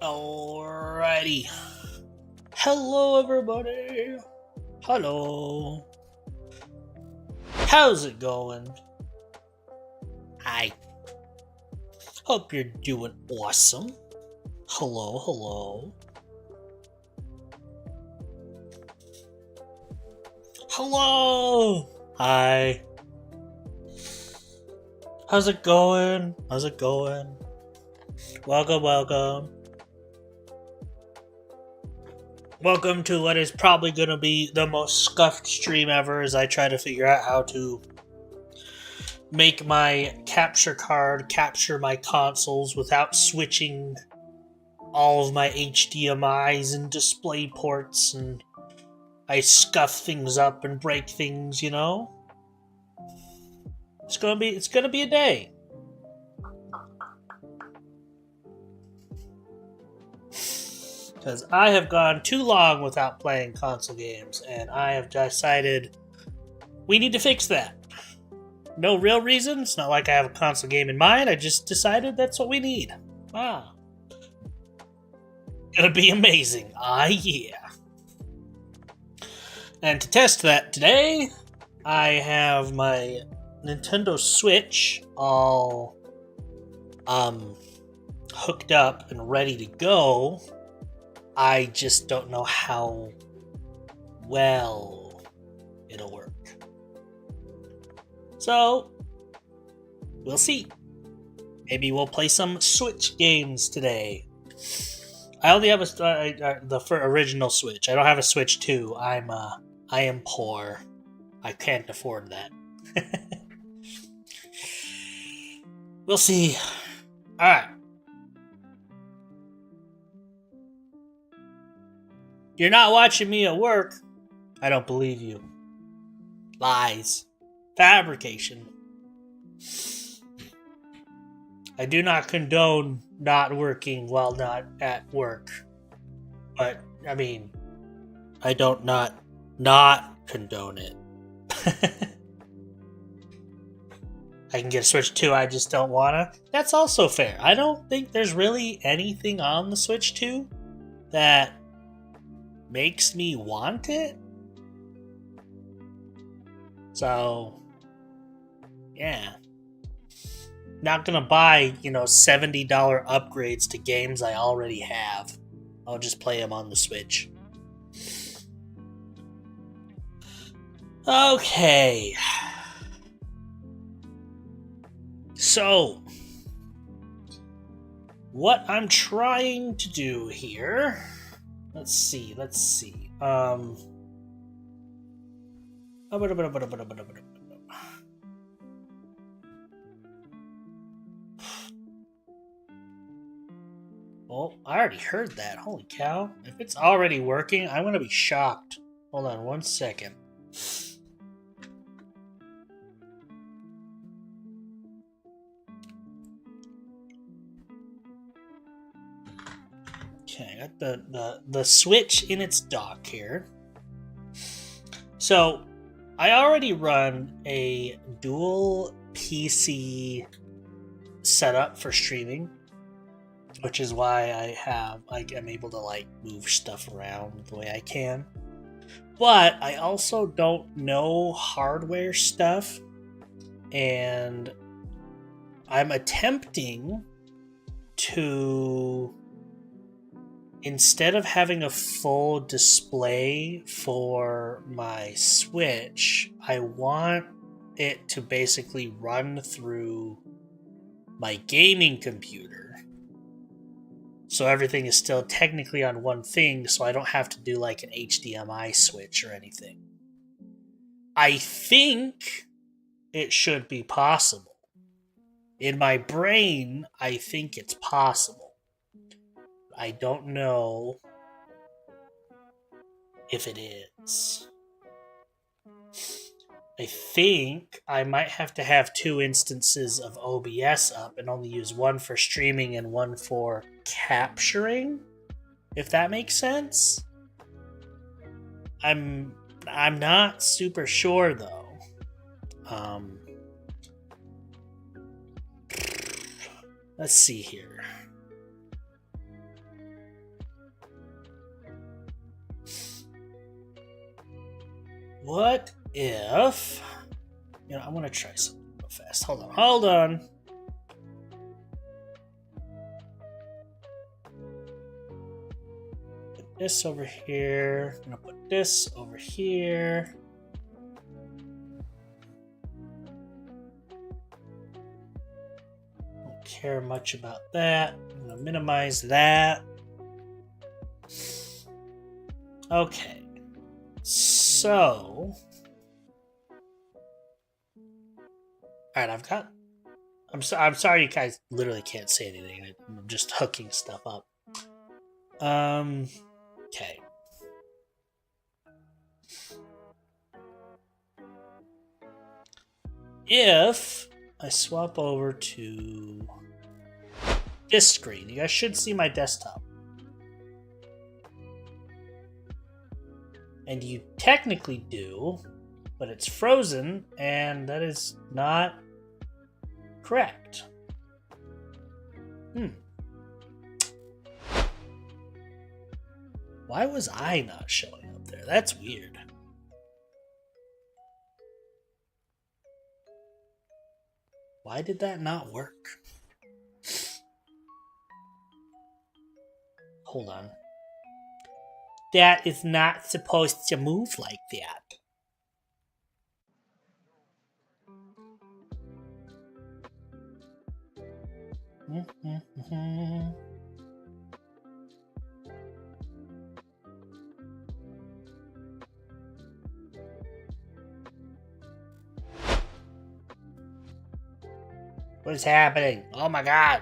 Alrighty. Hello, everybody. Hello. How's it going? Hi. Hope you're doing awesome. Hello. Hello. Hi. How's it going? Welcome. Welcome to what is probably going to be the most scuffed stream ever as I try to figure out how to make my capture card capture my consoles without switching all of my HDMIs and display ports, and I scuff things up and break things, you know? It's gonna be a day. Because I have gone too long without playing console games, and I have decided we need to fix that. No real reason. It's not like I have a console game in mind. I just decided that's what we need. Gonna be amazing. Yeah. And to test that today, I have my Nintendo Switch all hooked up and ready to go. I just don't know how well it'll work. So, we'll see. Maybe we'll play some Switch games today. I only have the original Switch. I don't have a Switch 2. I am poor. I can't afford that. We'll see. Alright. You're not watching me at work. I don't believe you. Lies. Fabrication. I do not condone not working while not at work. But, I mean, I don't not condone it. I can get a Switch 2, I just don't wanna. That's also fair. I don't think there's really anything on the Switch 2 that makes me want it. So, yeah. Not gonna buy, $70 upgrades to games I already have. I'll just play them on the Switch. Okay. So, what I'm trying to do here... Let's see. Oh, I already heard that. Holy cow. If it's already working, I'm going to be shocked. Hold on 1 second. Okay, I got the Switch in its dock here. So, I already run a dual PC setup for streaming, which is why I'm able to move stuff around the way I can. But I also don't know hardware stuff, and I'm attempting to, instead of having a full display for my Switch, I want it to basically run through my gaming computer. So everything is still technically on one thing, so I don't have to do an HDMI switch or anything. I think it should be possible. In my brain, I think it's possible. I don't know if it is. I think I might have to have 2 instances of OBS up and only use one for streaming and one for capturing, if that makes sense. I'm not super sure though. Let's see here. what if... You know, I want to try something real fast. Hold on. Put this over here. I'm going to put this over here. Don't care much about that. I'm going to minimize that. Okay. So... All right, I'm sorry you guys literally can't say anything. I'm just hooking stuff up. Okay. If I swap over to this screen, you guys should see my desktop. And you technically do, but it's frozen, and that is not correct. Why was I not showing up there? That's weird. Why did that not work? Hold on. That is not supposed to move like that. What is happening? Oh my god.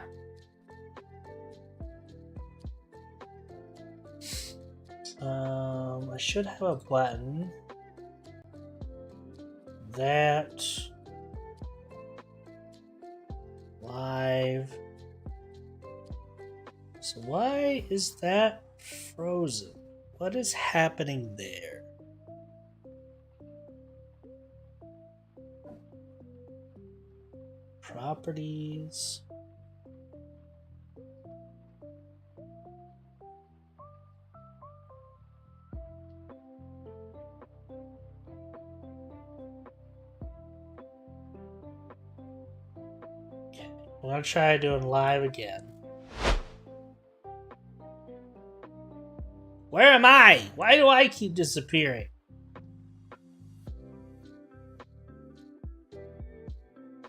I should have a button that live. So why is that frozen? What is happening there? Properties. Okay, I'm gonna try doing live again. Where am I? Why do I keep disappearing?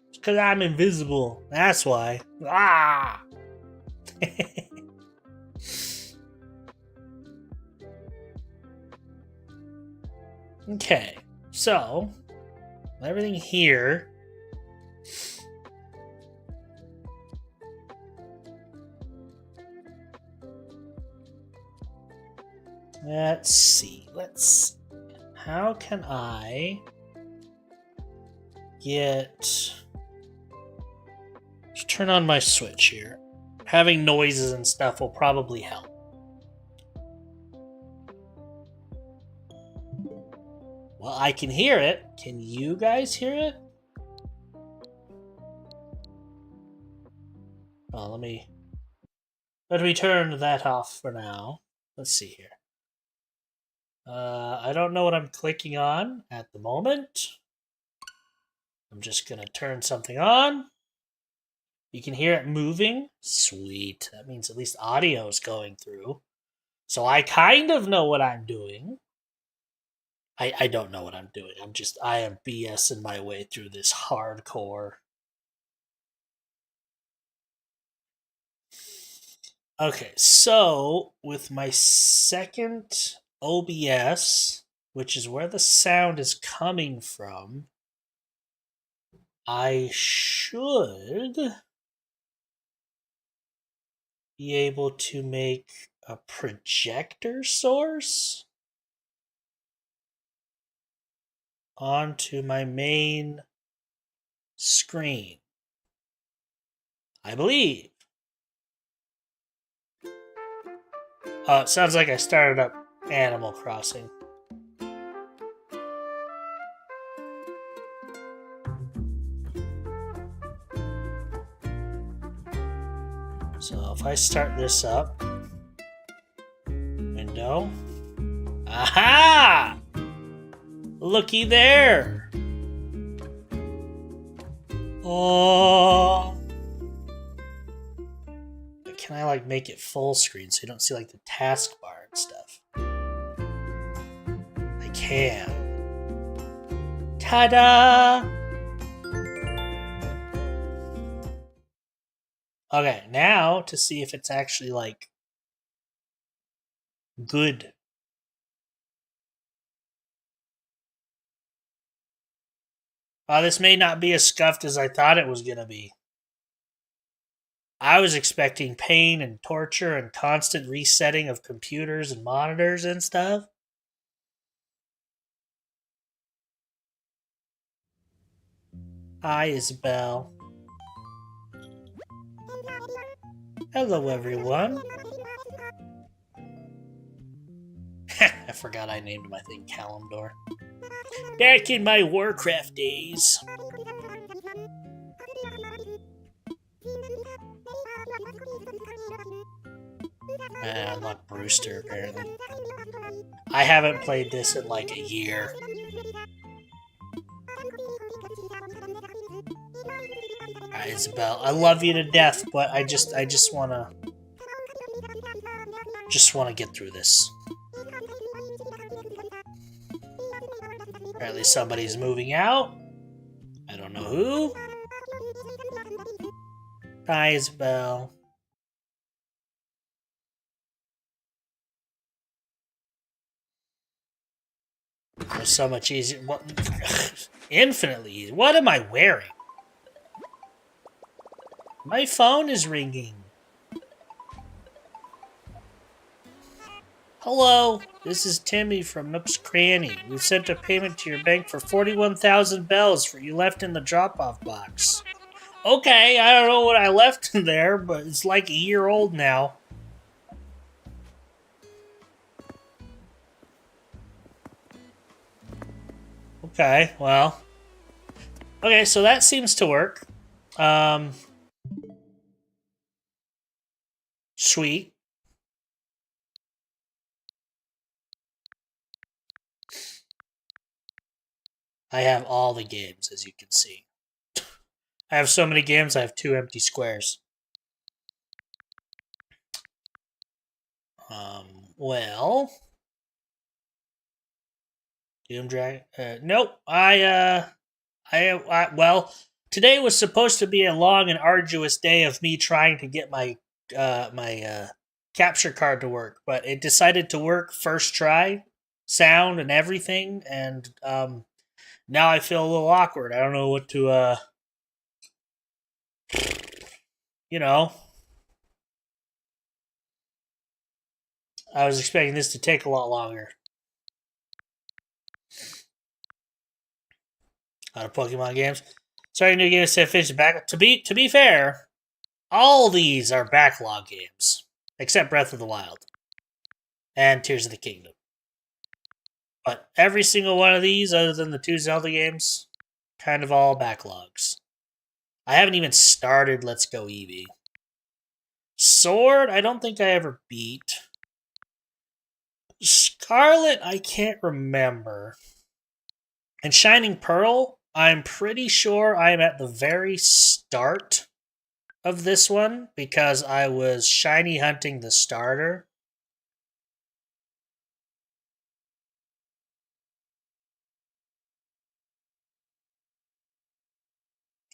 It's because I'm invisible. That's why. Ah! Okay, so everything here. Let's see. How can I get... Let's turn on my switch here. Having noises and stuff will probably help. Well, I can hear it. Can you guys hear it? Oh, let me turn that off for now. Let's see here. I don't know what I'm clicking on at the moment. I'm just going to turn something on. You can hear it moving. Sweet. That means at least audio is going through. So I kind of know what I'm doing. I don't know what I'm doing. I am BSing my way through this hardcore. Okay, so with my second OBS, which is where the sound is coming from, I should be able to make a projector source onto my main screen. I believe. It sounds like I started up Animal Crossing. So if I start this up, window, aha! looky there. Oh. Can I like make it full screen so you don't see like the taskbar and stuff? I can. Ta-da! Okay, now to see if it's actually like good. This may not be as scuffed as I thought it was gonna be. I was expecting pain and torture and constant resetting of computers and monitors and stuff. Hi, Isabel. Hello, everyone. I forgot I named my thing Kalimdor. Back in my Warcraft days. I unlocked Brewster, apparently. I haven't played this in like a year. Alright, Isabel, I love you to death, but I just wanna get through this. Apparently somebody's moving out. I don't know who. Hi, Isabel. It was so much easier. What? Infinitely easier. What am I wearing? My phone is ringing. Hello, this is Timmy from Nook's Cranny. We sent a payment to your bank for 41,000 bells for you left in the drop-off box. Okay, I don't know what I left in there, but it's like a year old now. Okay, well. Okay, so that seems to work. Sweet. I have all the games, as you can see. I have so many games, I have 2 empty squares. Well... Doom Dragon? Nope. Well, today was supposed to be a long and arduous day of me trying to get my capture card to work, but it decided to work first try, sound and everything, and now I feel a little awkward. I don't know what to I was expecting this to take a lot longer. Out of Pokemon games. Starting new games to finish back. To be fair, all these are backlog games, except Breath of the Wild and Tears of the Kingdom. But every single one of these, other than the 2 Zelda games, kind of all backlogs. I haven't even started Let's Go Eevee. Sword, I don't think I ever beat. Scarlet, I can't remember. And Shining Pearl, I'm pretty sure I'm at the very start of this one because I was shiny hunting the starter.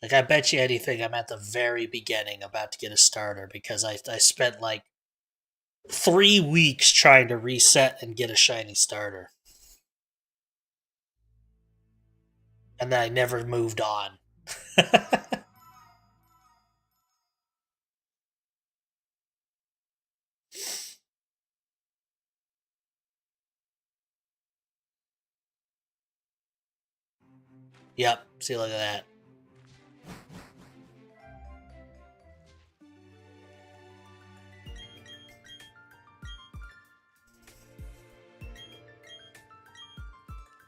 Like, I bet you anything I'm at the very beginning about to get a starter because I spent like 3 weeks trying to reset and get a shiny starter. And then I never moved on. Yep, see, look at that.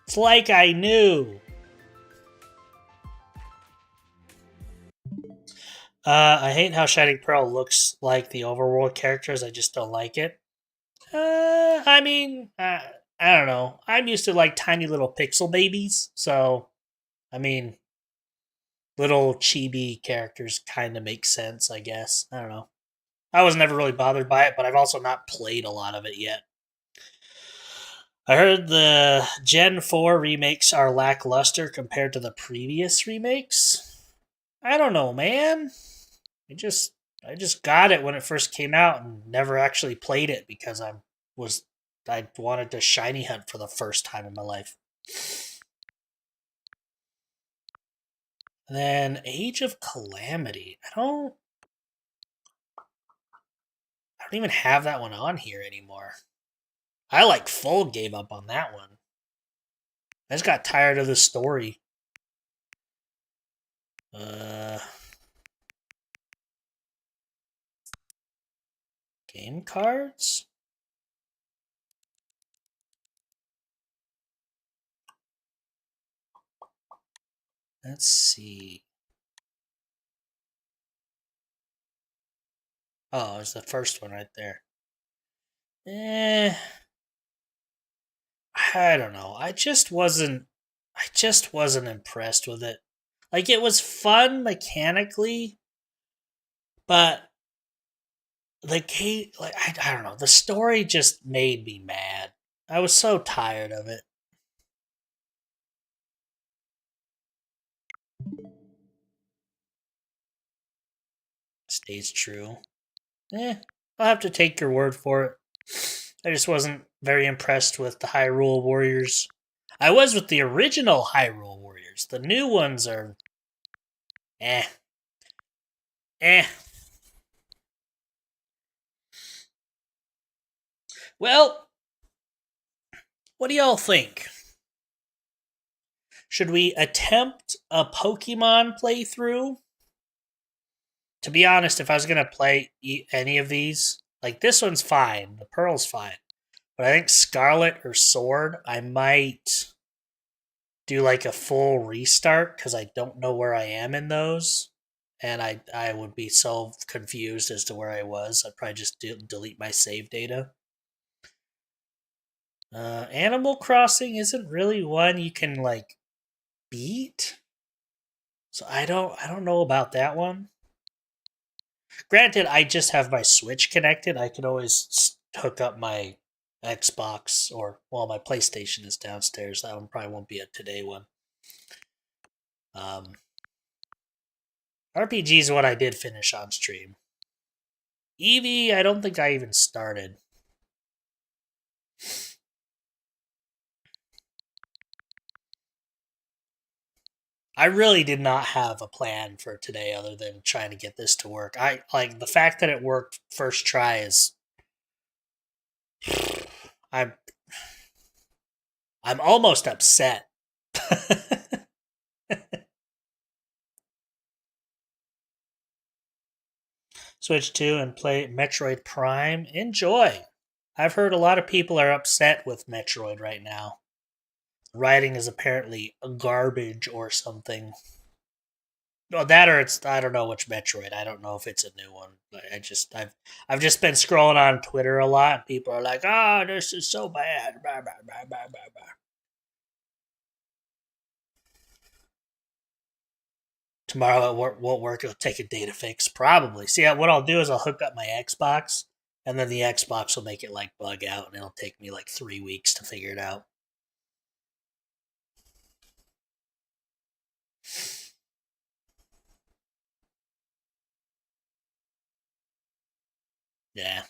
It's like I knew. I hate how Shining Pearl looks like the overworld characters. I just don't like it. I mean, I don't know. I'm used to like tiny little pixel babies, so I mean, little chibi characters kind of make sense, I guess. I don't know. I was never really bothered by it, but I've also not played a lot of it yet. I heard the Gen 4 remakes are lackluster compared to the previous remakes. I don't know, man. I just I just got it when it first came out and never actually played it because was I wanted to shiny hunt for the first time in my life. And then Age of Calamity. I don't even have that one on here anymore. I like full gave up on that one. I just got tired of the story. Game cards? Let's see. Oh, it's the first one right there. Eh, I don't know. I just wasn't impressed with it. Like it was fun mechanically, but the game like I don't know, the story just made me mad. I was so tired of it. Stays true. I'll have to take your word for it. I just wasn't very impressed with the Hyrule Warriors. I was with the original Hyrule Warriors. The new ones are eh. Eh. Well, what do y'all think? Should we attempt a Pokemon playthrough? To be honest, if I was going to play any of these, like this one's fine. The Pearl's fine. But I think Scarlet or Sword, I might do like a full restart because I don't know where I am in those. And I would be so confused as to where I was. I'd probably just delete my save data. Animal Crossing isn't really one you can like beat, so I don't know about that one. Granted, I just have my Switch connected. I can always hook up my Xbox or well, my PlayStation is downstairs. That one probably won't be a today one. Um, RPG is what I did finish on stream. Eevee, I don't think I even started. I really did not have a plan for today other than trying to get this to work. I like the fact that it worked first try is I'm I'm almost upset. Switch 2 and play Metroid Prime. Enjoy. I've heard a lot of people are upset with Metroid right now. Writing is apparently garbage or something. No, that or it's I don't know which Metroid. I don't know if it's a new one. I've just been scrolling on Twitter a lot. And people are like, "Oh, this is so bad." Blah, blah, blah, blah, blah, blah. Tomorrow it won't work. It'll take a day to fix, probably. See, what I'll do is I'll hook up my Xbox, and then the Xbox will make it like bug out, and it'll take me like 3 weeks to figure it out. Yeah.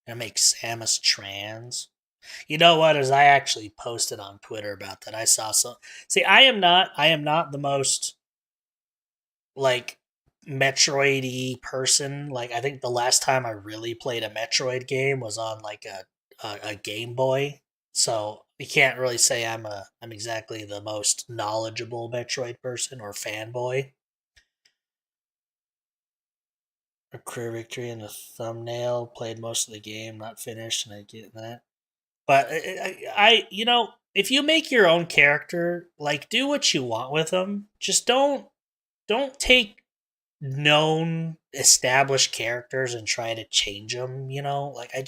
And make Samus trans. You know what? As I actually posted on Twitter about that, I saw some. See, I am not the most like Metroid-y person. Like I think the last time I really played a Metroid game was on like a Game Boy. So you can't really say I'm exactly the most knowledgeable Metroid person or fanboy. A career victory in the thumbnail. Played most of the game, not finished, and I get that. But you know, if you make your own character, like do what you want with them. Just don't take known established characters and try to change them, you know? Like I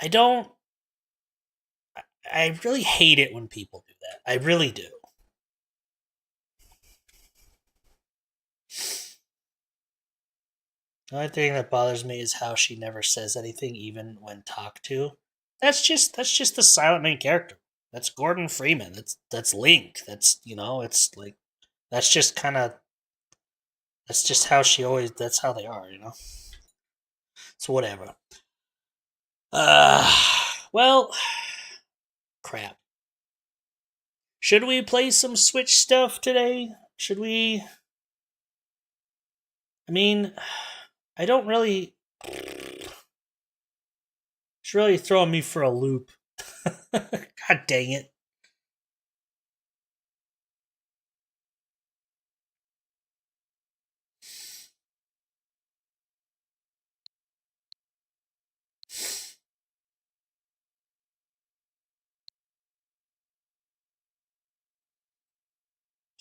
don't I really hate it when people do that. I really do. The only thing that bothers me is how she never says anything even when talked to. That's just the silent main character. That's Gordon Freeman. That's Link. That's it's like that's just kind of that's just how she always that's how they are, you know. So whatever. Uh well, crap. Should we play some Switch stuff today? Should we I mean, I don't really it's really throwing me for a loop. God dang it.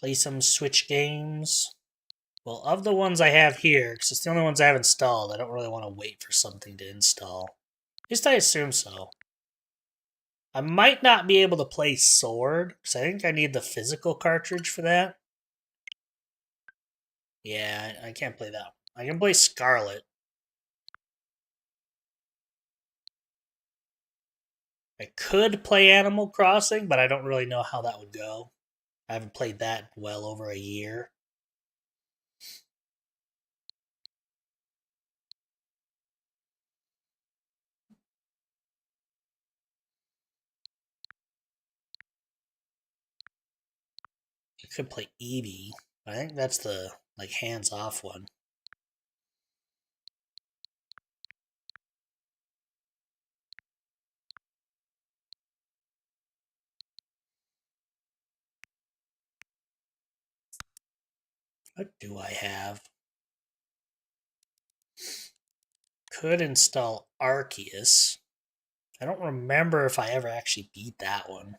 Play some Switch games. Well, of the ones I have here, because it's the only ones I have installed, I don't really want to wait for something to install. At least I assume so. I might not be able to play Sword, because I think I need the physical cartridge for that. Yeah, I can't play that. I can play Scarlet. I could play Animal Crossing, but I don't really know how that would go. I haven't played that in well over a year. I could play Eevee. I think that's the like hands-off one. What do I have? Could install Arceus. I don't remember if I ever actually beat that one.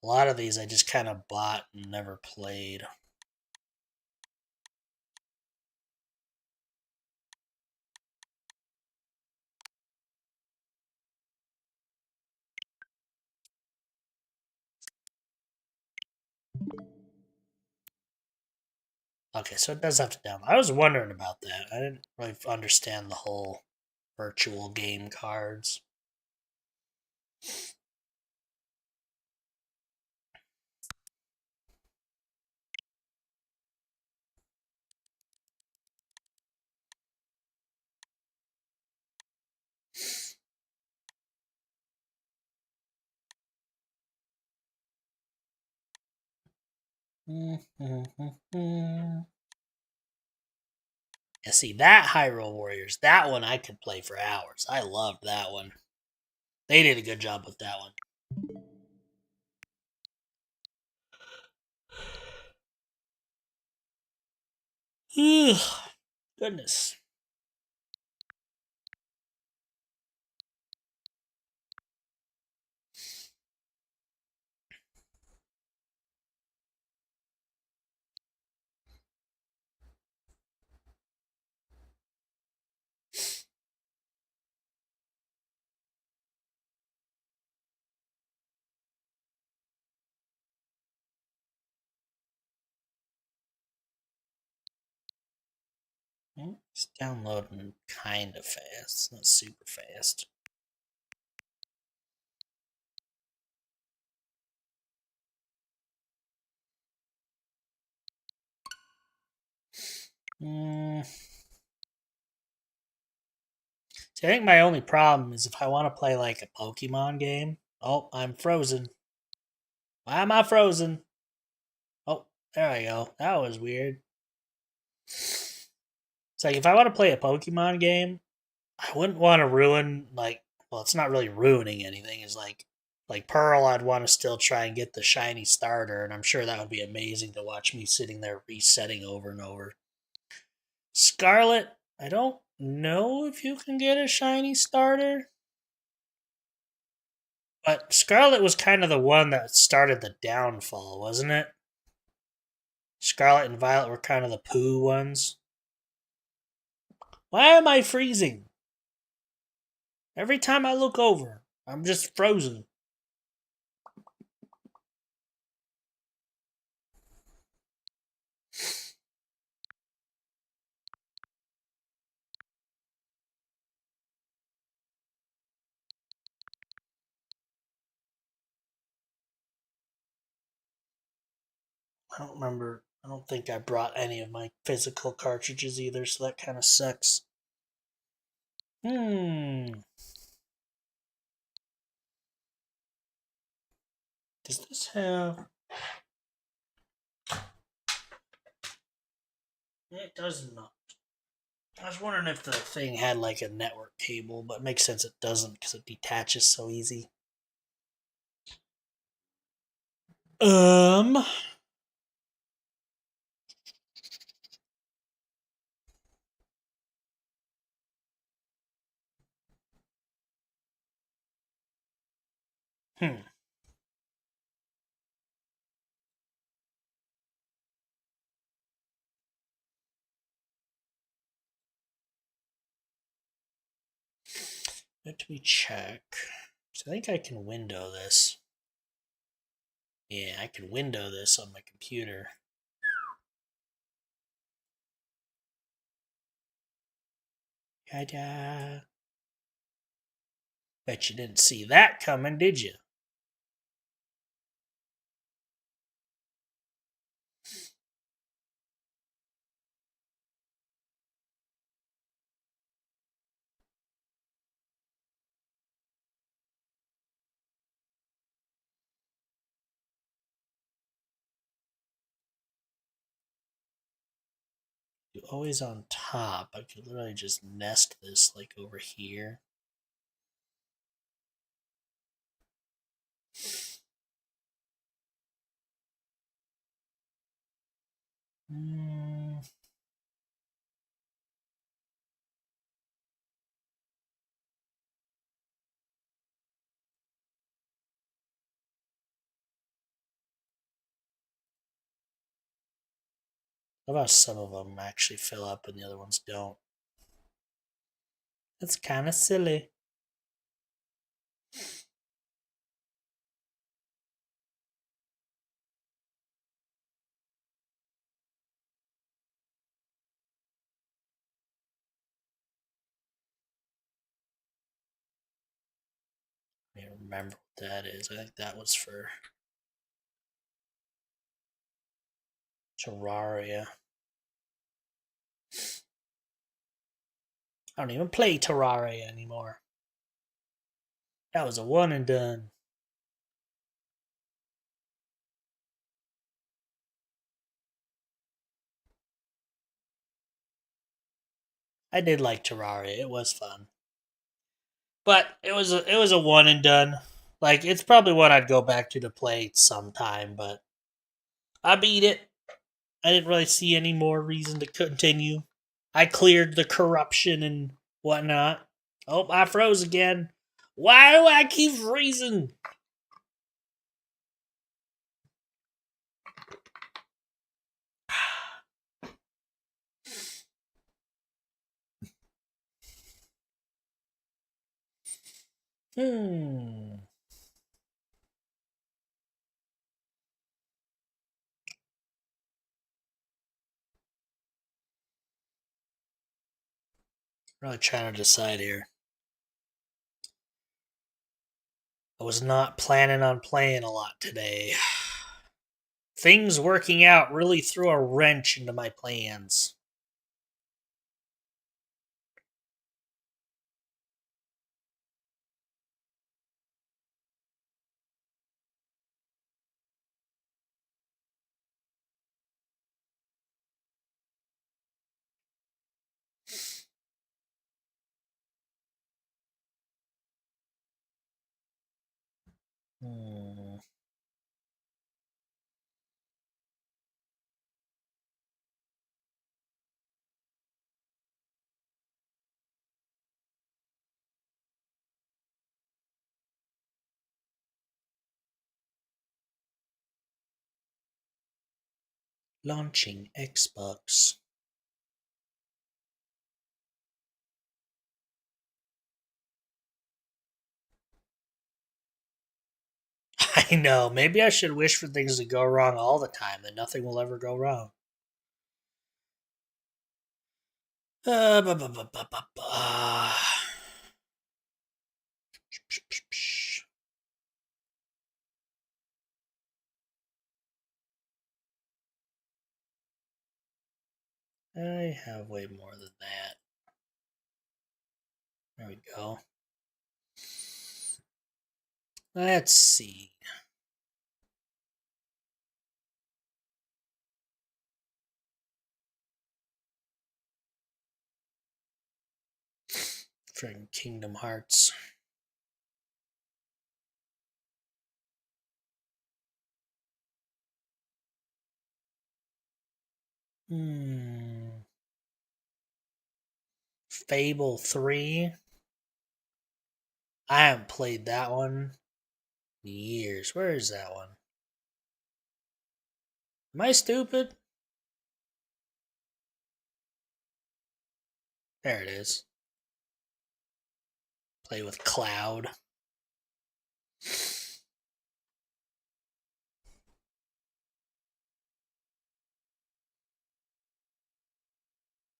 A lot of these I just kind of bought and never played. Okay, so it does have to download. I was wondering about that. I didn't really understand the whole virtual game cards. Yeah, see, that Hyrule Warriors, that one I could play for hours. I loved that one. They did a good job with that one. Goodness. It's downloading kind of fast, not super fast. See, I think my only problem is if I want to play like a Pokemon game. Oh, I'm frozen. Why am I frozen? Oh, there I go. That was weird. It's like if I want to play a Pokemon game, I wouldn't want to ruin well, it's not really ruining anything. It's like Pearl, I'd want to still try and get the shiny starter, and I'm sure that would be amazing to watch me sitting there resetting over and over. Scarlet, I don't know if you can get a shiny starter, but Scarlet was kind of the one that started the downfall, wasn't it? Scarlet and Violet were kind of the poo ones. Why am I freezing? Every time I look over, I'm just frozen. I don't remember. I don't think I brought any of my physical cartridges either, so that kind of sucks. Does this have. It does not. I was wondering if the thing had like a network cable, but it makes sense it doesn't because it detaches so easy. Um. Hmm. Let me check. So I think I can window this. Yeah, I can window this on my computer. Ta-da. Bet you didn't see that coming, did you? Always on top. I could literally just nest this like over here. Hmm. How about some of them actually fill up and the other ones don't? That's kind of silly. I don't remember what that is. I think that was for Terraria. I don't even play Terraria anymore. That was a one and done. I did like Terraria. It was fun. But it was a one and done. Like it's probably one I'd go back to play sometime, but I beat it. I didn't really see any more reason to continue. I cleared the corruption and whatnot. Oh, I froze again. Why do I keep freezing? Hmm. Really trying to decide here. I was not planning on playing a lot today. Things working out really threw a wrench into my plans. Hmm. Launching Xbox. I know. Maybe I should wish for things to go wrong all the time, then nothing will ever go wrong. Ba, ba, ba, ba, ba, ba. I have way more than that. There we go. Let's see. Friggin' Kingdom Hearts. Fable 3. I haven't played that one in years. Where is that one? Am I stupid? There it is. Play with Cloud.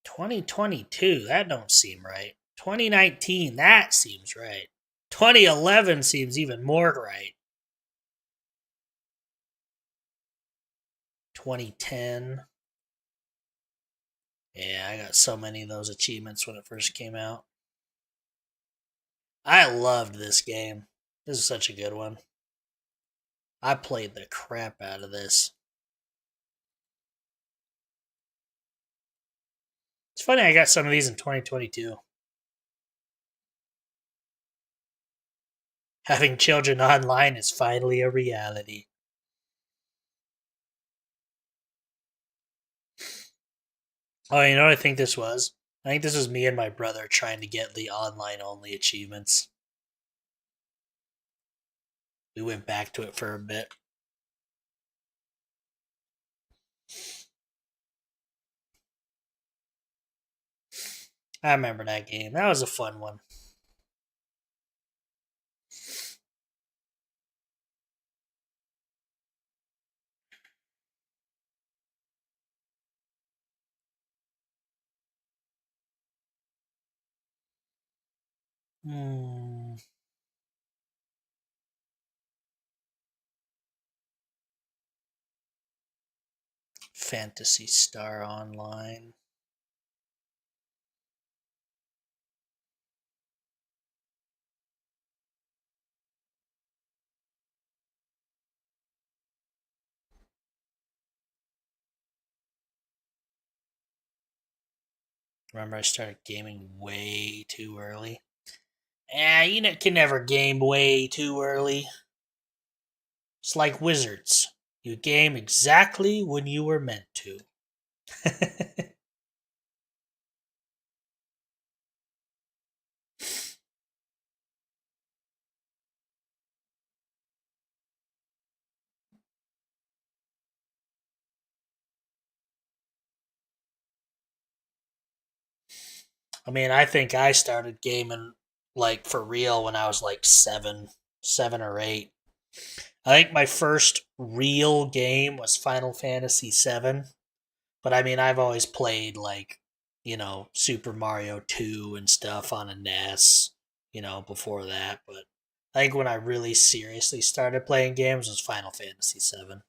$2022, that don't seem right. 2019, that seems right. 2011 seems even more right. 2010. Yeah, I got so many of those achievements when it first came out. I loved this game. This is such a good one. I played the crap out of this. It's funny I got some of these in 2022. Having children online is finally a reality. Oh, you know what I think this was? I think this was me and my brother trying to get the online only achievements. We went back to it for a bit. I remember that game. That was a fun one. Hmm. Phantasy Star Online. Remember, I started gaming way too early. You can never game way too early. It's like wizards. You game exactly when you were meant to. I mean, I think I started gaming like for real when I was like 7 or 8. I think my first real game was Final Fantasy VII. But I mean, I've always played like, Super Mario 2 and stuff on a NES, before that. But I think when I really seriously started playing games was Final Fantasy VII.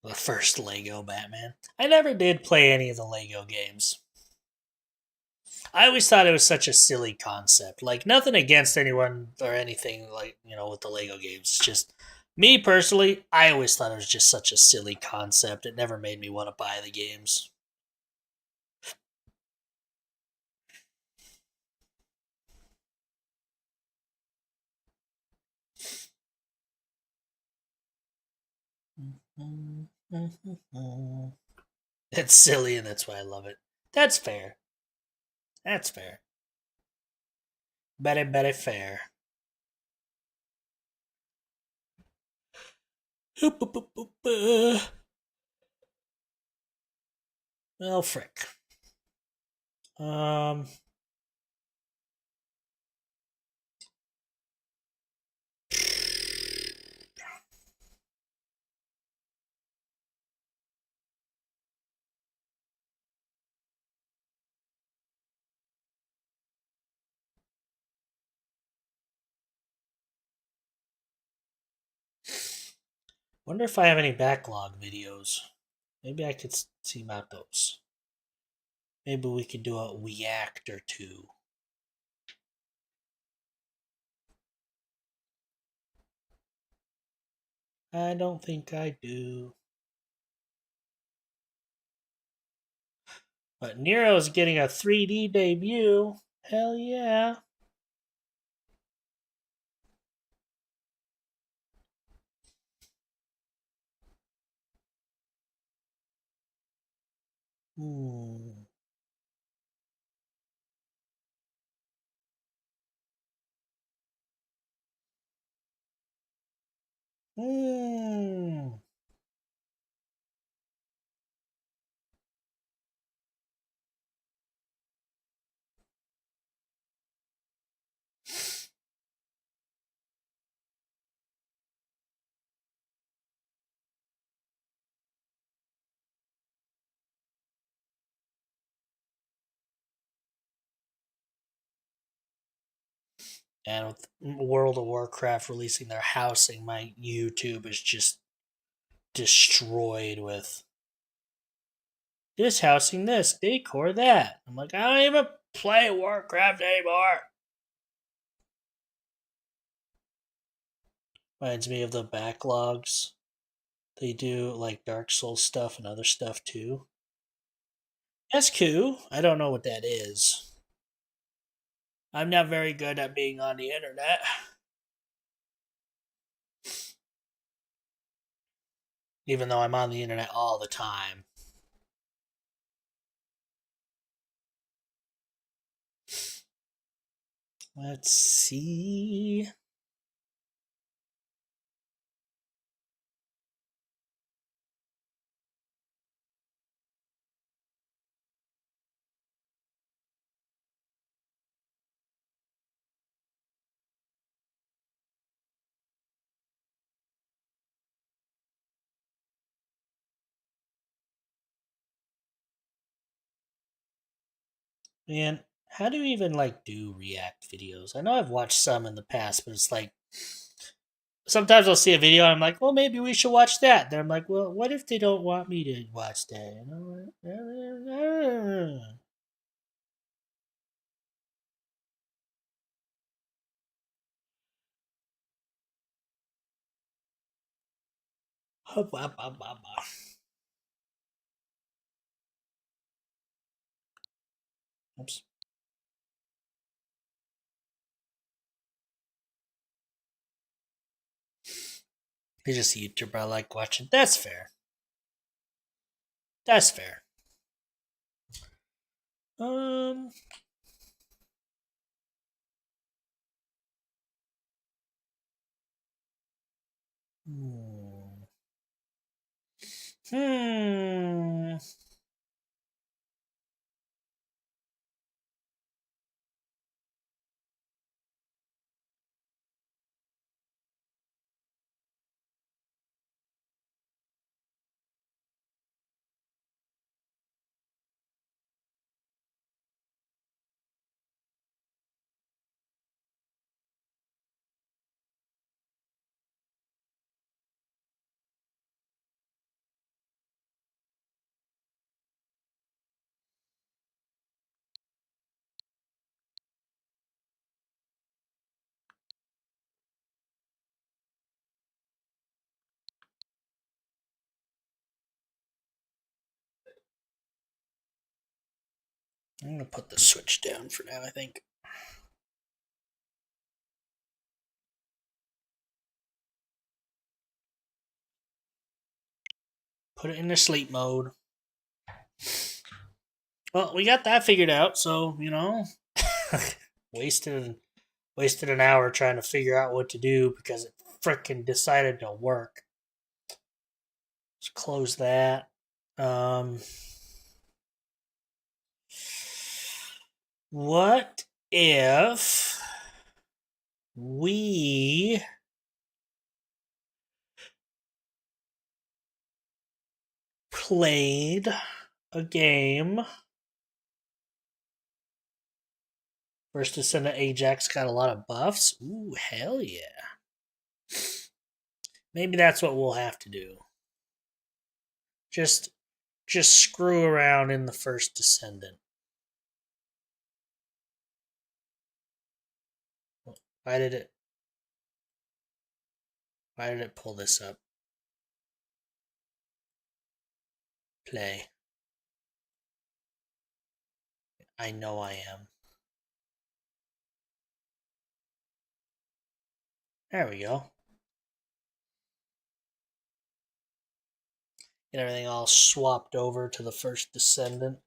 The first Lego Batman. I never did play any of the Lego games. I always thought it was such a silly concept. Like, nothing against anyone or anything, like, with the Lego games. It's just, me personally, I always thought it was just such a silly concept. It never made me want to buy the games. It's silly, and that's why I love it. That's fair. That's fair. Very fair. Well, frick. Um, wonder if I have any backlog videos. Maybe I could see about those. Maybe we could do a react or two. I don't think I do. But Nero's getting a 3D debut. Hell yeah. Hmm. Hmm. And with World of Warcraft releasing their housing, my YouTube is just destroyed with this housing, this decor, that. I'm like, I don't even play Warcraft anymore. Reminds me of the backlogs. They do like Dark Souls stuff and other stuff too. That's cool. I don't know what that is. I'm not very good at being on the internet. Even though I'm on the internet all the time. Let's see. Man, how do you even like do React videos? I know I've watched some in the past, but it's like sometimes I'll see a video and I'm like, well, maybe we should watch that. Then I'm like, well, what if they don't want me to watch that? You know? Oops. He's just a YouTuber I like watching. That's fair. That's fair. Um. Hmm. Hmm. I'm gonna put the switch down for now. I think. Put it in the sleep mode. Well, we got that figured out, so wasted wasted an hour trying to figure out what to do because it frickin' decided to work. Let's close that. Um, what if we played a game? First Descendant Ajax got a lot of buffs. Ooh, hell yeah. Maybe that's what we'll have to do. Just screw around in the First Descendant. Why did it pull this up? Play. I know I am. There we go. Get everything all swapped over to the First Descendant.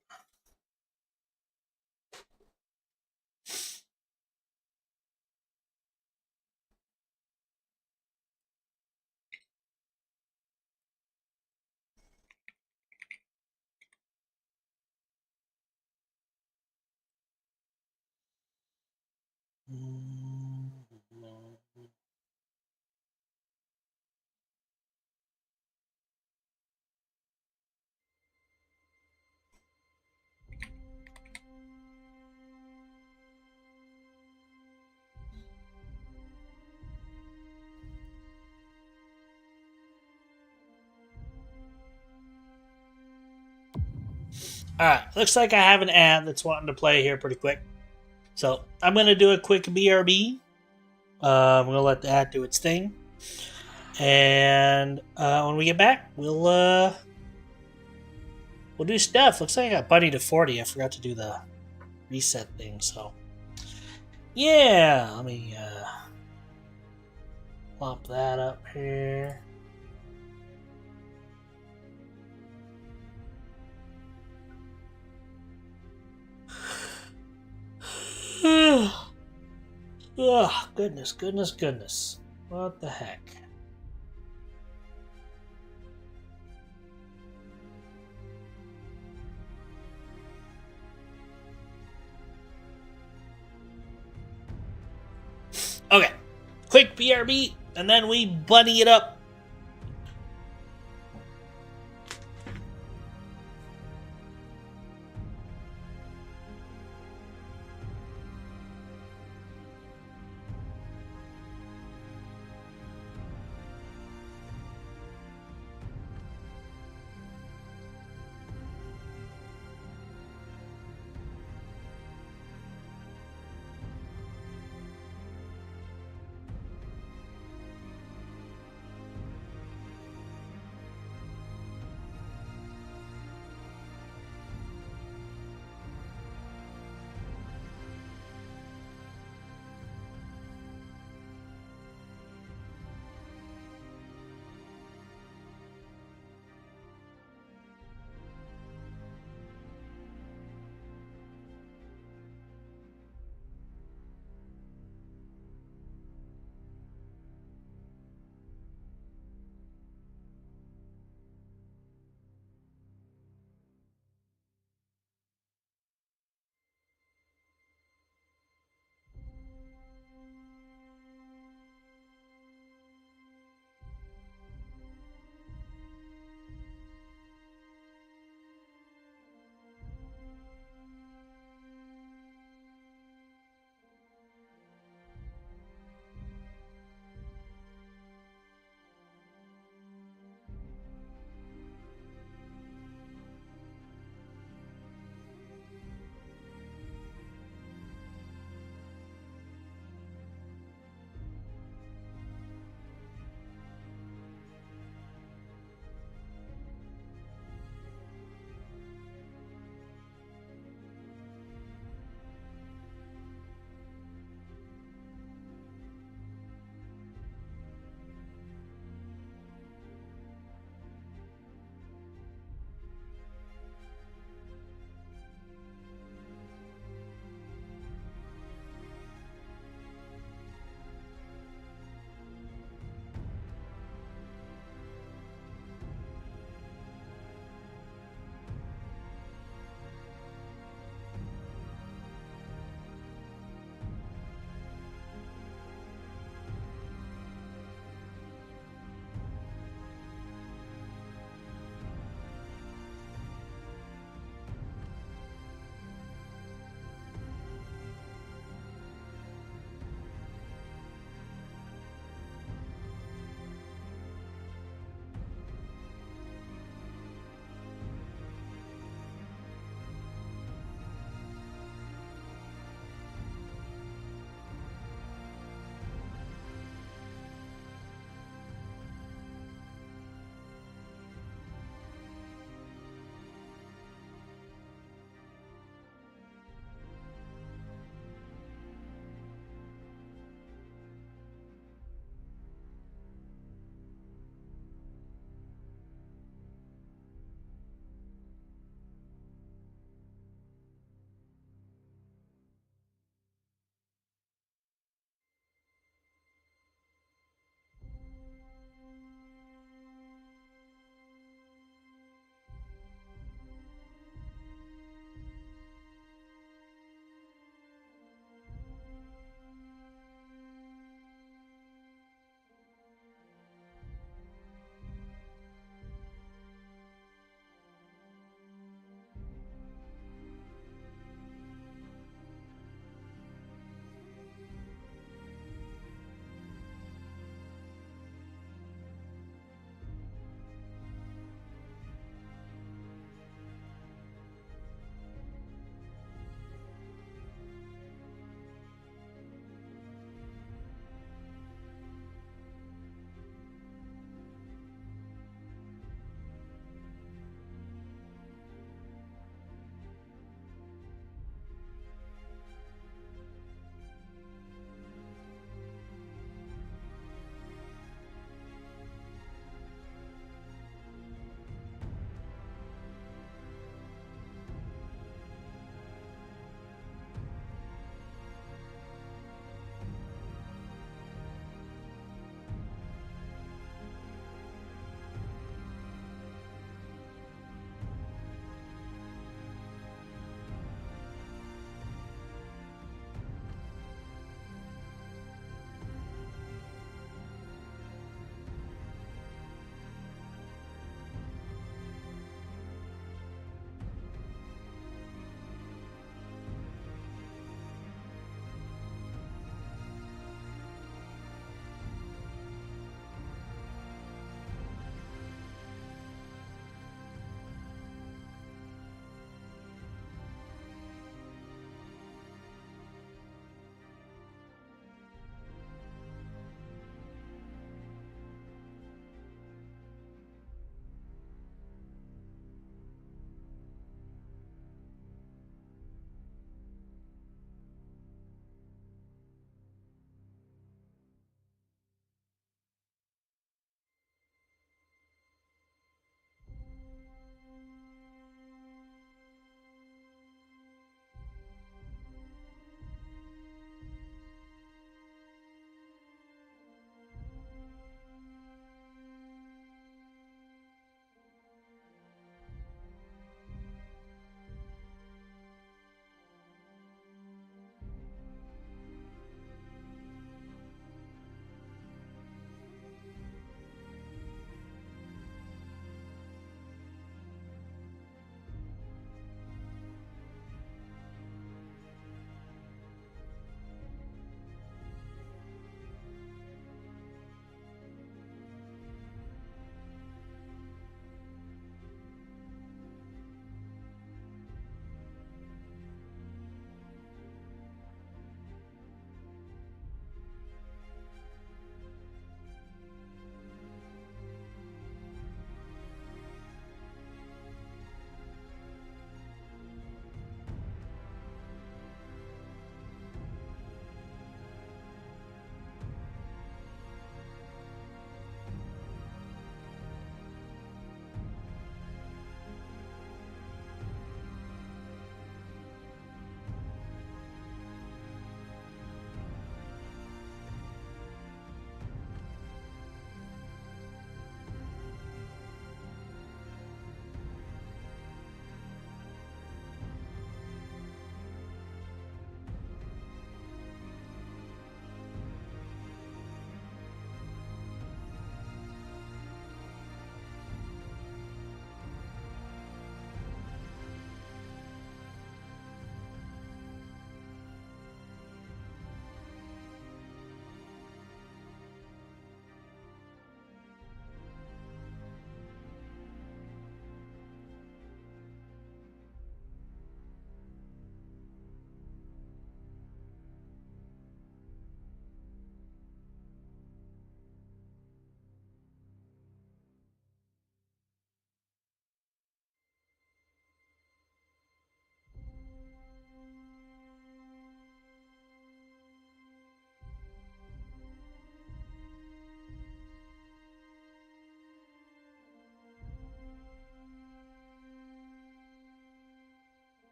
Alright, looks like I have an ad that's wanting to play here pretty quick. So I'm going to do a quick BRB. I'm going to let the ad do its thing. And when we get back, we'll do stuff. Looks like I got Bunny to 40. I forgot to do the reset thing, so yeah, let me plop that up here. Oh, goodness. What the heck? Okay, quick BRB, and then we bunny it up.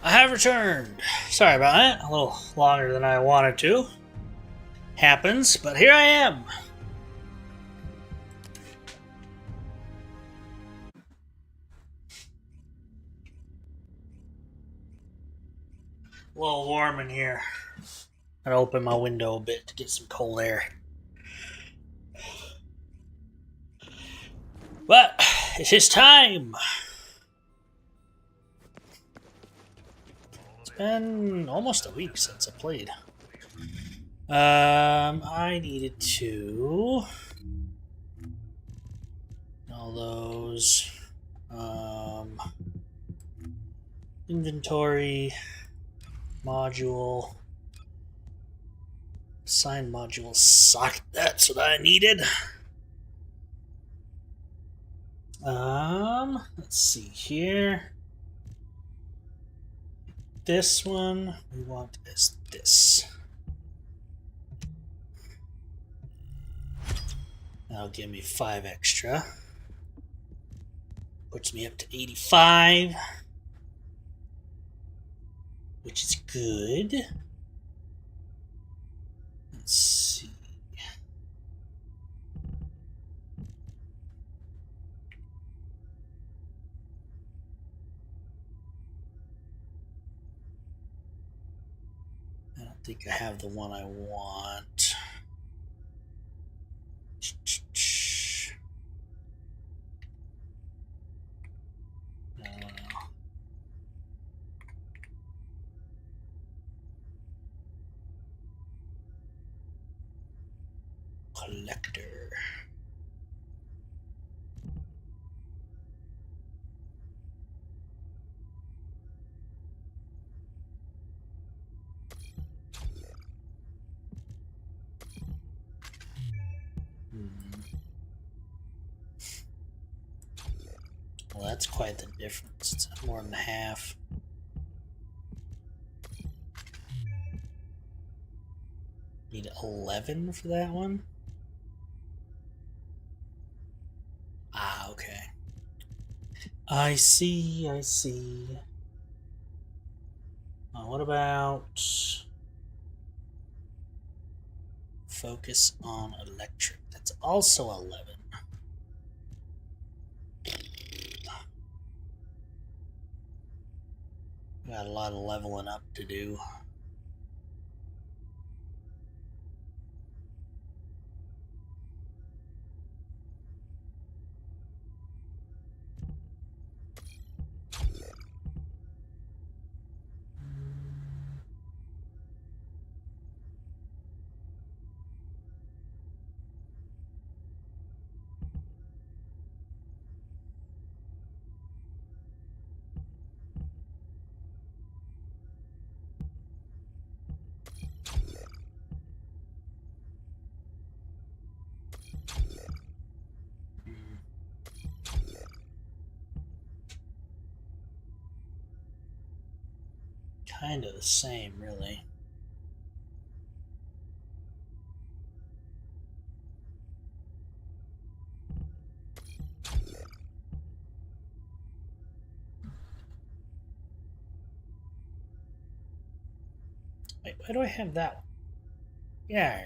I have returned. Sorry about that. A little longer than I wanted to. Happens, but here I am. A little warm in here. I'd open my window a bit to get some cold air. But it is time. It's been almost a week since I played. I needed to all those inventory module, assign module socket. That's what I needed. Let's see here. This one we want is this. That'll give me 5 extra. Puts me up to 85, which is good. Let's see. I don't think I have the one I want. Collector. Well, that's quite the difference. It's more than half. Need 11 for that one? Ah, okay. I see, I see. What about focus on electric? That's also 11. Got a lot of leveling up to do. Kind of the same, really. Wait, why do I have that one? Yeah.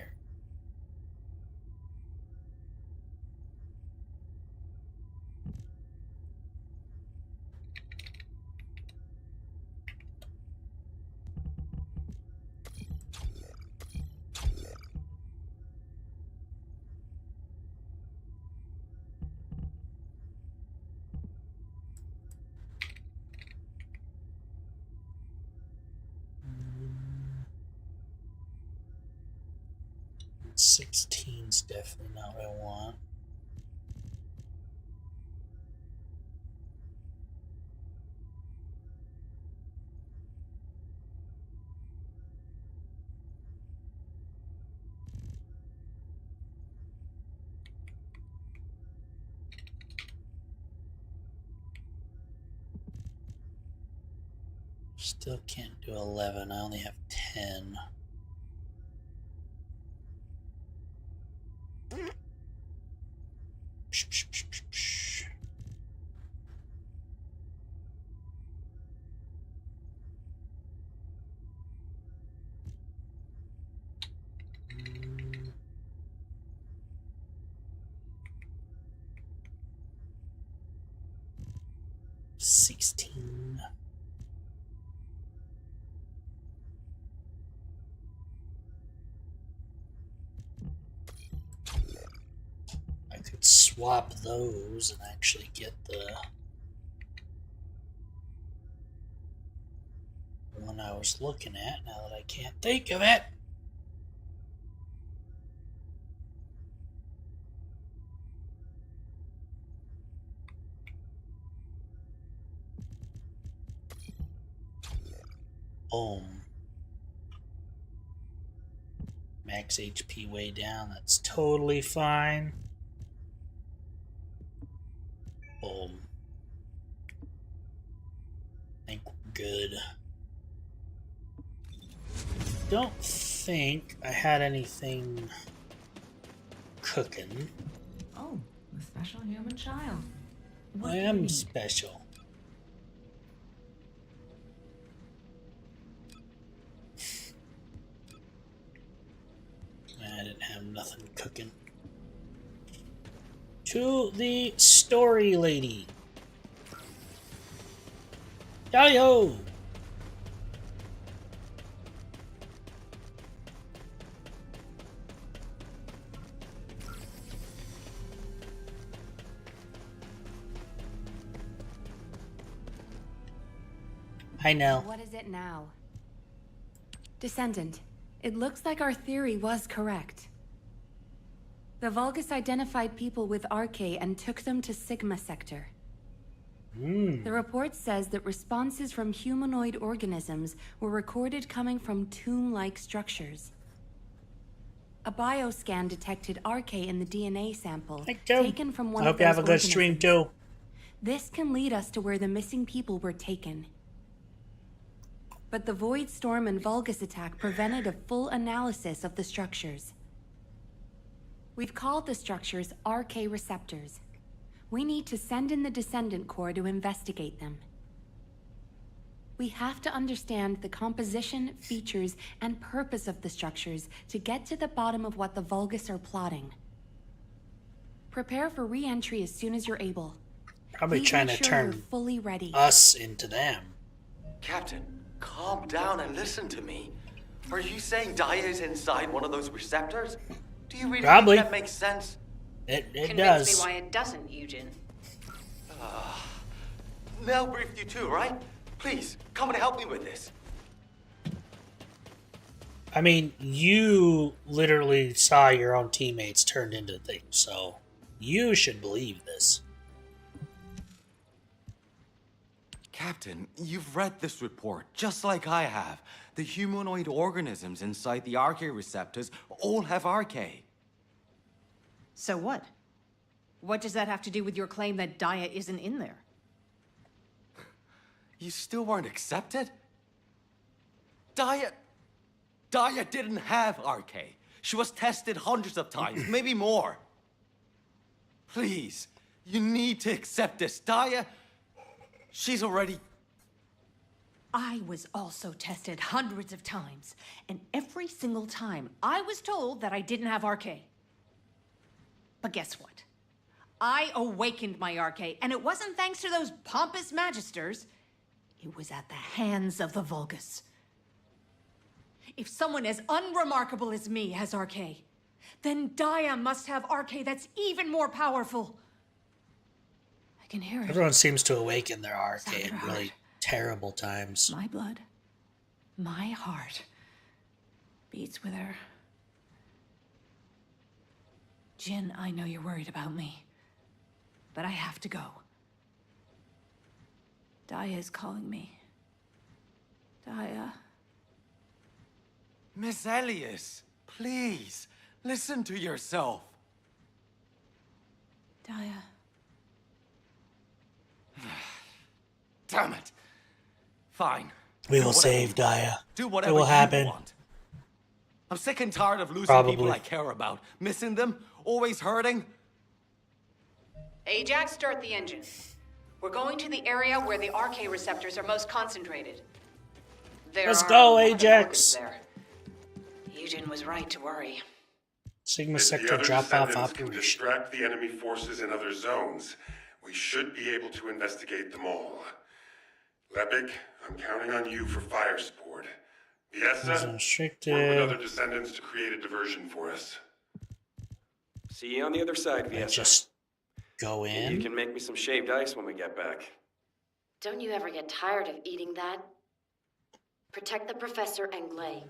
Mm, 16's definitely not what I want. Still can't do 11. I only have 10. 16. I could swap those and actually get the one I was looking at now that I can't think of it. Boom. Max HP way down. That's totally fine. Boom. I think we're good. Don't think I had anything cooking. Oh, a special human child. What I do you am need? special. I didn't have nothing cooking. To the story lady. Yo! I know. What is it now? Descendant, it looks like our theory was correct. The Vulgus identified people with Arche and took them to Sigma Sector. The report says that responses from humanoid organisms were recorded coming from tomb-like structures. A bioscan detected Arche in the DNA sample taken from one I of hope you have a those good stream organisms. too. This can lead us to where the missing people were taken. But the Void Storm and Vulgus attack prevented a full analysis of the structures. We've called the structures Arche receptors. We need to send in the Descendant Corps to investigate them. We have to understand the composition, features, and purpose of the structures to get to the bottom of what the Vulgus are plotting. Prepare for re-entry as soon as you're able. Probably Please trying make to sure turn you're fully ready. us into them. Captain, calm down and listen to me. Are you saying Daya is inside one of those receptors? Do you really Probably. think that makes sense? It Convince does. me why it doesn't, Eugen. Mel briefed you too, right? Please, come and help me with this. I mean, you literally saw your own teammates turned into things, so you should believe this. Captain, you've read this report, just like I have. The humanoid organisms inside the Arche receptors all have Arche. So what? What does that have to do with your claim that Daya isn't in there? You still weren't accepted? Daya didn't have Arche. She was tested hundreds of times, maybe more. Please, you need to accept this. Daya, she's already... I was also tested hundreds of times, and every single time I was told that I didn't have Arche. But guess what? I awakened my Arche, and it wasn't thanks to those pompous magisters. It was at the hands of the Vulgus. If someone as unremarkable as me has Arche, then Daya must have Arche that's even more powerful. I can hear it. Everyone seems to awaken their arche Sounded at really hard. terrible times. My blood, my heart, beats with her. Jin, I know you're worried about me, but I have to go. Daya is calling me. Daya. Miss Elias, please, listen to yourself. Daya. Damn it. Fine. We Do will whatever save you want. Daya. Do It whatever will you happen. want. I'm sick and tired of losing Probably. people I care about, missing them, always hurting. Ajax, start the engine. We're going to the area where the Arche receptors are most concentrated. There Let's are go, a lot of Ajax. organs there. Eugen was right to worry. Sigma If the Sector other drop off descendants can operation. distract the enemy forces in other zones, We should be able to investigate them all. Lepik, I'm counting on you for fire support. It's Viessa, work with restricted. other descendants to create a diversion for us. See you on the other side, And Viessa. just go Maybe you in. can make me some shaved ice when we get back. Don't you ever get tired of eating that? Protect the Professor and Glay.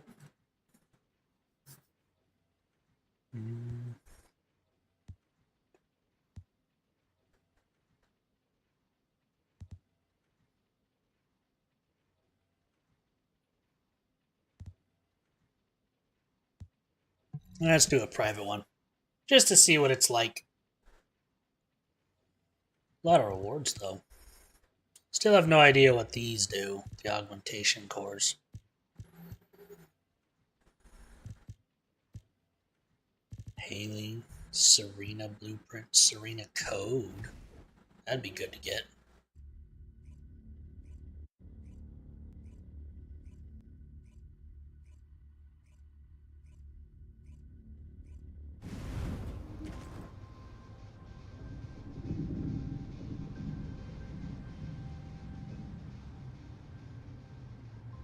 Let's do a private one. Just to see what it's like. A lot of rewards, though. Still have no idea what these do, the augmentation cores. Haley, Serena Blueprint, Serena Code. That'd be good to get.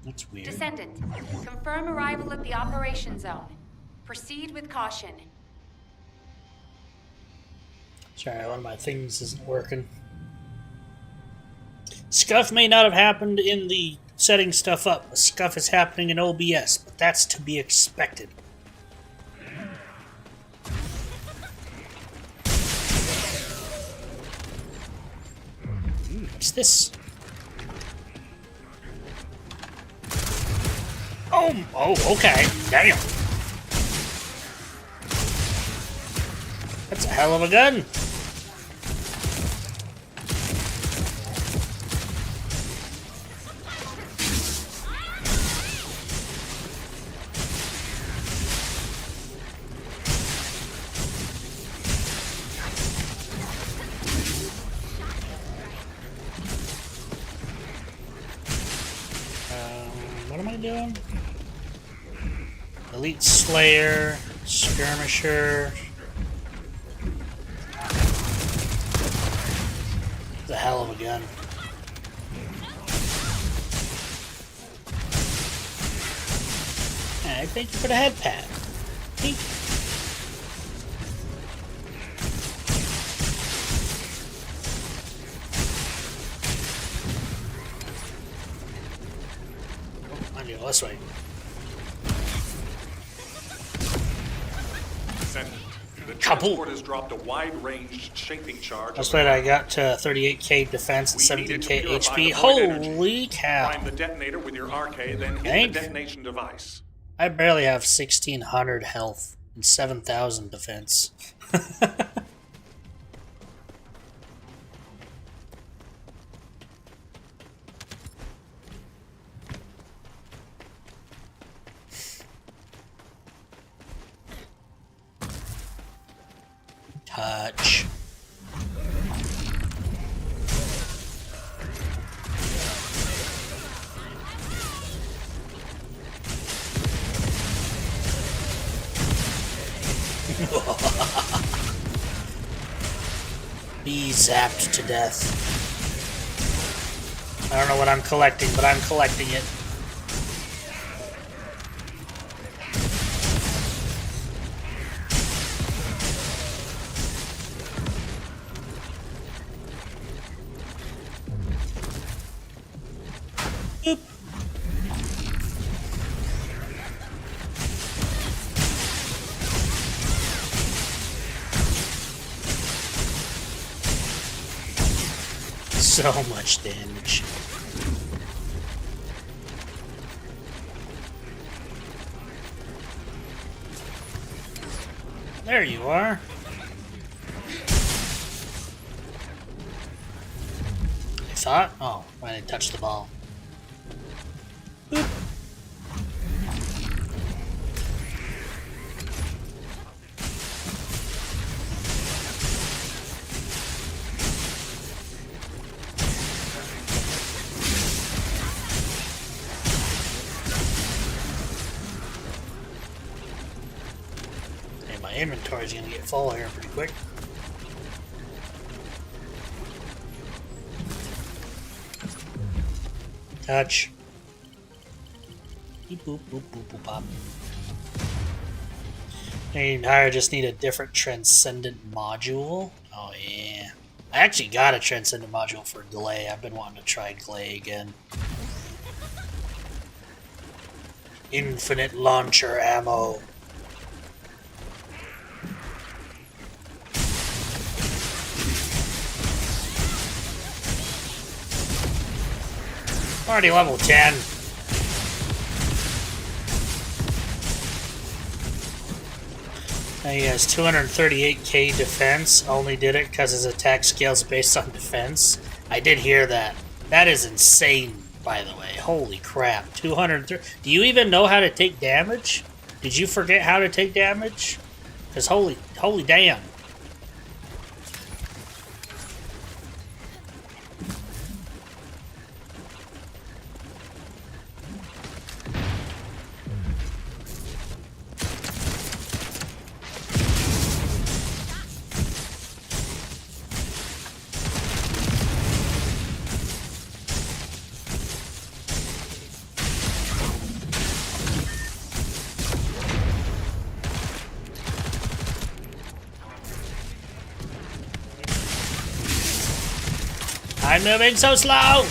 That's weird. Descendant, confirm arrival at the operation zone. Proceed with caution. Sorry, one of my things isn't working. Scuff may not have happened in the setting stuff up. A scuff is happening in OBS, but that's to be expected. What's this? Oh, okay. Damn. That's a hell of a gun. What am I doing? Elite Slayer, Skirmisher. It's a hell of a gun. Hey, thank you for the head pat. Thank you. I go this way. The Kaboom. transport has dropped a wide-ranged shaping charge. That's right, I got to 38k defense and We needed to 17k purify HP. the void energy. Holy cow. Find the detonator with your RK, then hit Thank- the detonation device. I barely have 1600 health and 7000 defense. Touch. Be zapped to death. I don't know what I'm collecting, but I'm collecting it. Boop. So much damage. There you are. I thought? Oh, I didn't touch the ball. Boop. Hey, my inventory's gonna get full here pretty quick. touch. Beep, boop, boop, boop, boop, bop. And I just need a different transcendent module. Oh yeah. I actually got a transcendent module for Glay. I've been wanting to try Glay again. Infinite launcher ammo. Already level 10. He has 238k defense. Only did it because his attack scales based on defense. I did hear that. That is insane, by the way. Holy crap. 230. Do you even know how to take damage? Did you forget how to take damage? Because holy damn. I'm moving so slow!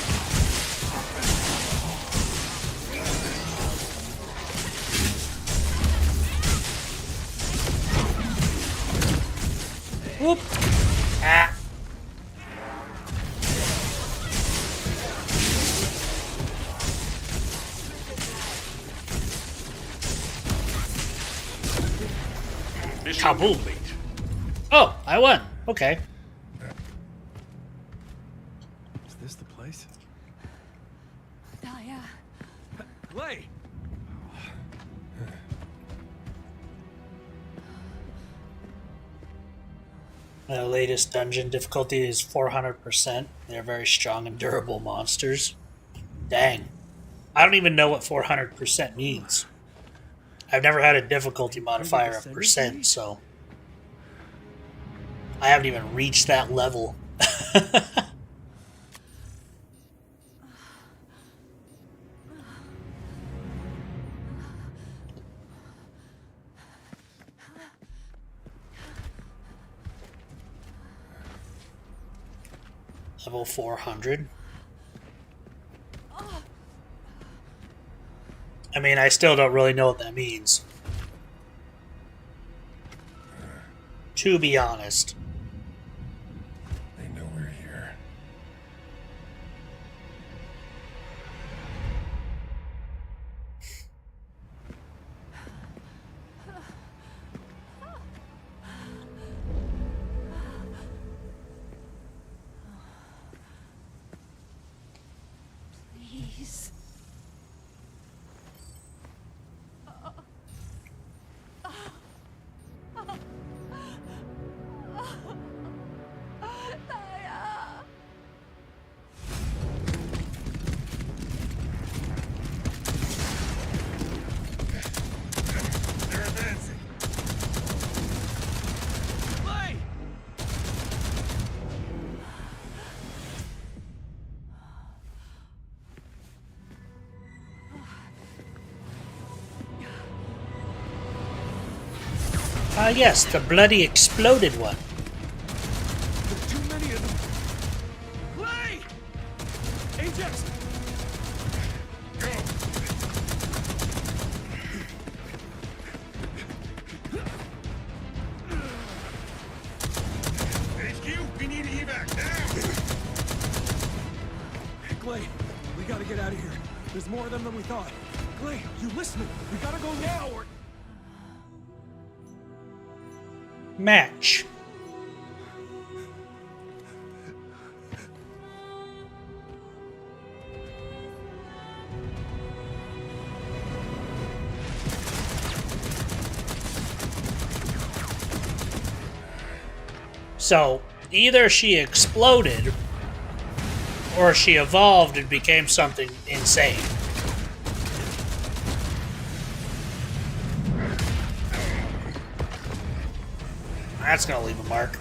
Whoop! Ah! Kaboom! Oh, I won. Okay. Is this the place? Daya. Glay! The latest dungeon difficulty is 400%. They're very strong and durable monsters. Dang. I don't even know what 400% means. I've never had a difficulty modifier of percent, so I haven't even reached that level. Level 400. I mean, I still don't really know what that means. To be honest. They know we're here. Please. Daya. They're advancing. Glay! Ah, yes, the bloody exploded one. There's too many of them. Glay! Ajax! HQ, we need evac now. Glay, we gotta get out of here. There's more of them than we thought. Glay, you listening? We gotta go now or... Match. So, either she exploded, or she evolved and became something insane. That's gonna leave a mark.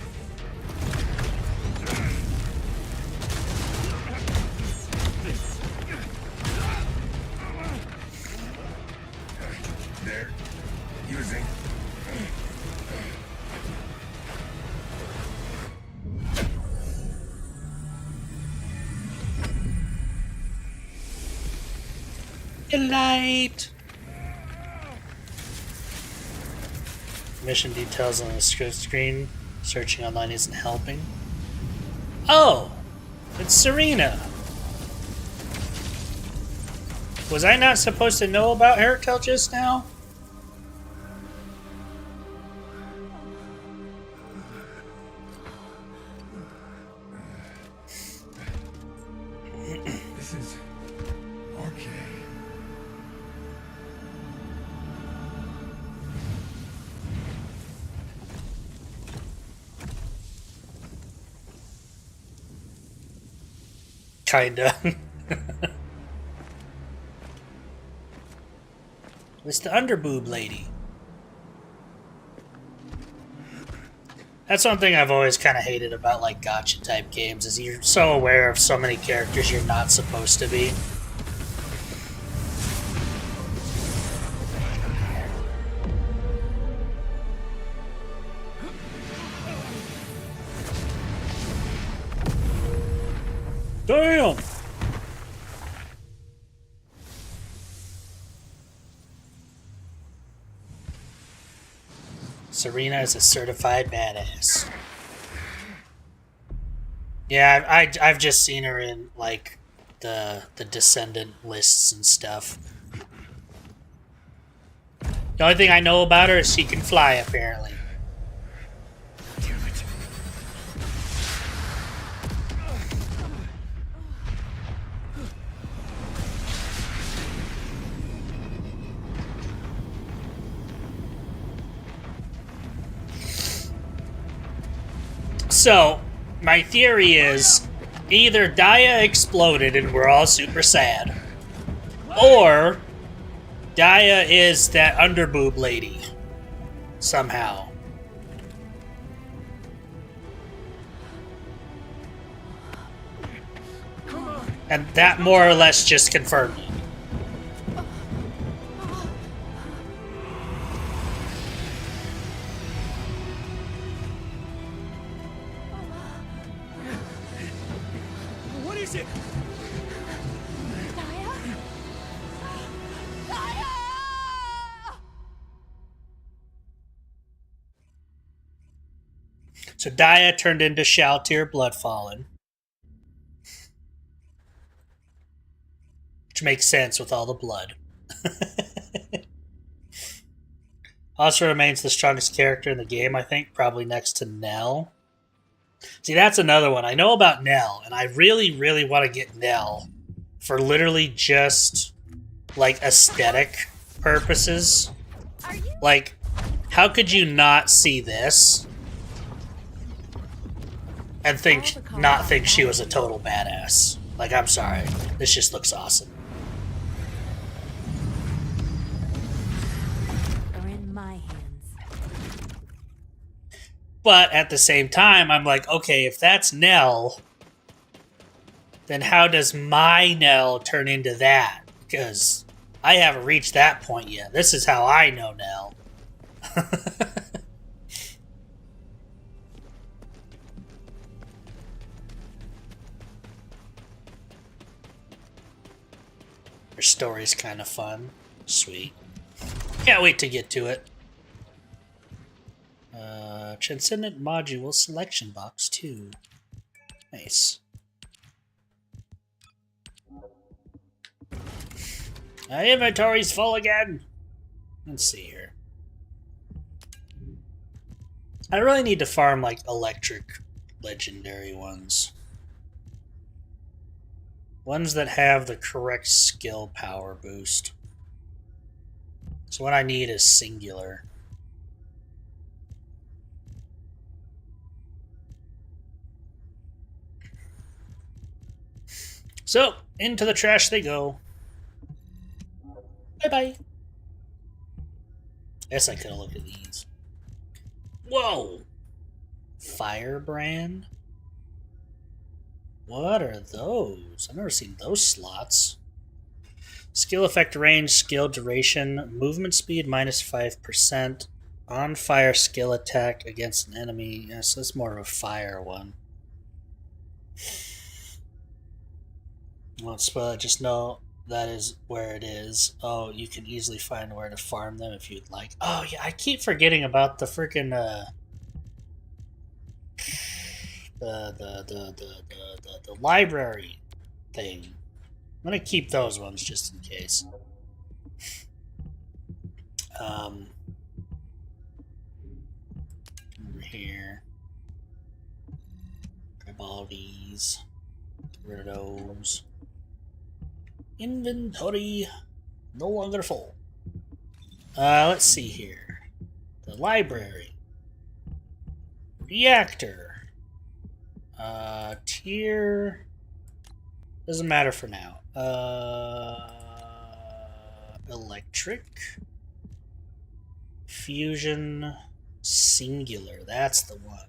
Light. Mission details on the screen. Searching online isn't helping. Oh! It's Serena! Was I not supposed to know about her till just now? This is RK. Kinda. It's the underboob lady. That's one thing I've always kind of hated about like gacha type games is you're so aware of so many characters you're not supposed to be. Damn! Serena is a certified badass. Yeah, I've just seen her in like the Descendant lists and stuff. The only thing I know about her is she can fly, apparently. Damn it. So, my theory is either Daya exploded and we're all super sad, or Daya is that underboob lady somehow. And that more or less just confirmed it. What is it? So Daya turned into Shaltir Bloodfallen. Which makes sense with all the blood. Also remains the strongest character in the game, I think, probably next to Nell. See, that's another one. I know about Nell, and I really, really want to get Nell for literally just, like, aesthetic purposes. Like, how could you not see this and not think she was a total badass? Like, I'm sorry. This just looks awesome. Are in my hands. But at the same time, I'm like, okay, if that's Nell, then how does my Nell turn into that? Because I haven't reached that point yet. This is how I know Nell. Her story's kind of fun. Sweet. Can't wait to get to it. Transcendent Module Selection Box 2. Nice. My inventory's full again. Let's see here. I really need to farm like electric legendary ones. Ones that have the correct skill power boost. So what I need is singular. So, into the trash they go. Bye-bye. Guess I could have looked at these. Whoa! Firebrand? What are those? I've never seen those slots. Skill effect range, skill duration, movement speed minus 5%, on fire skill attack against an enemy. Yes, that's more of a fire one. Well, just know that is where it is. Oh, you can easily find where to farm them if you'd like. Oh yeah, I keep forgetting about the freaking the library thing. I'm gonna keep those ones just in case. Over here. Grab all these. Get rid of those. Inventory no longer full. Let's see here. The library. Reactor. Tier. Doesn't matter for now. Electric. Fusion. Singular. That's the one.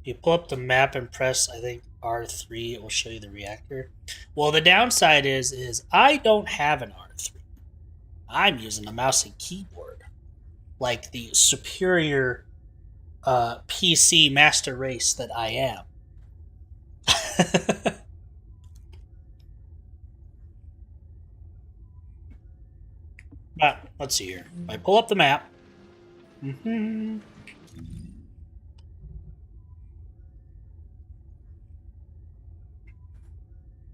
You pull up the map and press, I think, R3, it will show you the reactor. Well, the downside is I don't have an R3. I'm using a mouse and keyboard. Like the superior PC master race that I am. But, let's see here. I pull up the map.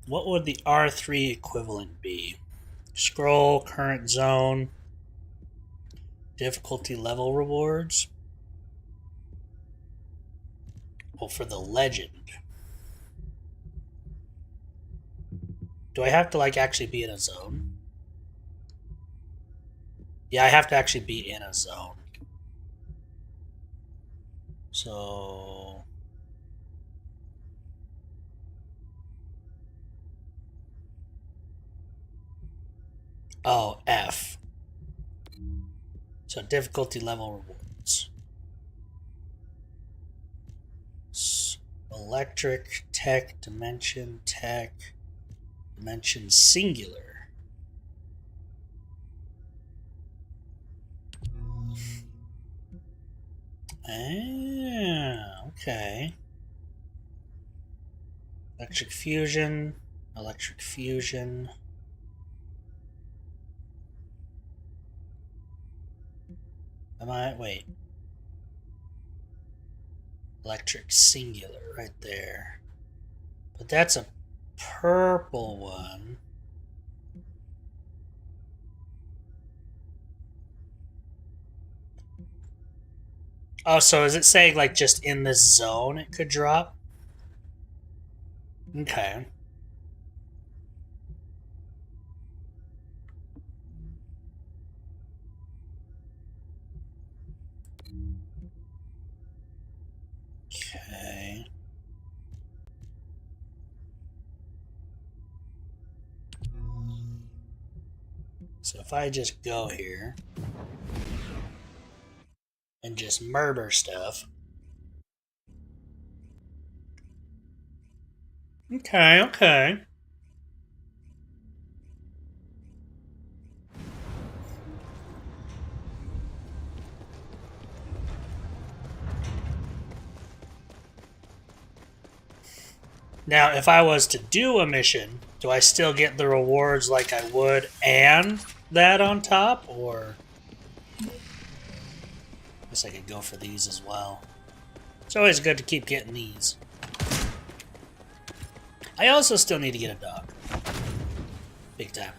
What would the R3 equivalent be? Scroll, current zone, difficulty level rewards. Well, for the legend. Do I have to, like, actually be in a zone? Yeah, I have to actually be in a zone. So... Oh, F. So difficulty level rewards. Electric, tech, dimension, singular. Ah, okay. Electric fusion. Wait. Electric singular right there. But that's a purple one. Oh, so is it saying like just in this zone it could drop? Okay. Okay. So if I just go here and just murder stuff. Okay. Now, if I was to do a mission, do I still get the rewards like I would and that on top, or... I guess I could go for these as well. It's always good to keep getting these. I also still need to get a dog. Big time.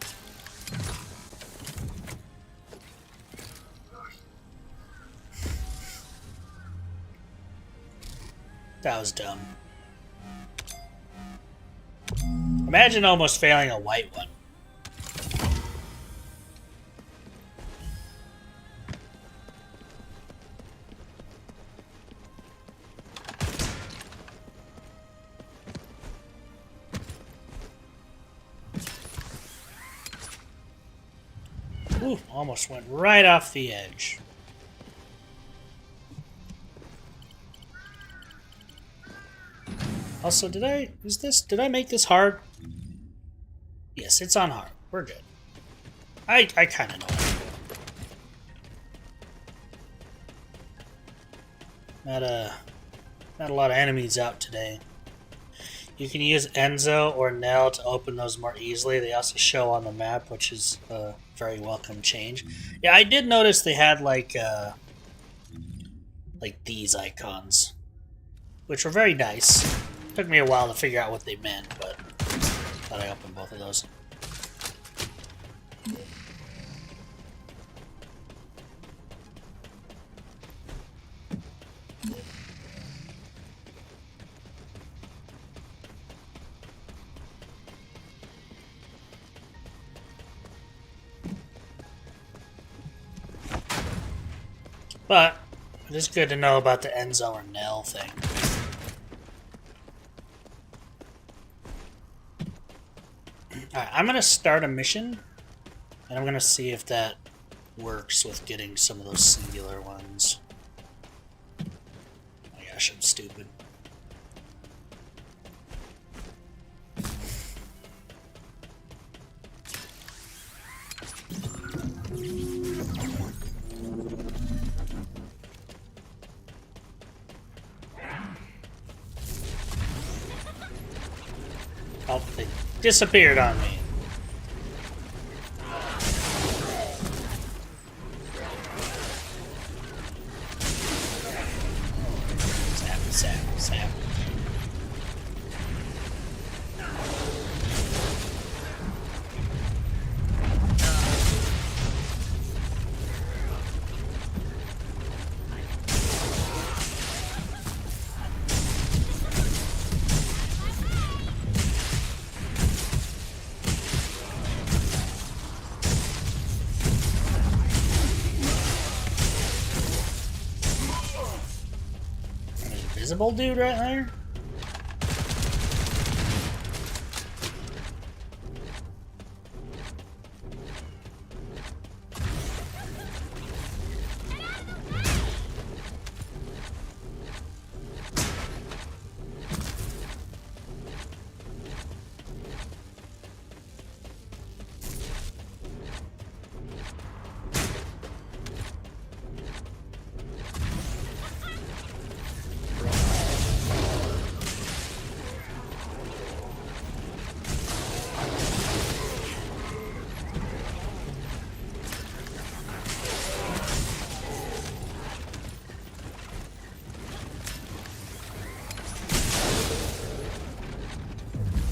That was dumb. Imagine almost failing a white one. Ooh, almost went right off the edge. Also, did I make this hard? Yes, it's on hard. We're good. I kind of know. Not a lot of enemies out today. You can use Enzo or Nell to open those more easily. They also show on the map, which is a very welcome change. Yeah, I did notice they had like these icons, which were very nice. Took me a while to figure out what they meant, but thought I opened both of those. But it is good to know about the Enzo or Nell thing. Alright, I'm going to start a mission, and I'm going to see if that works with getting some of those singular ones. Oh my gosh, I'm stupid. Oh, they disappeared on me. Zap, zap, zap. Invisible dude right there?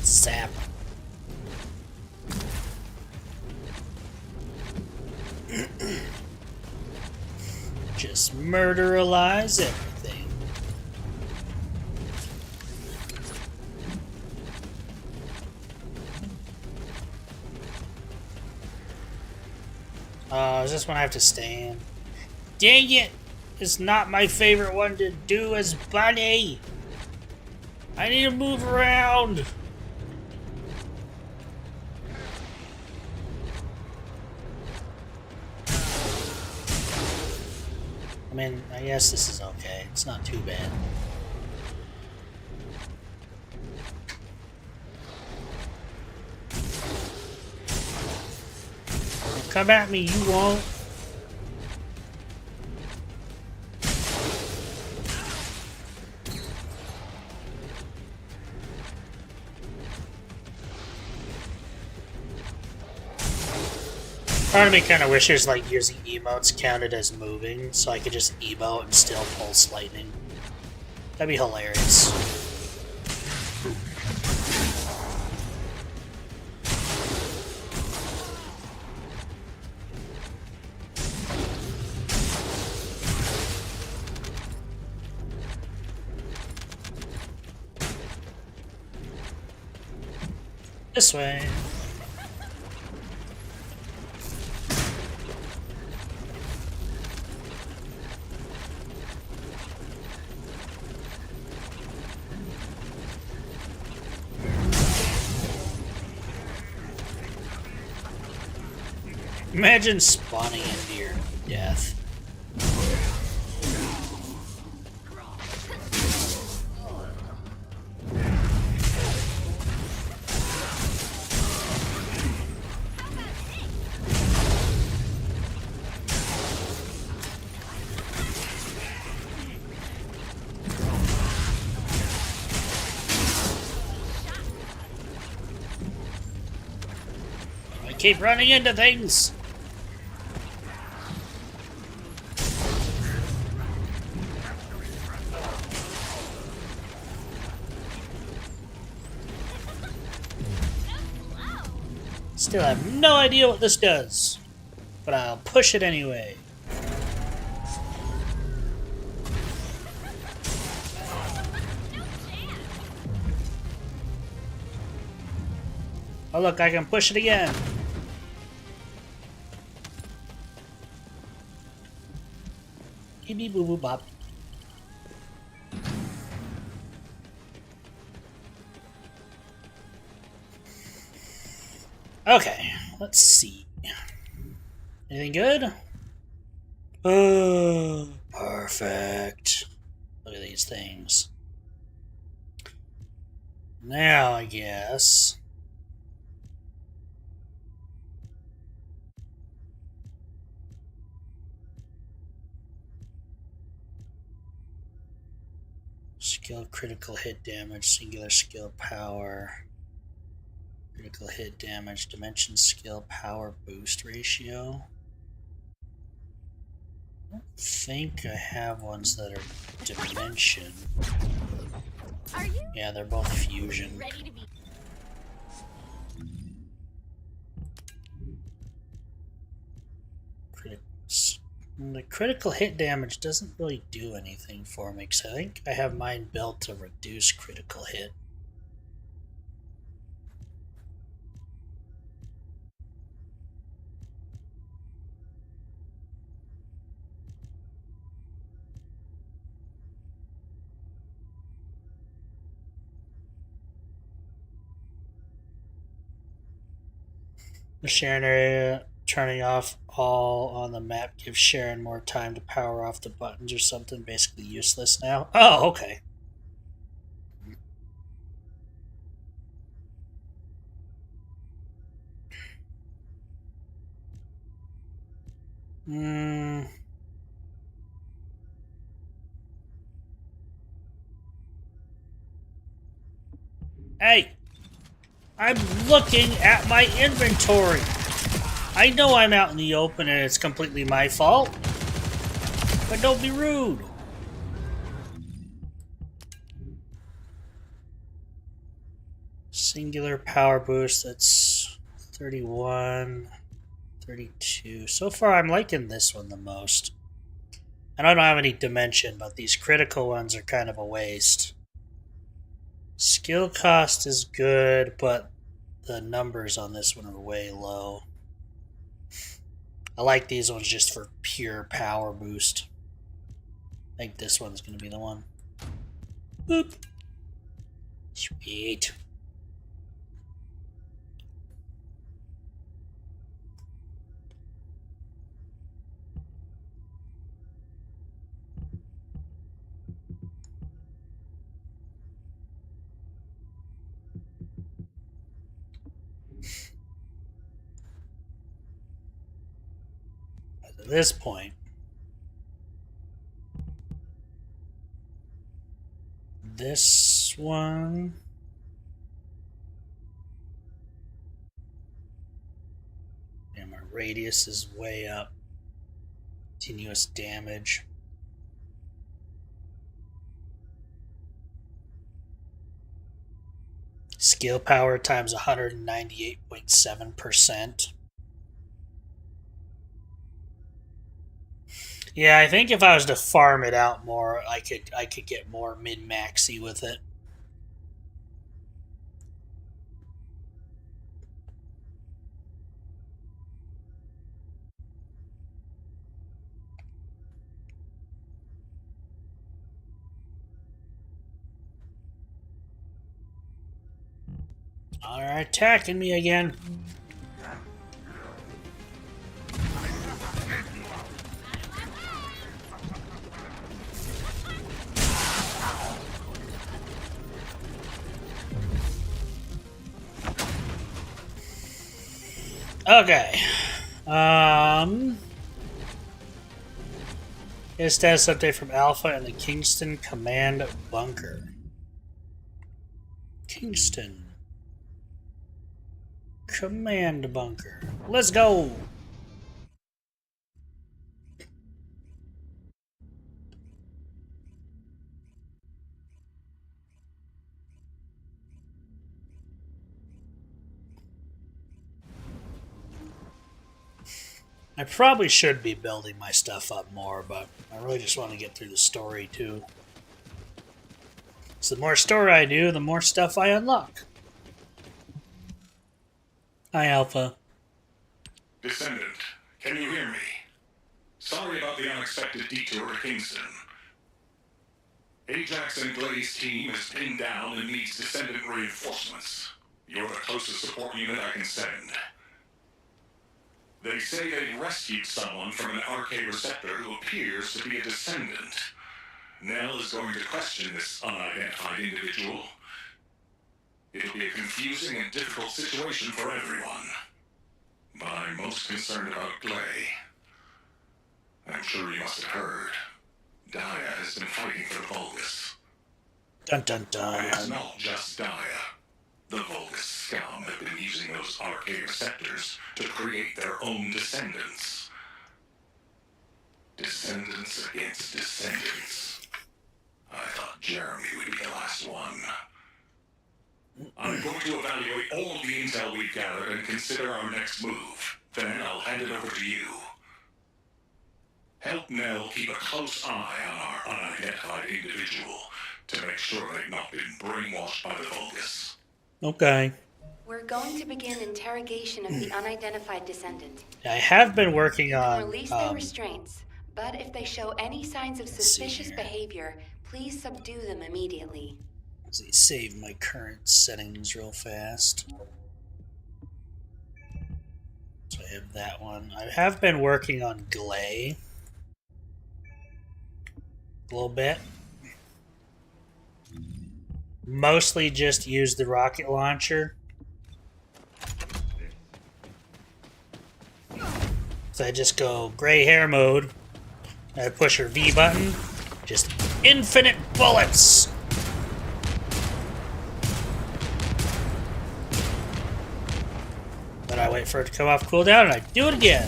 Sap. Just murderalize everything. Is this one I have to stay in? Dang it! It's not my favorite one to do as Bunny! I need to move around! I mean, I guess this is okay. It's not too bad. Come at me, you won't. Part of me kind of wishes like using emotes counted as moving, so I could just emote and still pulse lightning. That'd be hilarious. This way. Imagine spawning into your death. keep running into things. Still have no idea what this does, but I'll push it anyway. Oh look, I can push it again. Beep beep boop boop bop. Okay, let's see. Anything good? Oh, perfect. Look at these things. Now, I guess. Skill critical hit damage, singular skill power. Critical hit damage, dimension skill, power boost ratio. I don't think I have ones that are dimension. Are you Yeah, they're both fusion. ready to be? The critical hit damage doesn't really do anything for me, because I think I have mine built to reduce critical hit. The Sharon area turning off all on the map gives Sharon more time to power off the buttons or something. Basically useless now. Oh, okay. Hey! I'm looking at my inventory! I know I'm out in the open and it's completely my fault, but don't be rude. Singular power boost, that's 31, 32. So far I'm liking this one the most. And I don't have any dimension, but these critical ones are kind of a waste. Skill cost is good, but the numbers on this one are way low. I like these ones just for pure power boost. I think this one's going to be the one. Boop. Sweet. At this point, this one, and my radius is way up. Continuous damage. Skill power times 198.7%. Yeah, I think if I was to farm it out more, I could get more min-maxy with it. Alright, attacking me again. Okay. Get a status update from Alpha in the Kingston Command Bunker. Kingston Command bunker. Let's go! I probably should be building my stuff up more, but I really just want to get through the story too. So the more story I do, the more stuff I unlock. Hi, Alpha. Descendant, can you hear me? Sorry about the unexpected detour to Kingston. Ajax and Glay's team is pinned down and needs Descendant reinforcements. You're the closest support unit I can send. They say they rescued someone from an RK receptor who appears to be a Descendant. Nell is going to question this unidentified individual. It'll be a confusing and difficult situation for everyone. But I'm most concerned about Glay. I'm sure you must have heard. Daya has been fighting for the Vulgus. Dun dun dun. And it's not just Daya. The Vulgus scum have been using those RK receptors to create their own descendants. Descendants against descendants. I thought Jeremy would be the last one. I'm going to evaluate all of the intel we've gathered and consider our next move. Then I'll hand it over to you. Help Nell keep a close eye on our unidentified individual to make sure they've not been brainwashed by the Vulgus. Okay. We're going to begin interrogation of the unidentified descendant. I have been working on... Release their restraints, but if they show any signs of suspicious behavior, please subdue them immediately. Let's see, save my current settings real fast. So I have that one. I have been working on Glay a little bit. Mostly just use the rocket launcher. So I just go gray hair mode. I push her V button. Just infinite bullets! Then I wait for it to come off cooldown and I do it again.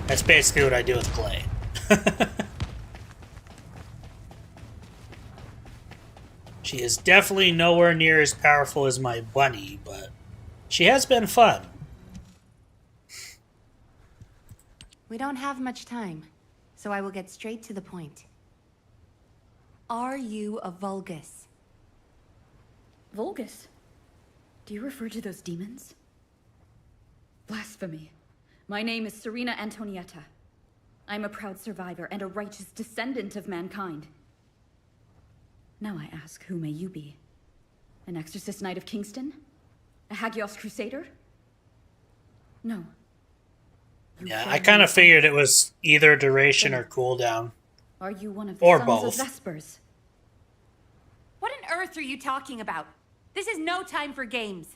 That's basically what I do with Glay. She is definitely nowhere near as powerful as my bunny, but she has been fun. We don't have much time, so I will get straight to the point. Are you a Vulgus? Vulgus? Do you refer to those demons? Blasphemy. My name is Serena Antonietta. I'm a proud survivor and a righteous descendant of mankind. Now I ask, who may you be? An Exorcist Knight of Kingston? A Hagios Crusader? No. Yeah, I kind of figured it was either duration or cooldown. Are you one of the Or sons both. of Vespers? What on earth are you talking about? This is no time for games.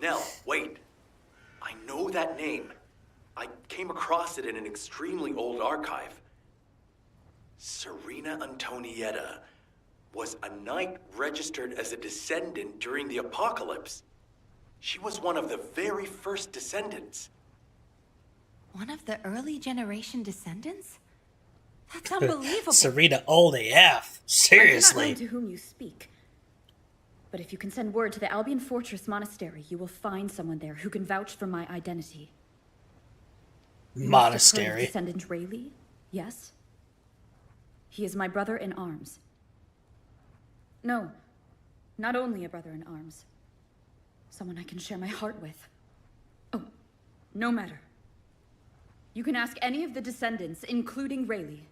Nell, wait. I know that name. I came across it in an extremely old archive. Serena Antonietta was a knight registered as a descendant during the apocalypse. She was one of the very first descendants. One of the early generation descendants? That's unbelievable. Serena old AF. Seriously. I do not know to whom you speak. But if you can send word to the Albion Fortress Monastery, you will find someone there who can vouch for my identity. Monastery. Descendant Rayleigh? Yes? He is my brother in arms. No, not only a brother in arms. Someone I can share my heart with. Oh, no matter. You can ask any of the descendants, including Rayleigh.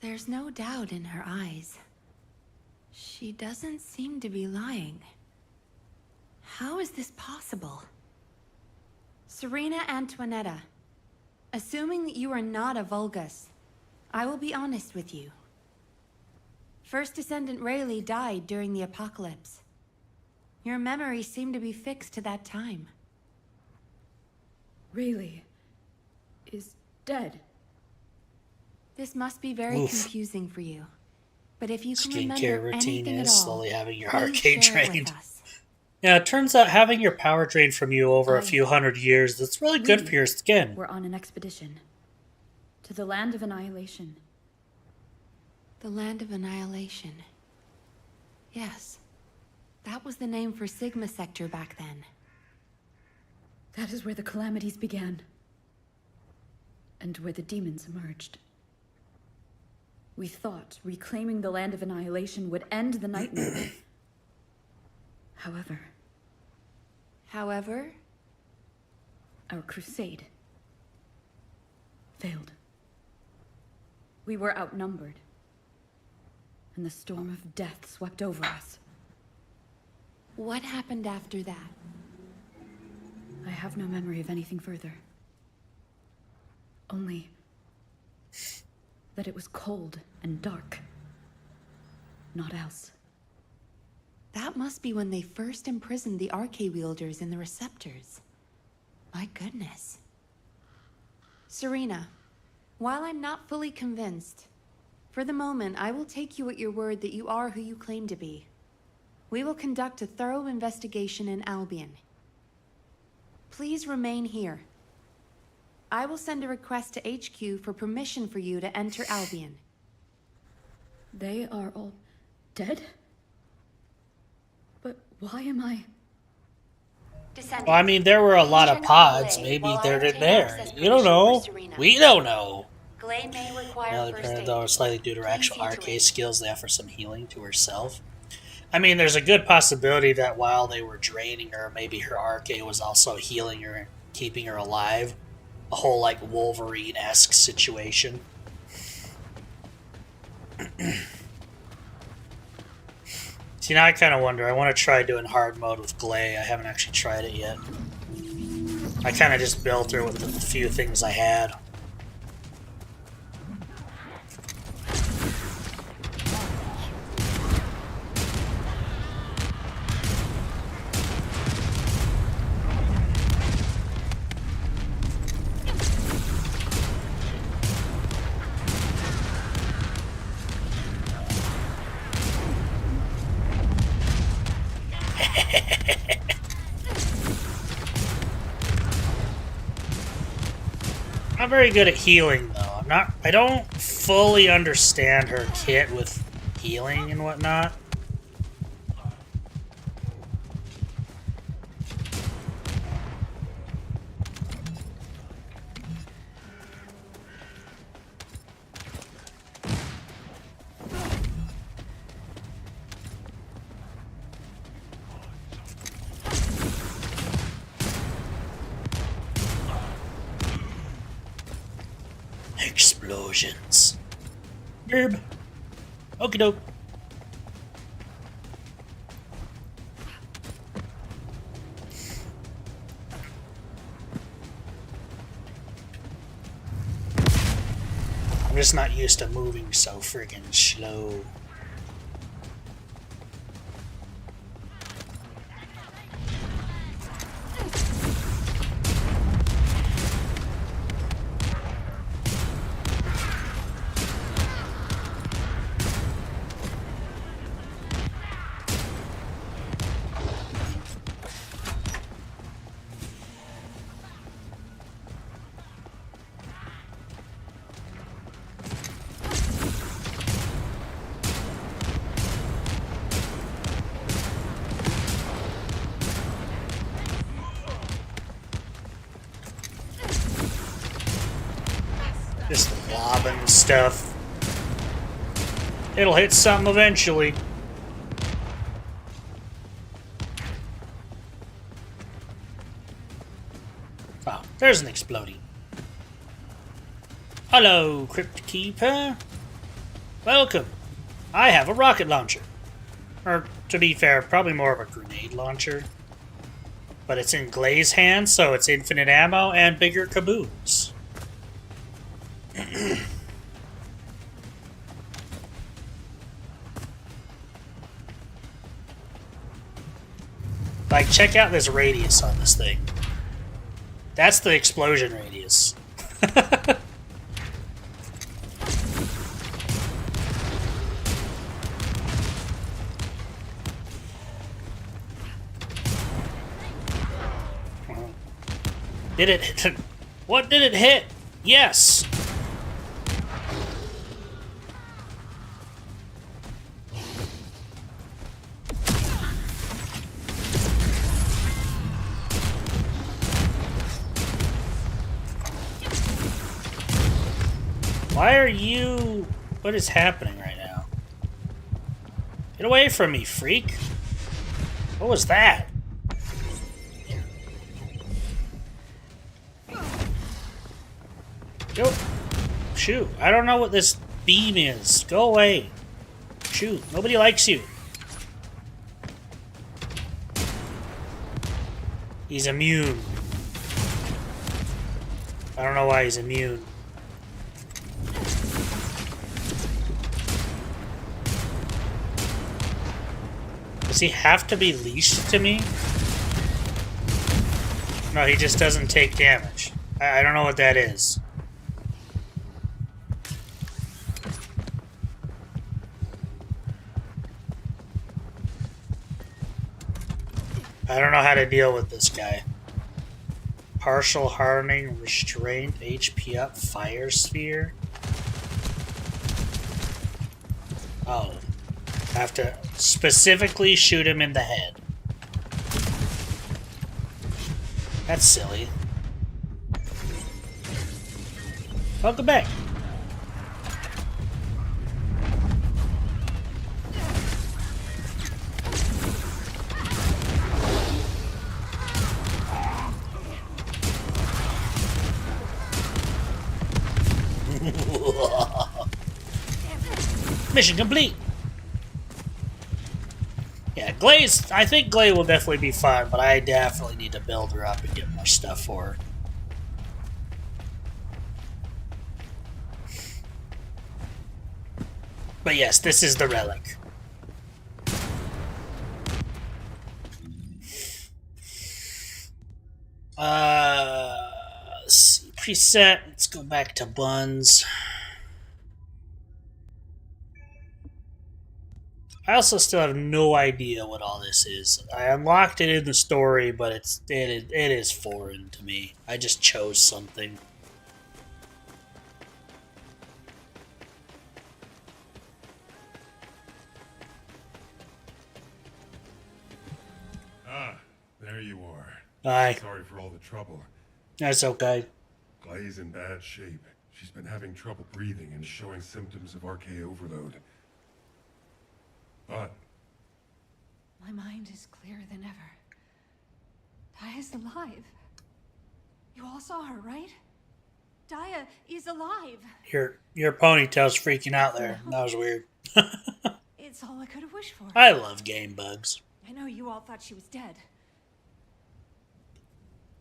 There's no doubt in her eyes. She doesn't seem to be lying. How is this possible? Serena Antonietta, assuming that you are not a Vulgus, I will be honest with you. First Descendant Rayleigh died during the apocalypse. Your memories seem to be fixed to that time. Rayleigh is dead. This must be very confusing for you. But if you can skincare remember routine anything is at all, slowly having your please arcade share it with drained. us. Yeah, it turns out having your power drained from you over a few hundred years, that's really good for your skin. We're on an expedition to the Land of Annihilation. The Land of Annihilation. Yes. That was the name for Sigma Sector back then. That is where the calamities began. And where the demons emerged. We thought reclaiming the Land of Annihilation would end the nightmare. However, our crusade failed. We were outnumbered, and the storm of death swept over us. What happened after that? I have no memory of anything further. Only that it was cold and dark. Not else. That must be when they first imprisoned the Arche wielders in the receptors. My goodness. Serena, while I'm not fully convinced, for the moment I will take you at your word that you are who you claim to be. We will conduct a thorough investigation in Albion. Please remain here. I will send a request to HQ for permission for you to enter Albion. They are all dead? But why am I... Well, I mean, there were a lot of pods. Maybe they're in there. You don't know. We don't know. Glay may require Now, first apparently, aid. though, slightly due to her Please actual see to arcade it. skills, they offer some healing to herself. I mean, there's a good possibility that while they were draining her, maybe her arcade was also healing her and keeping her alive. A whole, like, Wolverine-esque situation. See, now I kind of wonder. I want to try doing hard mode with Glay. I haven't actually tried it yet. I kind of just built her with the few things I had. Not very good at healing, though. I don't fully understand her kit with healing and whatnot. Explosions. Herb. Okie doke. I'm just not used to moving so friggin' slow. Just lobbing stuff. It'll hit something eventually. Oh, there's an exploding. Hello, Crypt Keeper. Welcome. I have a rocket launcher. Or, to be fair, probably more of a grenade launcher. But it's in Glay's hands, so it's infinite ammo and bigger kaboos. Like, check out this radius on this thing. That's the explosion radius. Did it hit? What did it hit? Yes! Why are you... What is happening right now? Get away from me, freak! What was that? Go. Shoot. I don't know what this beam is. Go away. Shoot. Nobody likes you. He's immune. I don't know why he's immune. Does he have to be leashed to me? No, he just doesn't take damage. I don't know what that is. I don't know how to deal with this guy. Partial hardening, restraint, HP up, fire sphere. Oh. I have to specifically shoot him in the head. That's silly. Welcome back. Mission complete. Yeah, Glaze, I think Glay will definitely be fun, but I definitely need to build her up and get more stuff for her. But yes, this is the relic. Let's see, preset, let's go back to buns. I also still have no idea what all this is. I unlocked it in the story, but it is foreign to me. I just chose something. Ah, there you are. Aye. Sorry for all the trouble. That's okay. Glay's in bad shape. She's been having trouble breathing and showing symptoms of RK overload. But My mind is clearer than ever. Daya's alive. You all saw her, right? Daya is alive. Your ponytail's freaking out there. That was weird. It's all I could have wished for. I love game bugs. I know you all thought she was dead.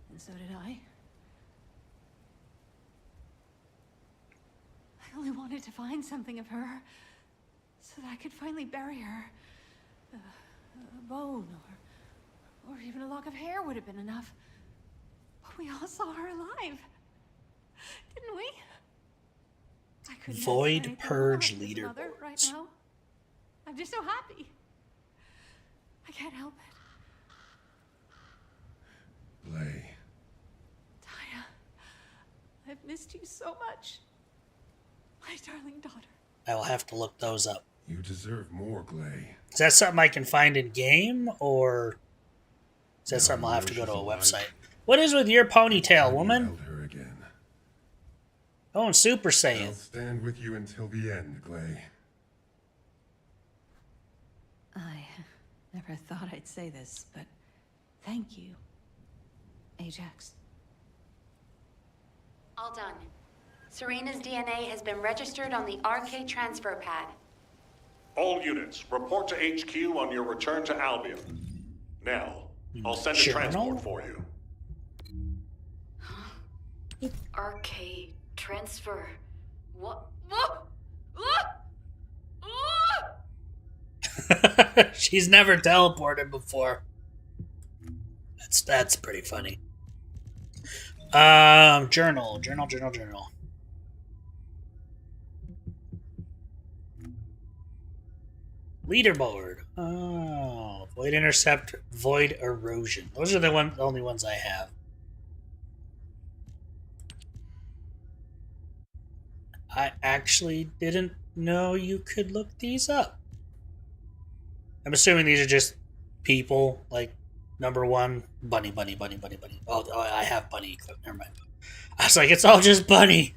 And so did I. I only wanted to find something of her so that I could finally bury her. A bone or even a lock of hair would have been enough. But we all saw her alive. Didn't we? I couldn't Void Purge leader right now. I'm just so happy. I can't help it. Glay. Daya, I've missed you so much. My darling daughter. I will have to look those up. You deserve more, Glay. Is that something I can find in game, or is that something I'll have to go to a website? What is with your ponytail, woman? Held her again. Oh, and Super I'll Saiyan. stand with you until the end, Glay. I never thought I'd say this, but thank you, Ajax. All done. Serena's DNA has been registered on the RK transfer pad. All units, report to HQ on your return to Albion. Now, I'll send a transport for you. RK transfer. What? She's never teleported before. That's pretty funny. Journal. Leaderboard. Oh, Void Intercept, Void Erosion. Those are the only ones I have. I actually didn't know you could look these up. I'm assuming these are just people, like number one, Bunny, Bunny, Bunny, Bunny, Bunny. Oh, I have Bunny equipped. Never mind. I was like, it's all just Bunny.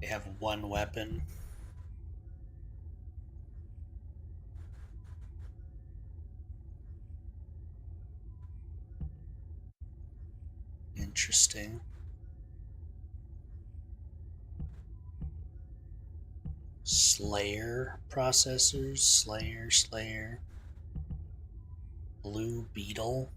They have one weapon. Interesting. Slayer processors. Slayer. Blue Beetle.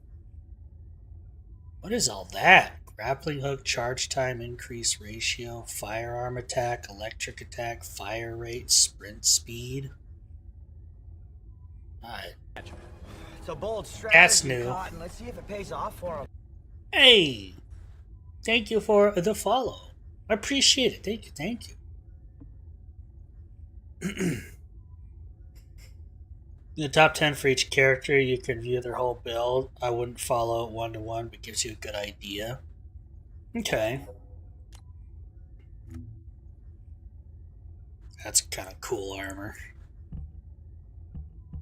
What is all that? Grappling hook, charge time, increase ratio, firearm attack, electric attack, fire rate, sprint speed. Alright. It's a bold strategy, That's new. Cotton. Let's see if it pays off for him. Hey! Thank you for the follow. I appreciate it. Thank you. The top 10 for each character, you can view their whole build. I wouldn't follow it one-to-one, but gives you a good idea. Okay. That's kind of cool armor.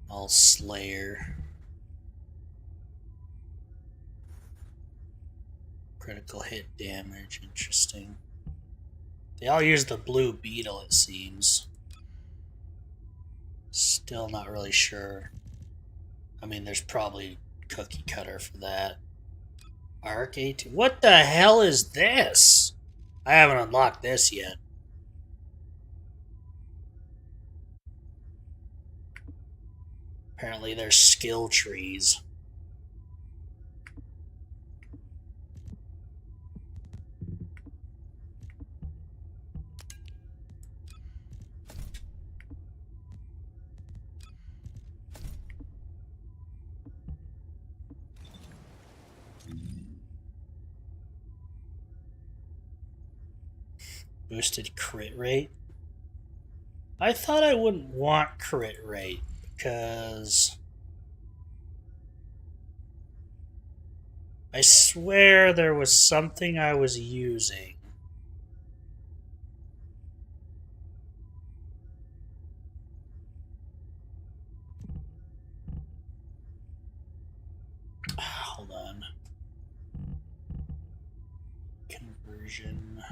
All Slayer. Critical hit damage, interesting. They all use the Blue Beetle, it seems. Still not really sure. I mean, there's probably cookie cutter for that. Arc 18. What the hell is this? I haven't unlocked this yet. Apparently there's skill trees. Boosted crit rate. I thought I wouldn't want crit rate because I swear there was something I was using. Hold on. Conversion.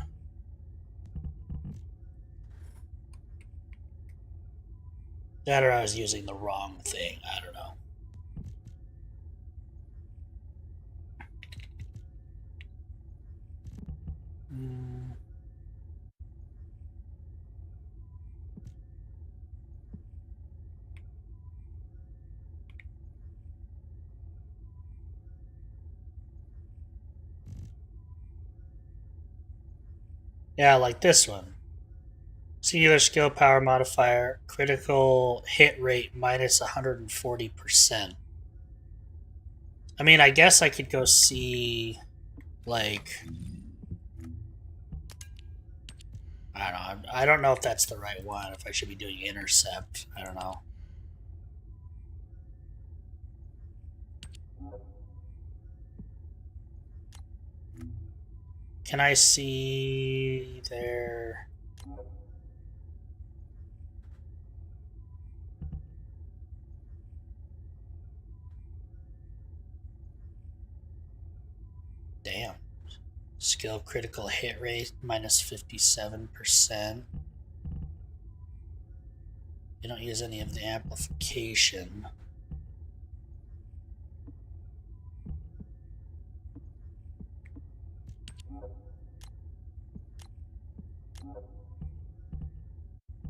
That or I was using the wrong thing. I don't know. Yeah, like this one. Singular skill power modifier, critical hit rate minus 140%. I mean, I guess I could go see, like, I don't know. I don't know if that's the right one, if I should be doing intercept. I don't know. Can I see their... Damn. Skill critical hit rate minus 57%. You don't use any of the amplification.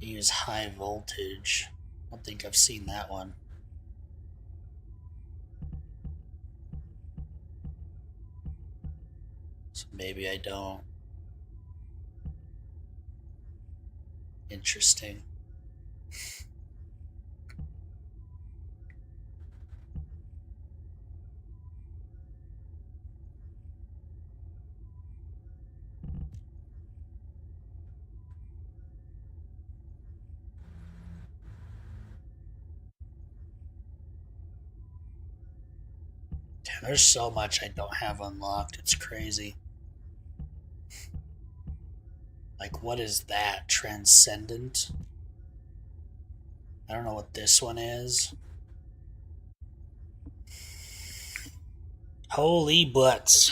You use high voltage. I don't think I've seen that one. So maybe I don't. Interesting. Damn, there's so much I don't have unlocked. It's crazy. Like, what is that? Transcendent? I don't know what this one is. Holy butts.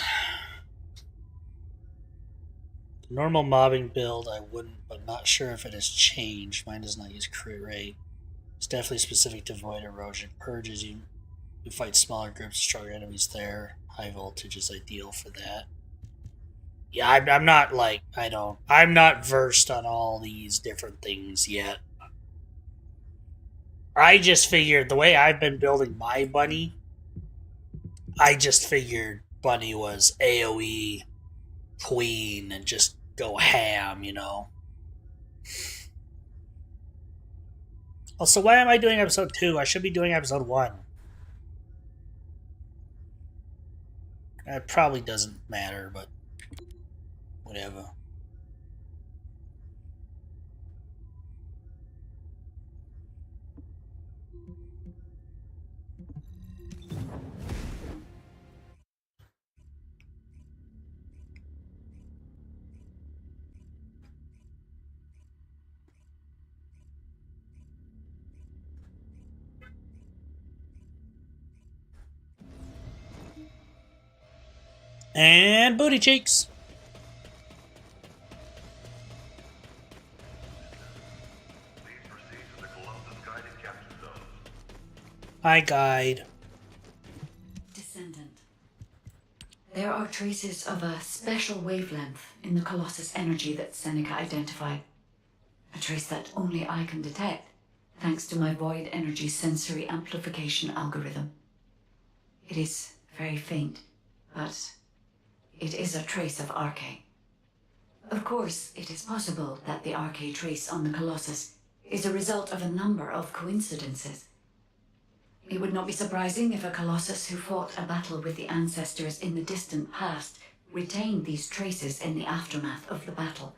Normal mobbing build, I wouldn't, but not sure if it has changed. Mine does not use crit rate. It's definitely specific to void erosion. Purges you fight smaller groups of stronger enemies there. High voltage is ideal for that. Yeah, I'm not like, I'm not versed on all these different things yet. I just figured, the way I've been building my bunny, I just figured bunny was AoE queen and just go ham, you know. Also, why am I doing episode 2? I should be doing episode 1. It probably doesn't matter, but whatever. And booty cheeks. Hi, guide. Descendant. There are traces of a special wavelength in the Colossus energy that Seneca identified. A trace that only I can detect, thanks to my void energy sensory amplification algorithm. It is very faint, but it is a trace of Arche. Of course, it is possible that the Arche trace on the Colossus is a result of a number of coincidences. It would not be surprising if a Colossus who fought a battle with the ancestors in the distant past retained these traces in the aftermath of the battle.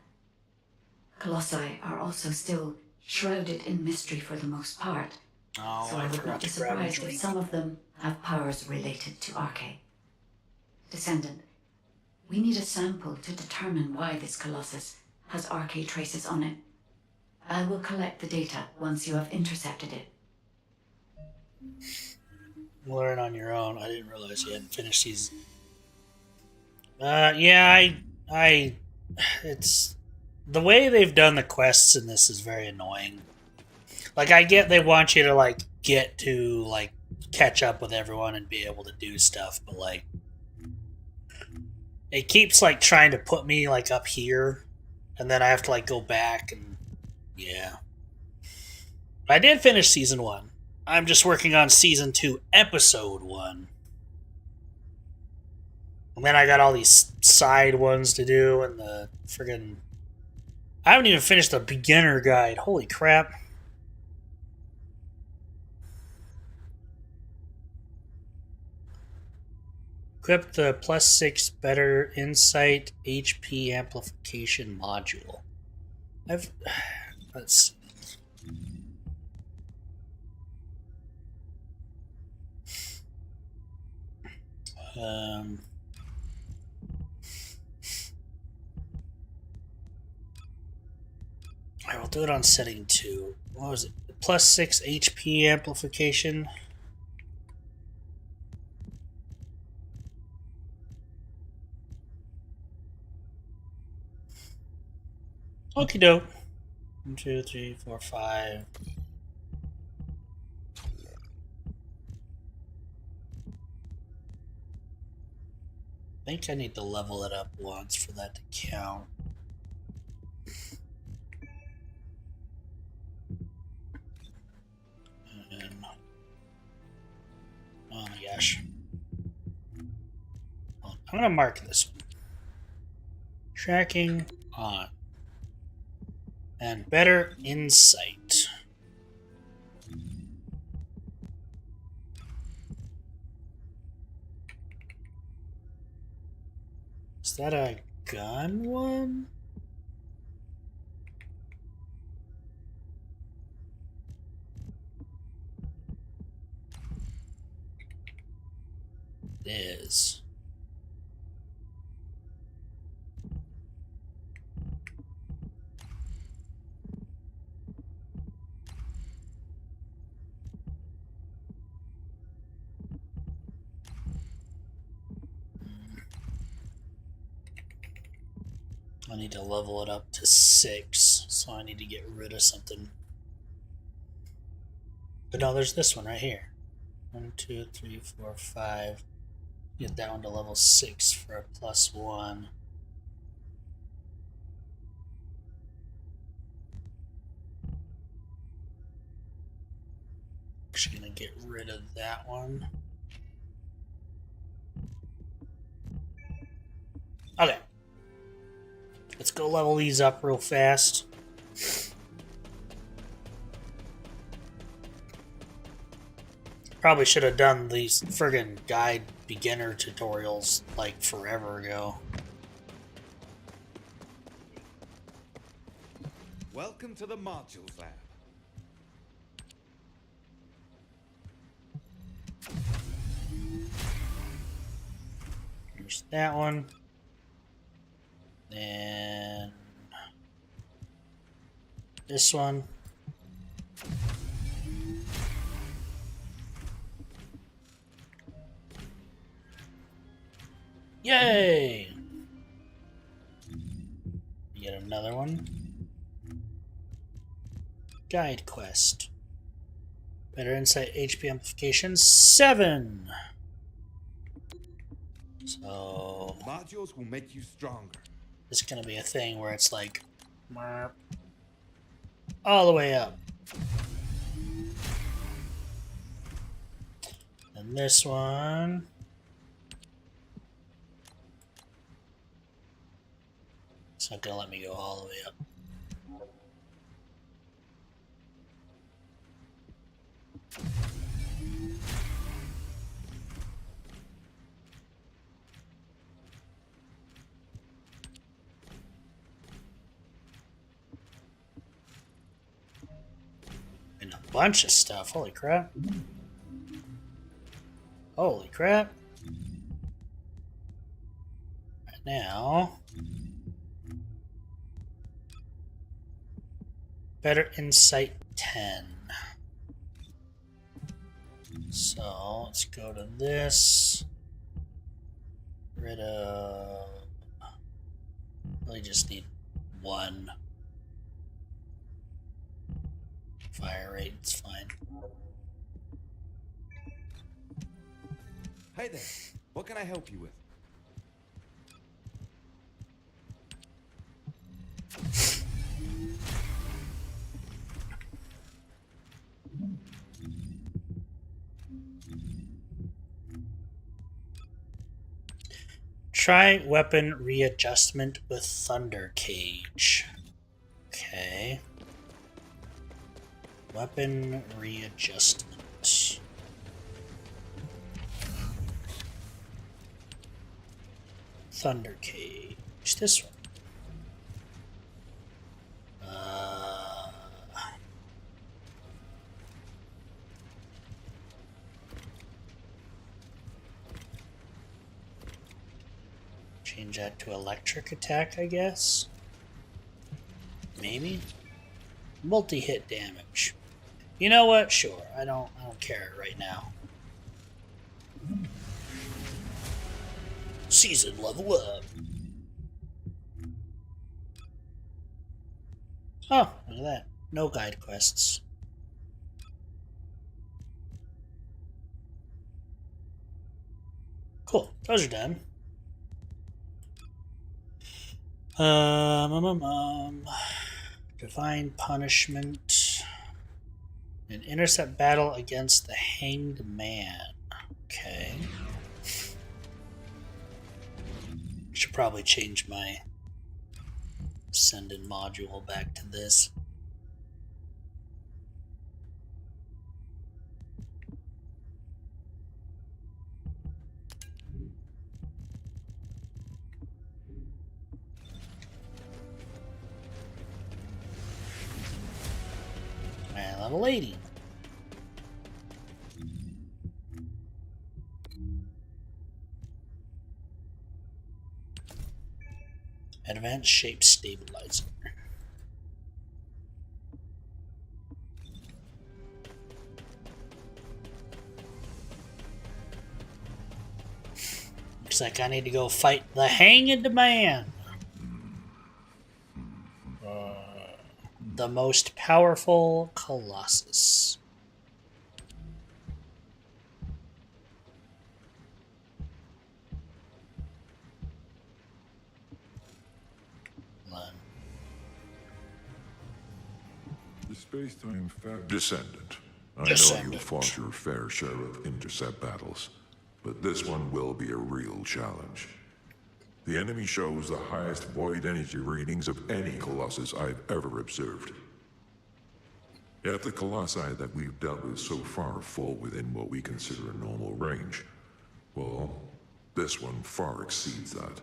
Colossi are also still shrouded in mystery for the most part, so I would not be surprised if some of them have powers related to Arche. Descendant, we need a sample to determine why this Colossus has Arche traces on it. I will collect the data once you have intercepted it. Learn on your own. I didn't realize you hadn't finished these. Yeah, it's the way they've done the quests in this is very annoying. Like, I get they want you to, like, get to, like, catch up with everyone and be able to do stuff, but, like, it keeps, like, trying to put me, like, up here, and then I have to, like, go back, and, yeah. But I did finish Season 1. I'm just working on Season 2, Episode 1. And then I got all these side ones to do, and the friggin'... I haven't even finished the beginner guide. Holy crap. Equip the +6 better insight HP amplification module. Let's see. I will do it on setting 2. What was it? +6 HP amplification. Okie doke. 1, 2, 3, 4, 5. I think I need to level it up once for that to count. Oh my gosh. Well, I'm going to mark this one. Tracking on. And better insight. Is that a gun one? It is. I need to level it up to 6, so I need to get rid of something. But no, there's this one right here. 1, 2, 3, 4, 5. Get that one to level 6 for a +1. Actually gonna get rid of that one. Okay. Let's go level these up real fast. Probably should have done these friggin' guide beginner tutorials like forever ago. Welcome to the Modules Lab. There's that one. And this one. Yay! Get another one. Guide quest. Better insight, HP amplification 7. So modules will make you stronger. This is gonna be a thing where it's like all the way up. And this one. It's not gonna let me go all the way up. And a bunch of stuff. Holy crap. Holy crap. Right now. Better insight 10. So let's go to this. Rid of. Really just need 1. Fire rate, it's fine. Hey there. What can I help you with? Try weapon readjustment with Thunder Cage. Okay. Weapon readjustment. Thunder Cage. This one. Change that to electric attack, I guess. Maybe. Multi-hit damage. You know what? Sure. I don't care right now. Season level up. Oh, look at that. No guide quests. Cool. Those are done. Divine punishment. An intercept battle against the Hanged Man. Okay. Should probably change my send-in module back to this. And level 80. Advanced shape stabilizer. Looks like I need to go fight the Hanged Man. The most powerful Colossus. The space-time Descendant. I know Descendant. you fought your fair share of intercept battles, but this one will be a real challenge. The enemy shows the highest void energy readings of any Colossus I've ever observed. Yet the Colossi that we've dealt with so far fall within what we consider a normal range. Well, this one far exceeds that.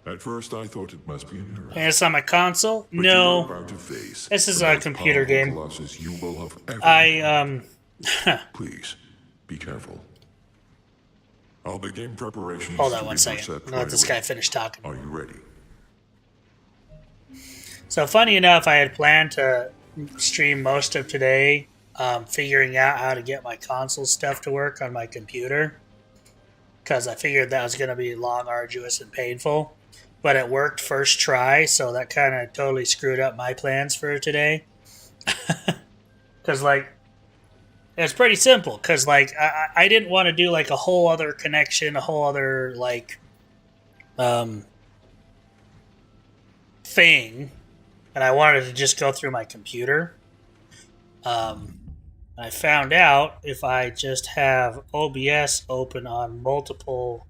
At first I thought it must be an error. And it's on my console? But No. you're about to face This is the a most computer powerful game. Colossus you will have ever Please, be careful. I'll begin preparations. Hold to on one reverse second. that I'm gonna let this right away. guy finish talking. Are you ready? So funny enough, I had planned to stream most of today figuring out how to get my console stuff to work on my computer. Because I figured that was going to be long, arduous, and painful. But it worked first try, so that kind of totally screwed up my plans for today. Because, like, it's pretty simple. Because, like, I didn't want to do, like, a whole other connection, a whole other, like, thing. And I wanted to just go through my computer. I found out if I just have OBS open on multiple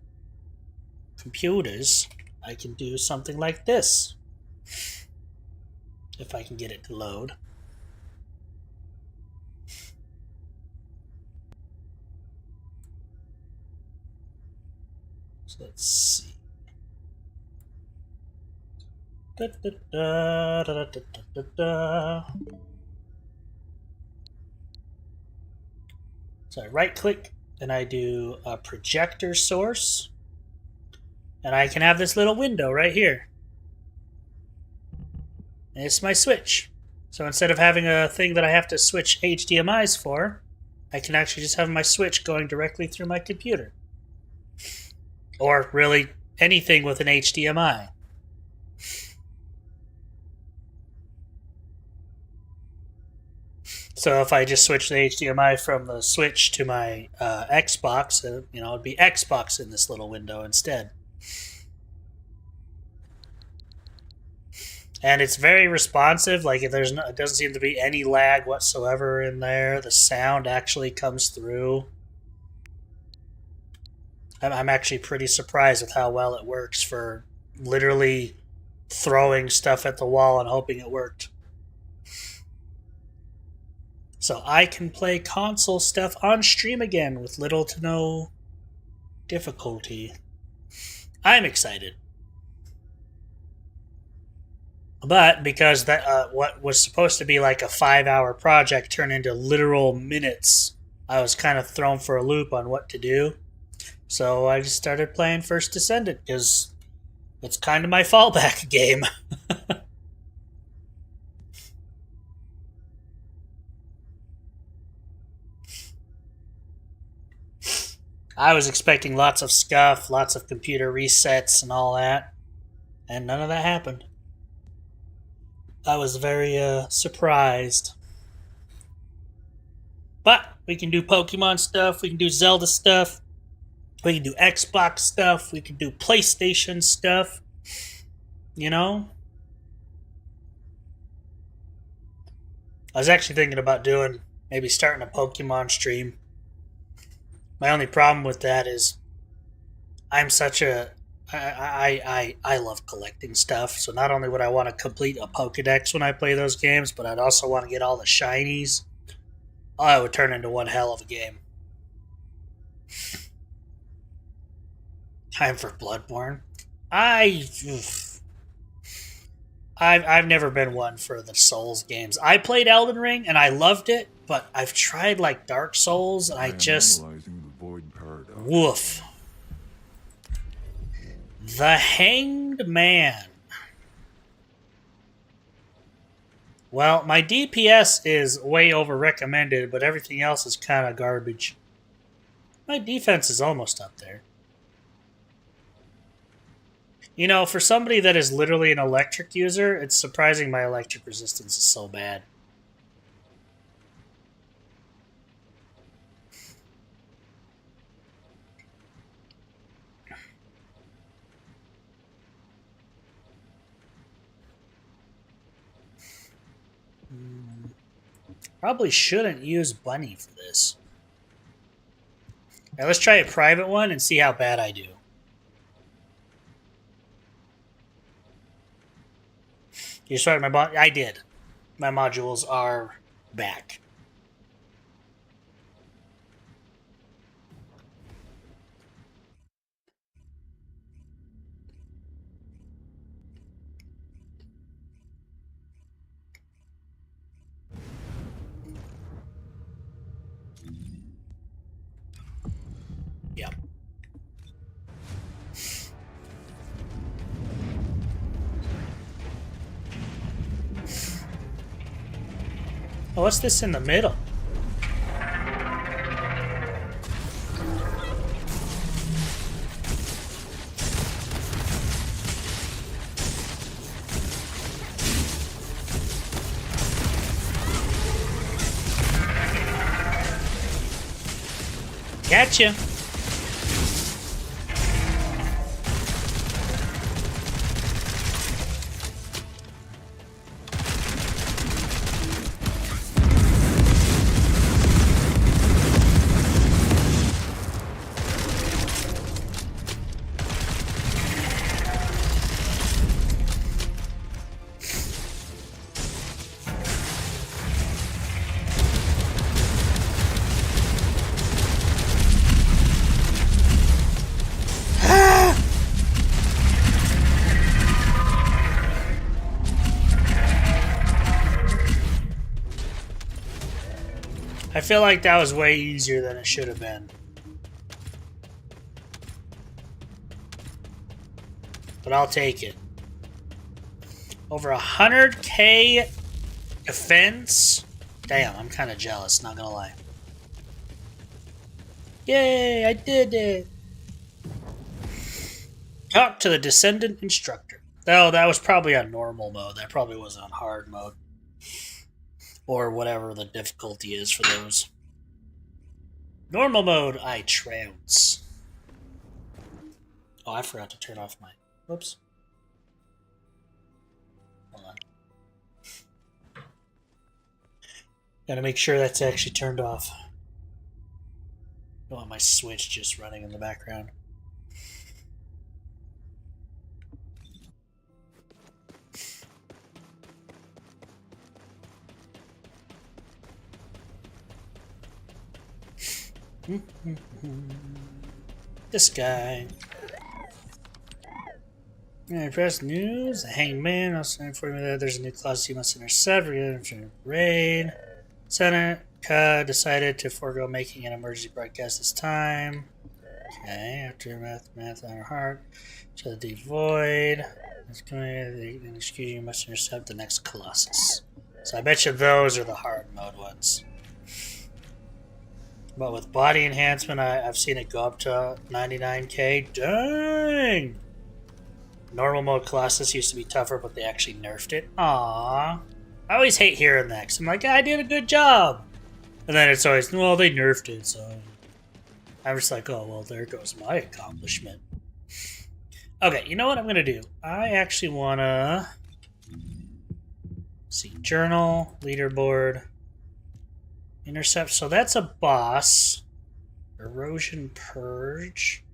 computers, I can do something like this. If I can get it to load. So let's see. So I right click and I do a projector source. And I can have this little window right here. And it's my switch. So instead of having a thing that I have to switch HDMIs for, I can actually just have my switch going directly through my computer. Or really anything with an HDMI. So if I just switch the HDMI from the Switch to my Xbox, it'd be Xbox in this little window instead. And it's very responsive. Like it doesn't seem to be any lag whatsoever in there. The sound actually comes through. I'm actually pretty surprised with how well it works for literally throwing stuff at the wall and hoping it worked. So I can play console stuff on stream again with little to no difficulty. I'm excited. But because that what was supposed to be like a 5-hour project turned into literal minutes, I was kind of thrown for a loop on what to do. So I just started playing First Descendant because it's kind of my fallback game. I was expecting lots of scuff, lots of computer resets and all that, and none of that happened. I was very surprised. But we can do Pokemon stuff, we can do Zelda stuff, we can do Xbox stuff, we can do PlayStation stuff, you know? I was actually thinking about maybe starting a Pokemon stream. My only problem with that is I'm such a... I love collecting stuff, so not only would I want to complete a Pokedex when I play those games, but I'd also want to get all the shinies. Oh, it would turn into one hell of a game. Time for Bloodborne. I've never been one for the Souls games. I played Elden Ring and I loved it, but I've tried like Dark Souls and I just... Analyzing the void paradox. Woof. The Hanged Man. Well, my DPS is way over recommended, but everything else is kind of garbage. My defense is almost up there. You know, for somebody that is literally an electric user, it's surprising my electric resistance is so bad. Probably shouldn't use Bunny for this. Alright, let's try a private one and see how bad I do. You started my bot? I did. My modules are back. Yep. Oh, what's this in the middle? Gotcha. I feel like that was way easier than it should have been. But I'll take it. Over 100k defense? Damn, I'm kind of jealous, not gonna lie. Yay, I did it! Talk to the Descendant Instructor. Oh, that was probably on normal mode. That probably wasn't on hard mode. Or whatever the difficulty is for those. Normal mode, I trounce. Oh, I forgot to turn off my... Whoops. Hold on. Gotta make sure that's actually turned off. Don't want my Switch just running in the background. This guy. Alright, press news. The Hanged Man. Also inform me that there's a new class you must intercept. Raid. Senate decided to forego making an emergency broadcast this time. Okay, after math on our heart. So the deep void. It's going to excuse you must intercept the next Colossus. So I bet you those are the hard mode ones. But with body enhancement, I've seen it go up to 99k. Dang! Normal mode Colossus used to be tougher, but they actually nerfed it. Aww. I always hate hearing that, 'cause I'm like, I did a good job! And then it's always, well, they nerfed it, so... I'm just like, oh, well, there goes my accomplishment. Okay, you know what I'm gonna do? I actually wanna... see, journal, leaderboard... Intercept, so that's a boss. Erosion Purge.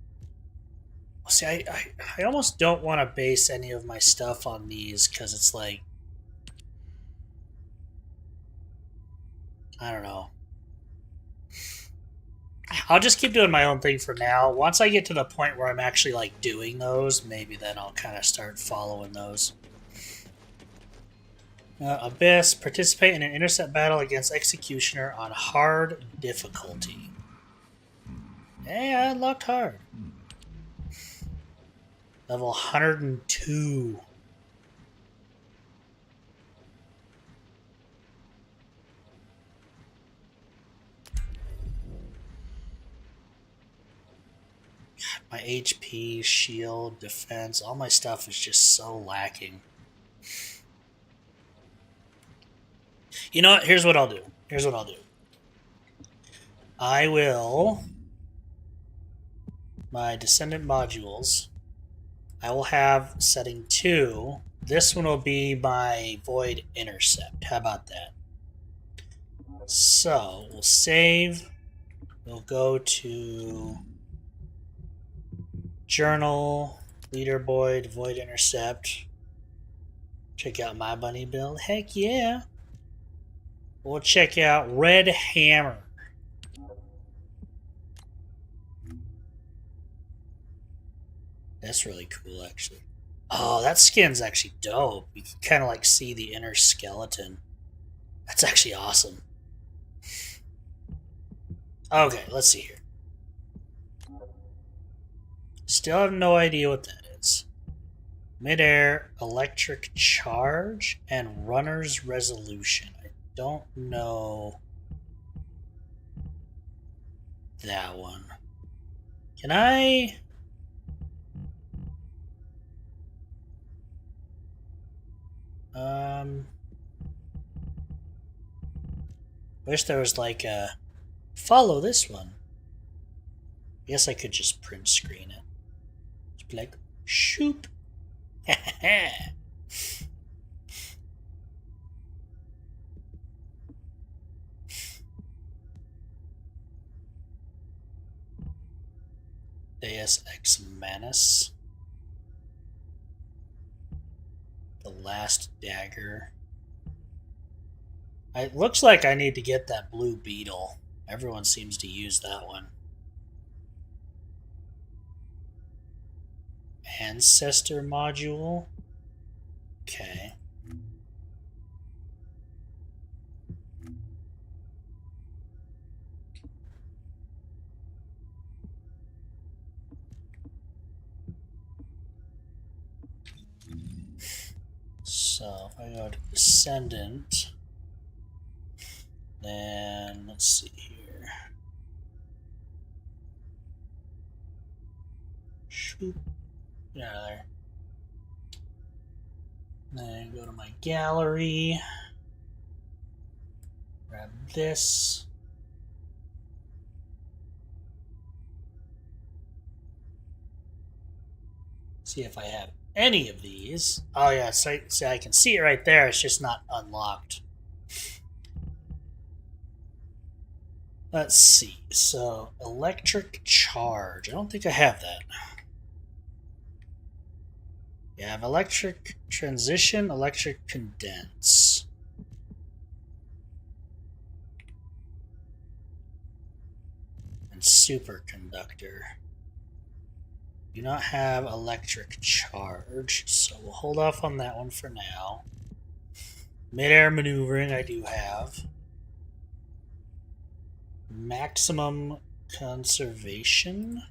See, I almost don't want to base any of my stuff on these, because it's like... I don't know. I'll just keep doing my own thing for now. Once I get to the point where I'm actually, like, doing those, maybe then I'll kind of start following those. Abyss. Participate in an intercept battle against Executioner on hard difficulty. Hey, I unlocked hard. Level 102. My HP, shield, defense, all my stuff is just so lacking. You know what? Here's what I'll do. I will... My Descendant modules, I will have setting 2. This one will be my Void Intercept. How about that? So, we'll save. We'll go to... Journal, Leaderboard, Void Intercept. Check out my bunny build. Heck yeah. We'll check out Red Hammer. That's really cool, actually. Oh, that skin's actually dope. You can kind of like see the inner skeleton. That's actually awesome. Okay, let's see here. Still have no idea what that is. Midair, electric charge, and runner's resolution. I don't know that one. Can I... Wish there was like a follow this one. Guess I could just print screen it. Just be like, shoop. Deus Ex Manus. The Last Dagger. It looks like I need to get that blue beetle. Everyone seems to use that one. Ancestor module. Okay. So if I go to Descendant, then let's see here. Shoot. Get out of there. Then go to my gallery. Grab this. See if I have any of these. Oh yeah, so I can see it right there. It's just not unlocked. Let's see. So, electric charge. I don't think I have that. Yeah, I have electric transition, electric condense. And superconductor. Do not have electric charge, so we'll hold off on that one for now. Mid-air maneuvering I do have. Maximum conservation.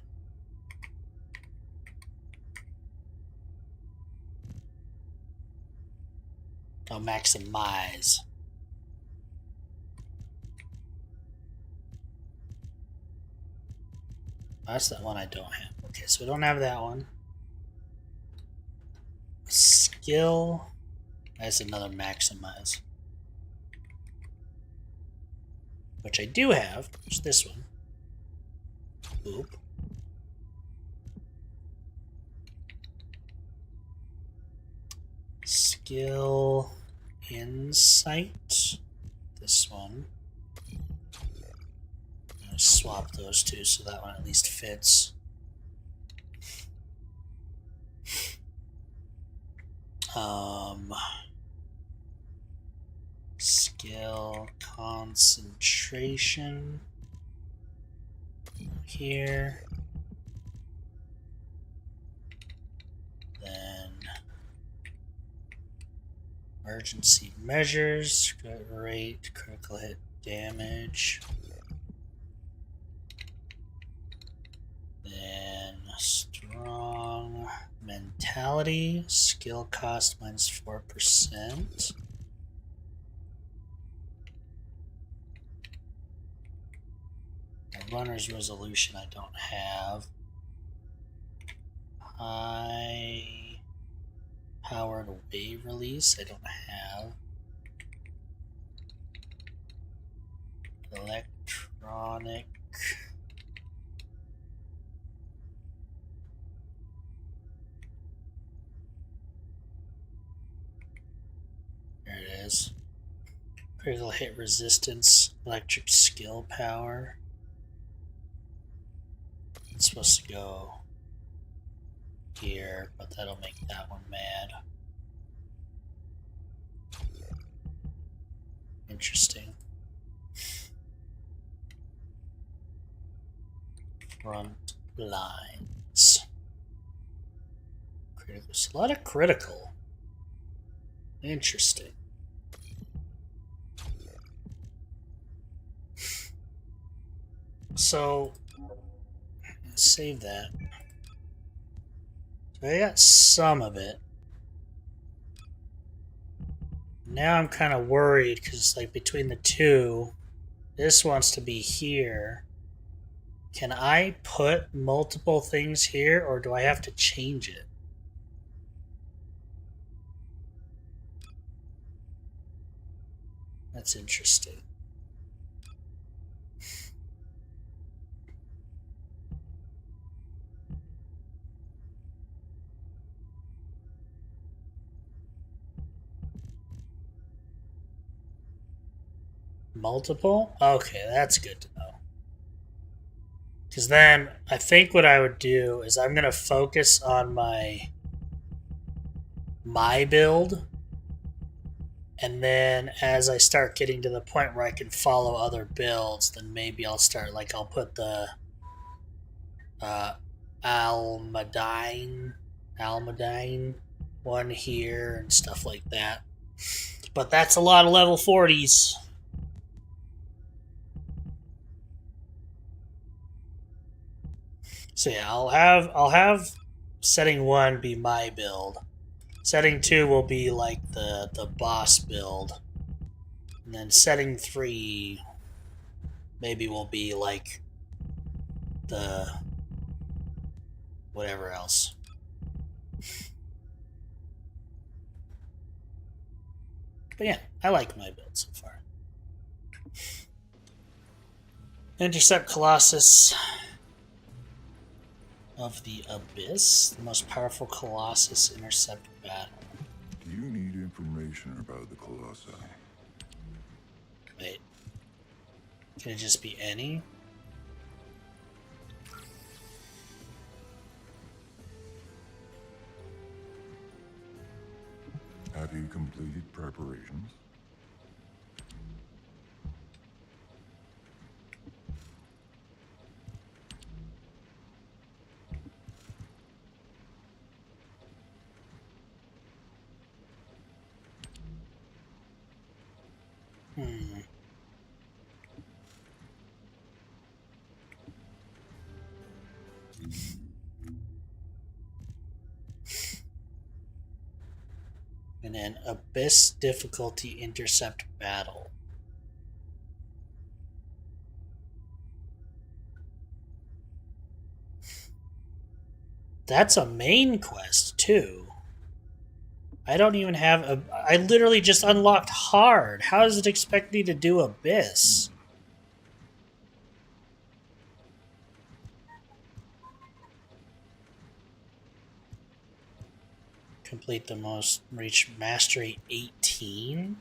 Oh, maximize. That's that one I don't have. Okay, so we don't have that one. Skill. That's another maximize. Which I do have. There's this one. Oop. Skill. Insight. This one. I'm gonna swap those two so that one at least fits. Skill concentration here, then emergency measures, crit rate, critical hit damage, then strong mentality. Vitality, skill cost minus 4%. Runner's resolution I don't have. High powered wave release I don't have. Electronic. There it is. Critical hit resistance, electric skill power. It's supposed to go here, but that'll make that one mad. Interesting. Front lines. Critical. A lot of critical. Interesting. So, save that. So I got some of it. Now I'm kind of worried because, like, between the two, this wants to be here. Can I put multiple things here, or do I have to change it? That's interesting. Multiple? Okay, that's good to know. Because then I think what I would do is I'm going to focus on my build. And then as I start getting to the point where I can follow other builds, then maybe I'll start, like, I'll put the Almadine one here and stuff like that. But that's a lot of level 40s. So yeah, I'll have setting 1 be my build. Setting 2 will be like the boss build. And then setting 3 maybe will be like the whatever else. But yeah, I like my build so far. Intercept Colossus of the Abyss, the most powerful Colossus intercept battle. Do you need information about the Colossi? Wait. Can it just be any? Have you completed preparations? And then Abyss difficulty intercept battle. That's a main quest too. I don't even have I literally just unlocked hard. How does it expect me to do Abyss? Complete the most, reach mastery 18?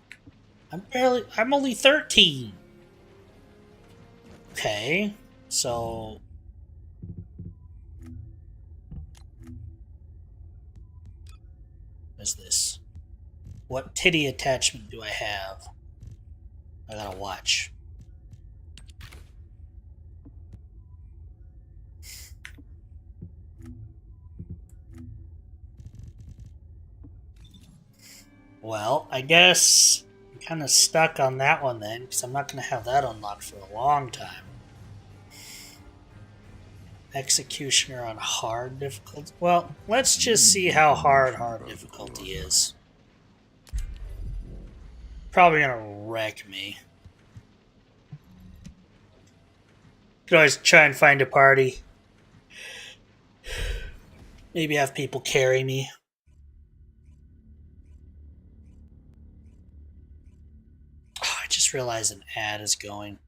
I'm only 13. Okay, so what is this? What titty attachment do I have? I gotta watch. Well, I guess I'm kind of stuck on that one then, because I'm not going to have that unlocked for a long time. Executioner on hard difficulty. Well, let's just see how hard difficulty is. Probably gonna wreck me. Could always try and find a party. Maybe have people carry me. Oh, I just realized an ad is going.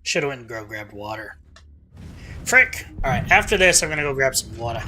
Should have went and grabbed water. Frick! Alright, after this, I'm gonna go grab some water.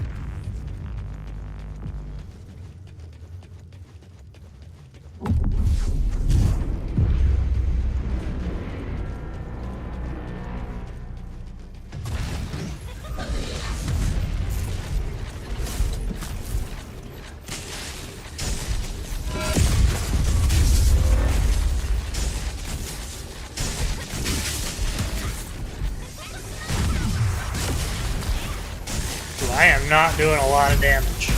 I am not doing a lot of damage.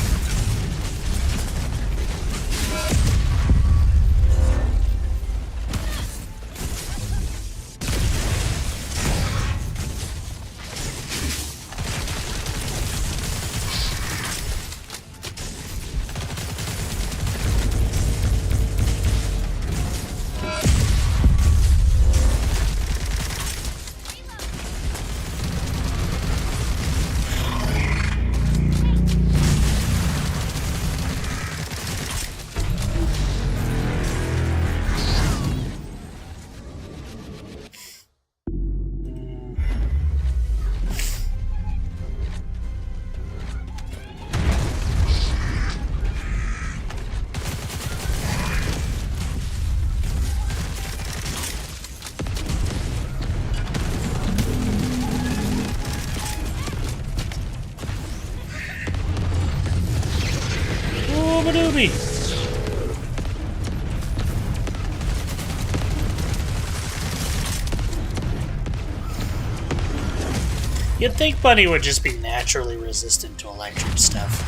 You'd think Bunny would just be naturally resistant to electric stuff.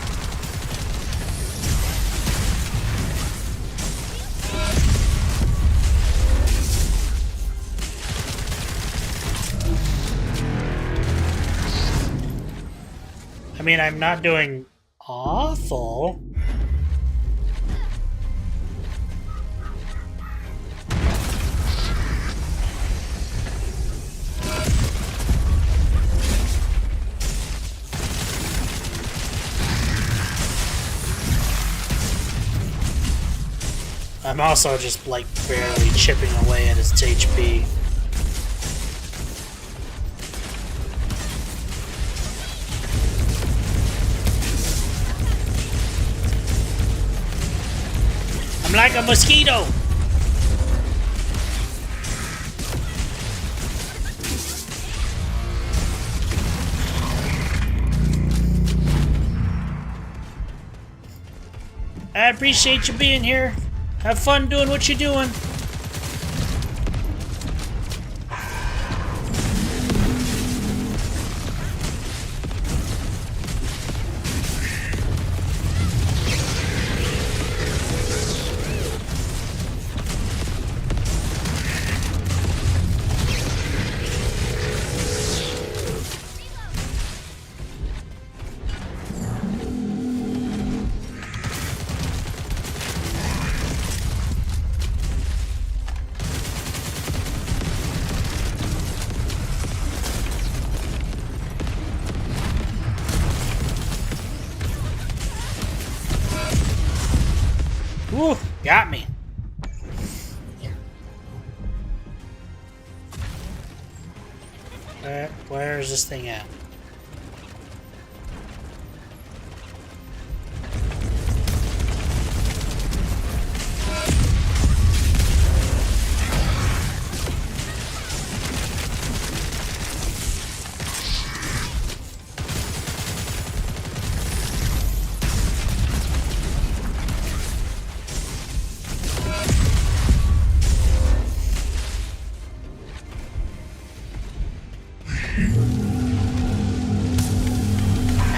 I mean, I'm not doing awful. I'm also just, like, barely chipping away at its HP. I'm like a mosquito! I appreciate you being here. Have fun doing what you're doing. Ooh, got me. Where is this thing at?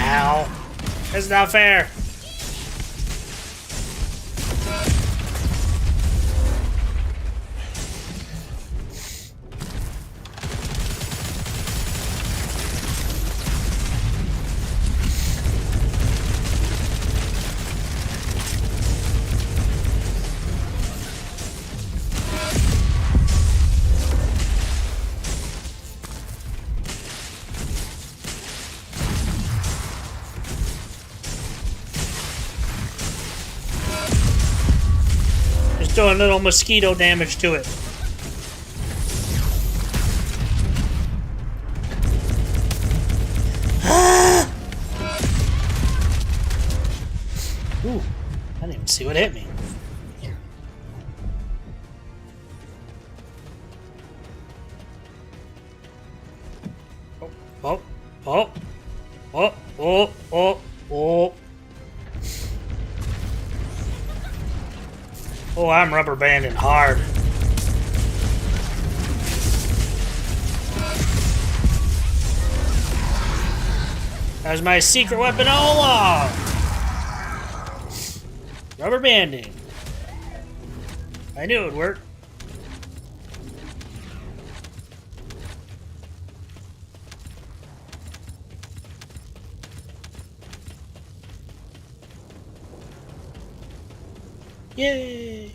Ow. That's not fair. Doing a little mosquito damage to it. Ooh, I didn't even see what hit me. Oh, oh, oh, oh, oh, oh. Oh, I'm rubber banding hard. That was my secret weapon all along. Rubber banding. I knew it would work. Yay!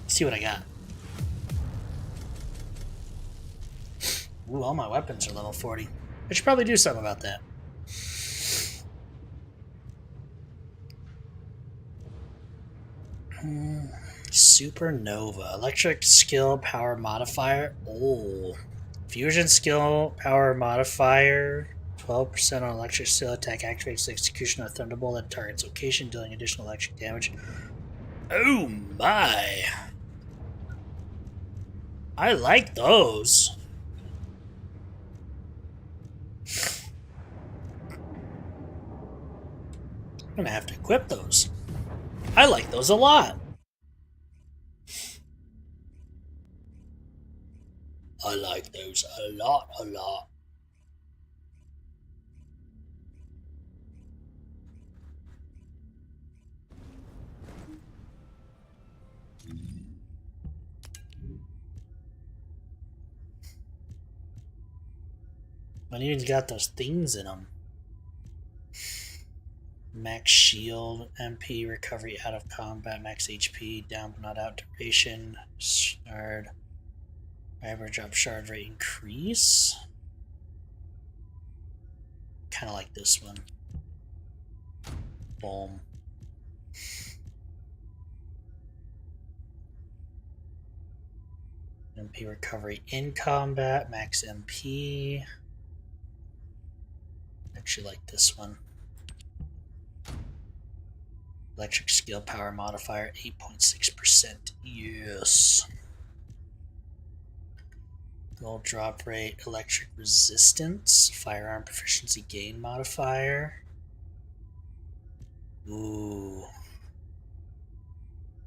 Let's see what I got. Ooh, all my weapons are level 40. I should probably do something about that. Supernova. Electric skill power modifier. Oh. Fusion skill power modifier. 12% on electric skill attack activates the execution of Thunderbolt at target's location, dealing additional electric damage. Oh my. I like those. I'm gonna have to equip those. I like those a lot. I like those a lot, a lot. But even got those things in them. Max shield, MP, recovery out of combat, max HP, down but not out duration, shard, average drop shard rate increase. Kind of like this one. Boom. MP recovery in combat, max MP. Actually like this one. Electric skill power modifier 8.6%. Yes. Gold drop rate, electric resistance, firearm proficiency gain modifier. Ooh.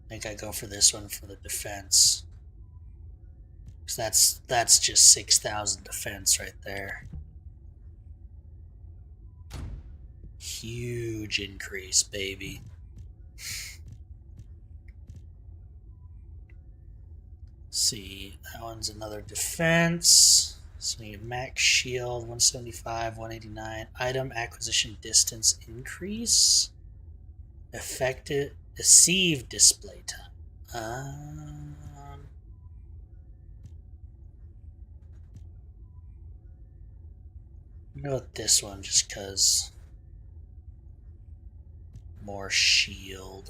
I think I go for this one for the defense. Cause that's just 6,000 defense right there. Huge increase, baby. See, that one's another defense. So we get max shield 175, 189. Item acquisition distance increase. Effective deceive display time. I'm gonna go with this one just because more shield.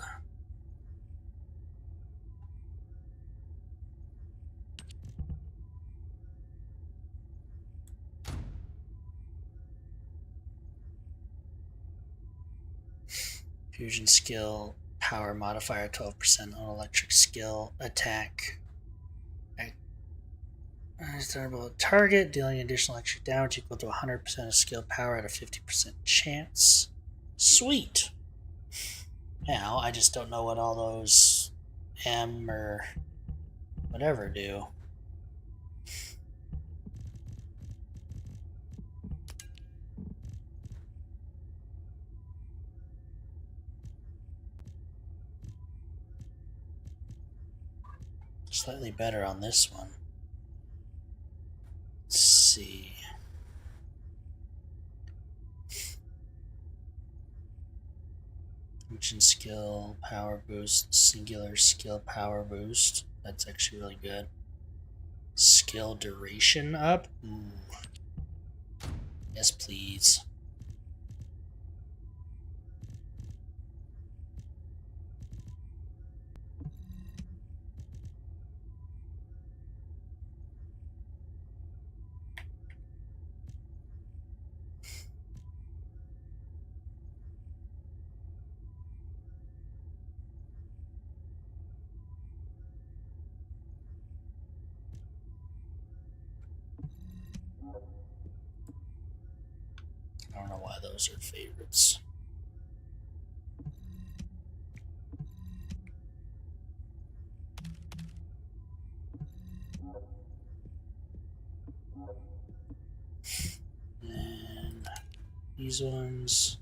Fusion skill power modifier 12% on electric skill attack. Target dealing additional electric damage equal to 100% of skill power at a 50% chance. Sweet. Now I just don't know what all those M or whatever do. Slightly better on this one. Let's see. Function skill power boost, singular skill power boost. That's actually really good. Skill duration up. Ooh. Yes, please. why those are favorites. And these ones.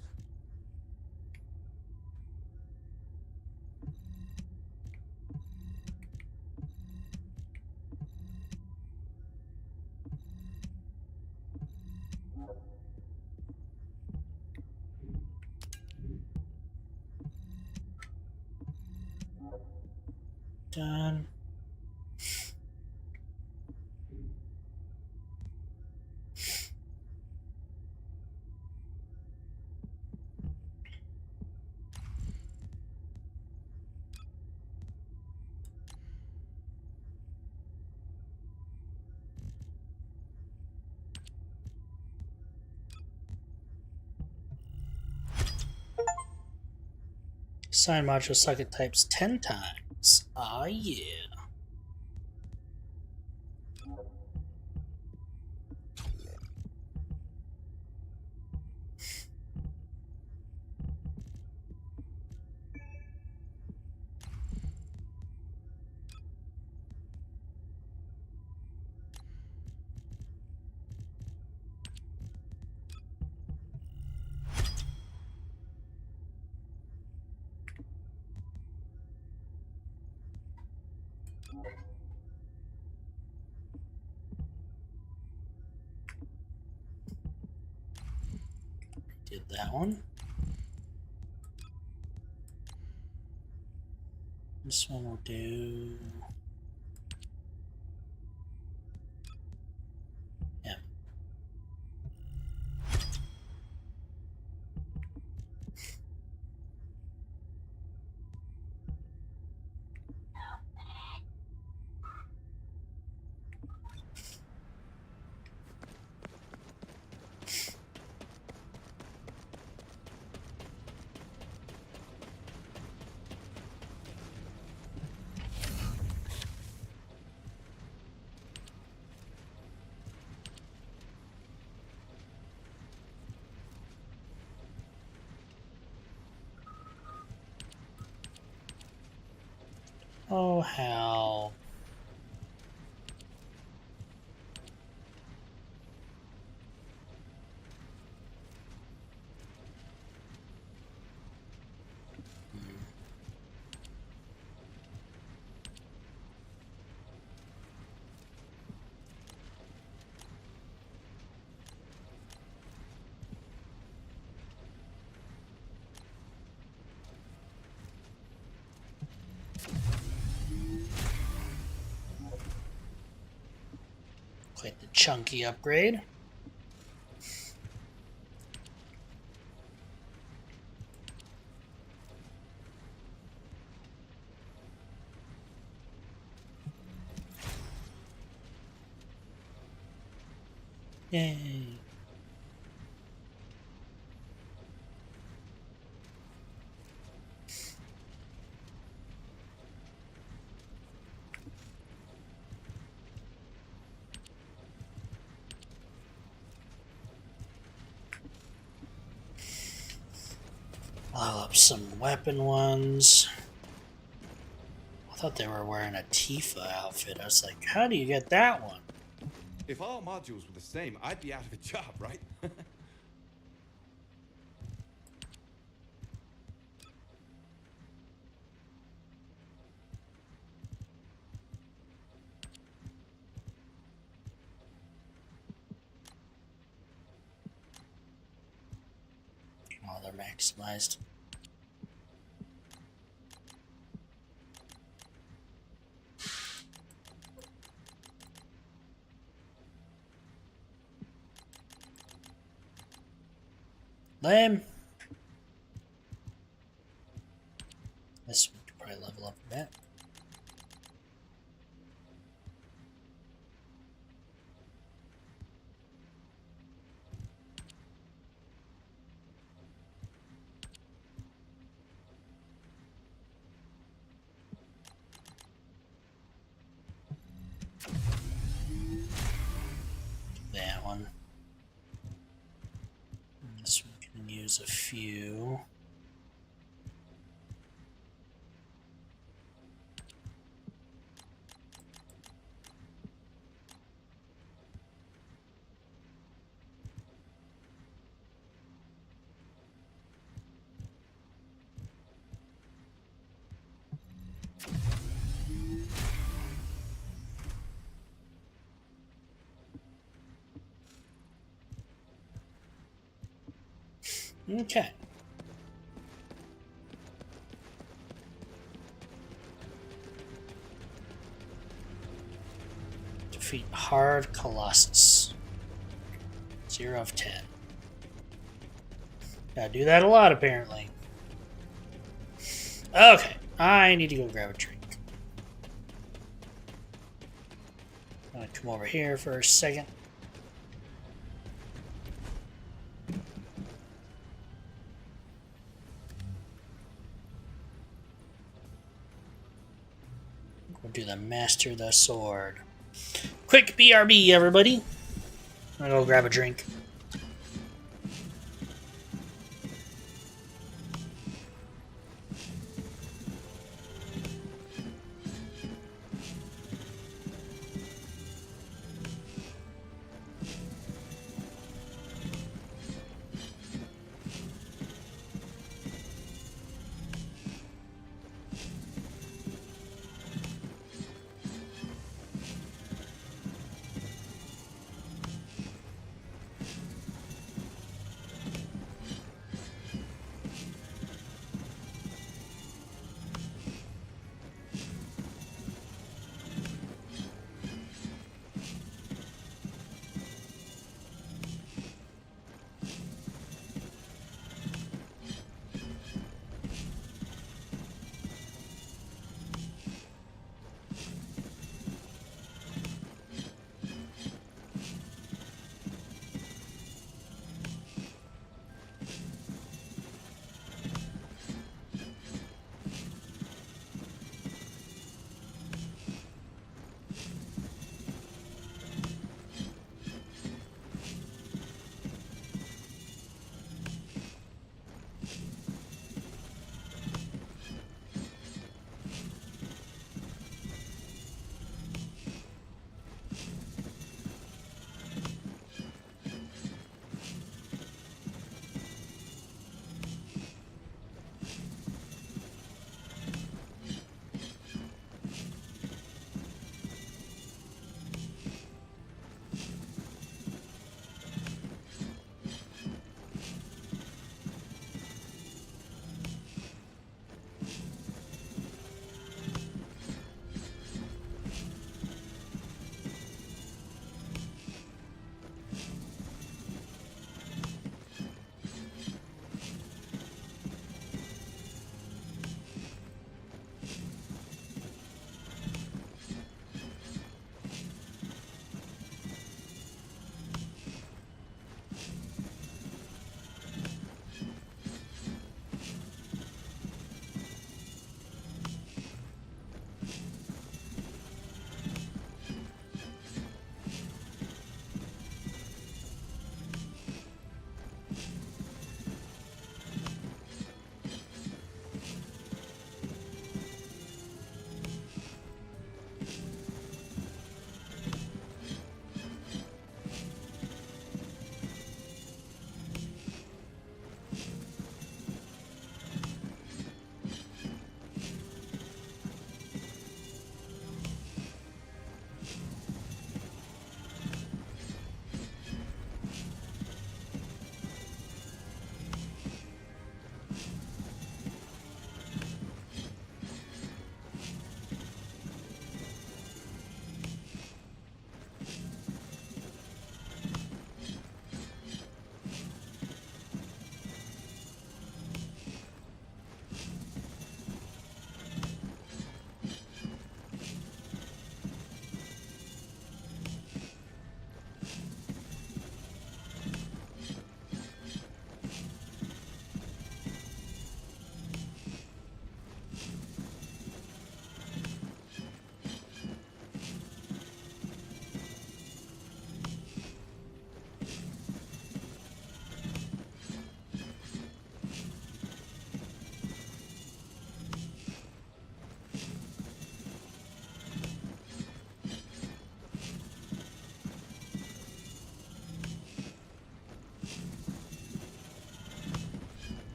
Done. Assign module socket types 10 times. Ah, yeah. Did that one. This one will do. Yeah. Oh, how. Quite the chunky upgrade. Yay. I'll up some weapon ones. I thought they were wearing a Tifa outfit. I was like, how do you get that one? If all modules were the same, I'd be out of a job, right? Oh, they're maximized. Lame. This one could probably level up a bit. That one. And this one can use a few. Okay. Defeat Hard Colossus. 0 of 10. Gotta do that a lot, apparently. Okay, I need to go grab a drink. I'm gonna come over here for a second. We'll do the Master the Sword. Quick BRB, everybody. I'm gonna go grab a drink.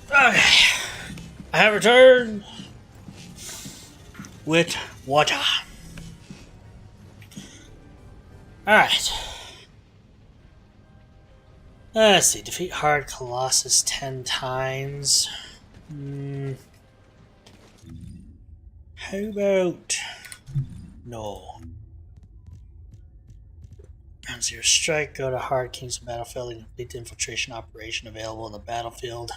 Okay. I have returned with water. Alright. Let's see. Defeat Hard Colossus 10 times. How about... No. Round 0 strike. Go to Hard King's battlefield and complete the infiltration operation available in the battlefield.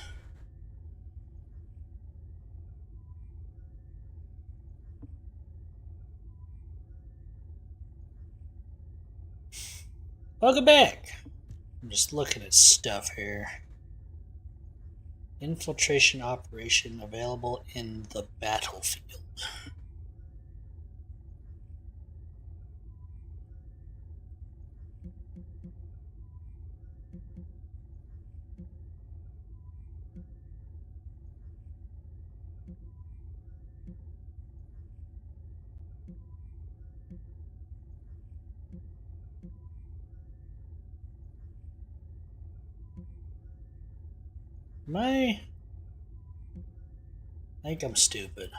Welcome back. I'm just looking at stuff here. Infiltration operation available in the battlefield. I think I'm stupid.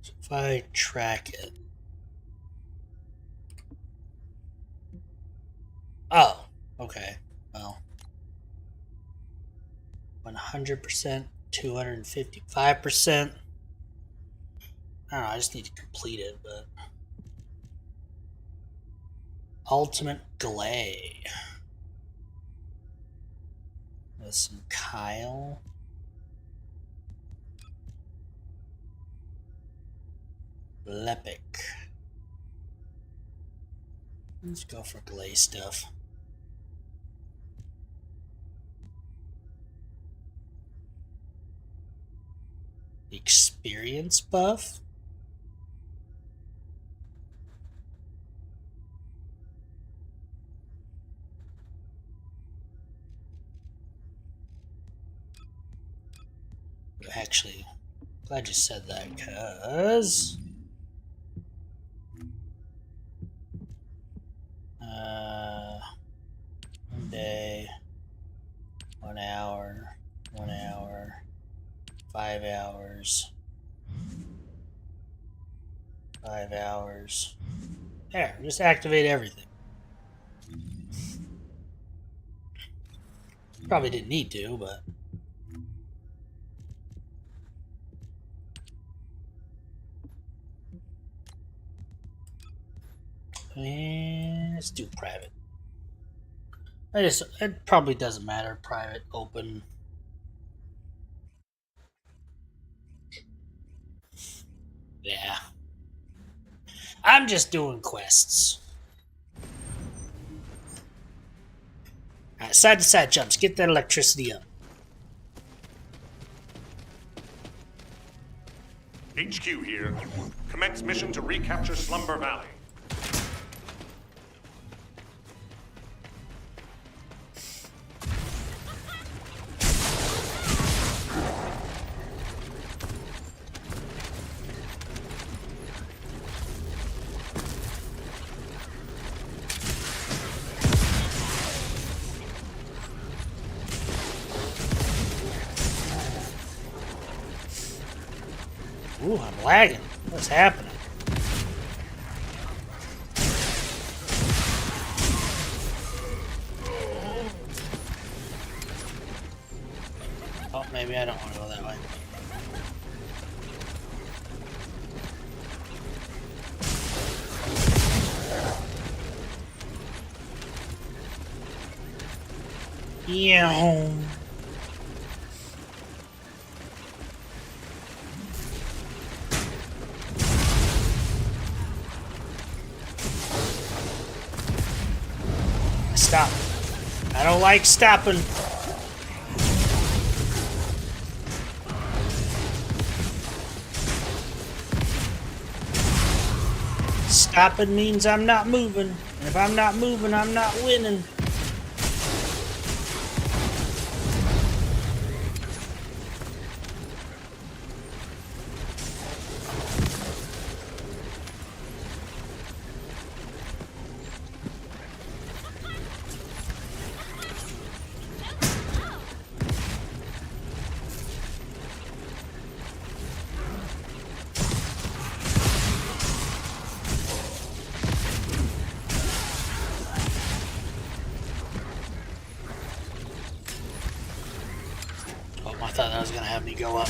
So if I track it. Oh, okay. Well, 100%, 255%. I don't know, I just need to complete it, but... Ultimate Glay. With some Kyle. Lepic. Let's go for Glay stuff. Experience buff? Actually, glad you said that, cause 1 day, 1 hour, 1 hour, 5 hours, 5 hours. There, just activate everything. Probably didn't need to, but and let's do private. It probably doesn't matter. Private, open. Yeah. I'm just doing quests. Alright, side to side jumps. Get that electricity up. HQ here. Commence mission to recapture Slumber Valley. Ooh, I'm lagging. What's happening? Oh, maybe I don't want to go that way. Yeah. Stop. I don't like stopping. Stopping means I'm not moving. And if I'm not moving, I'm not winning. I thought that was gonna have me go up.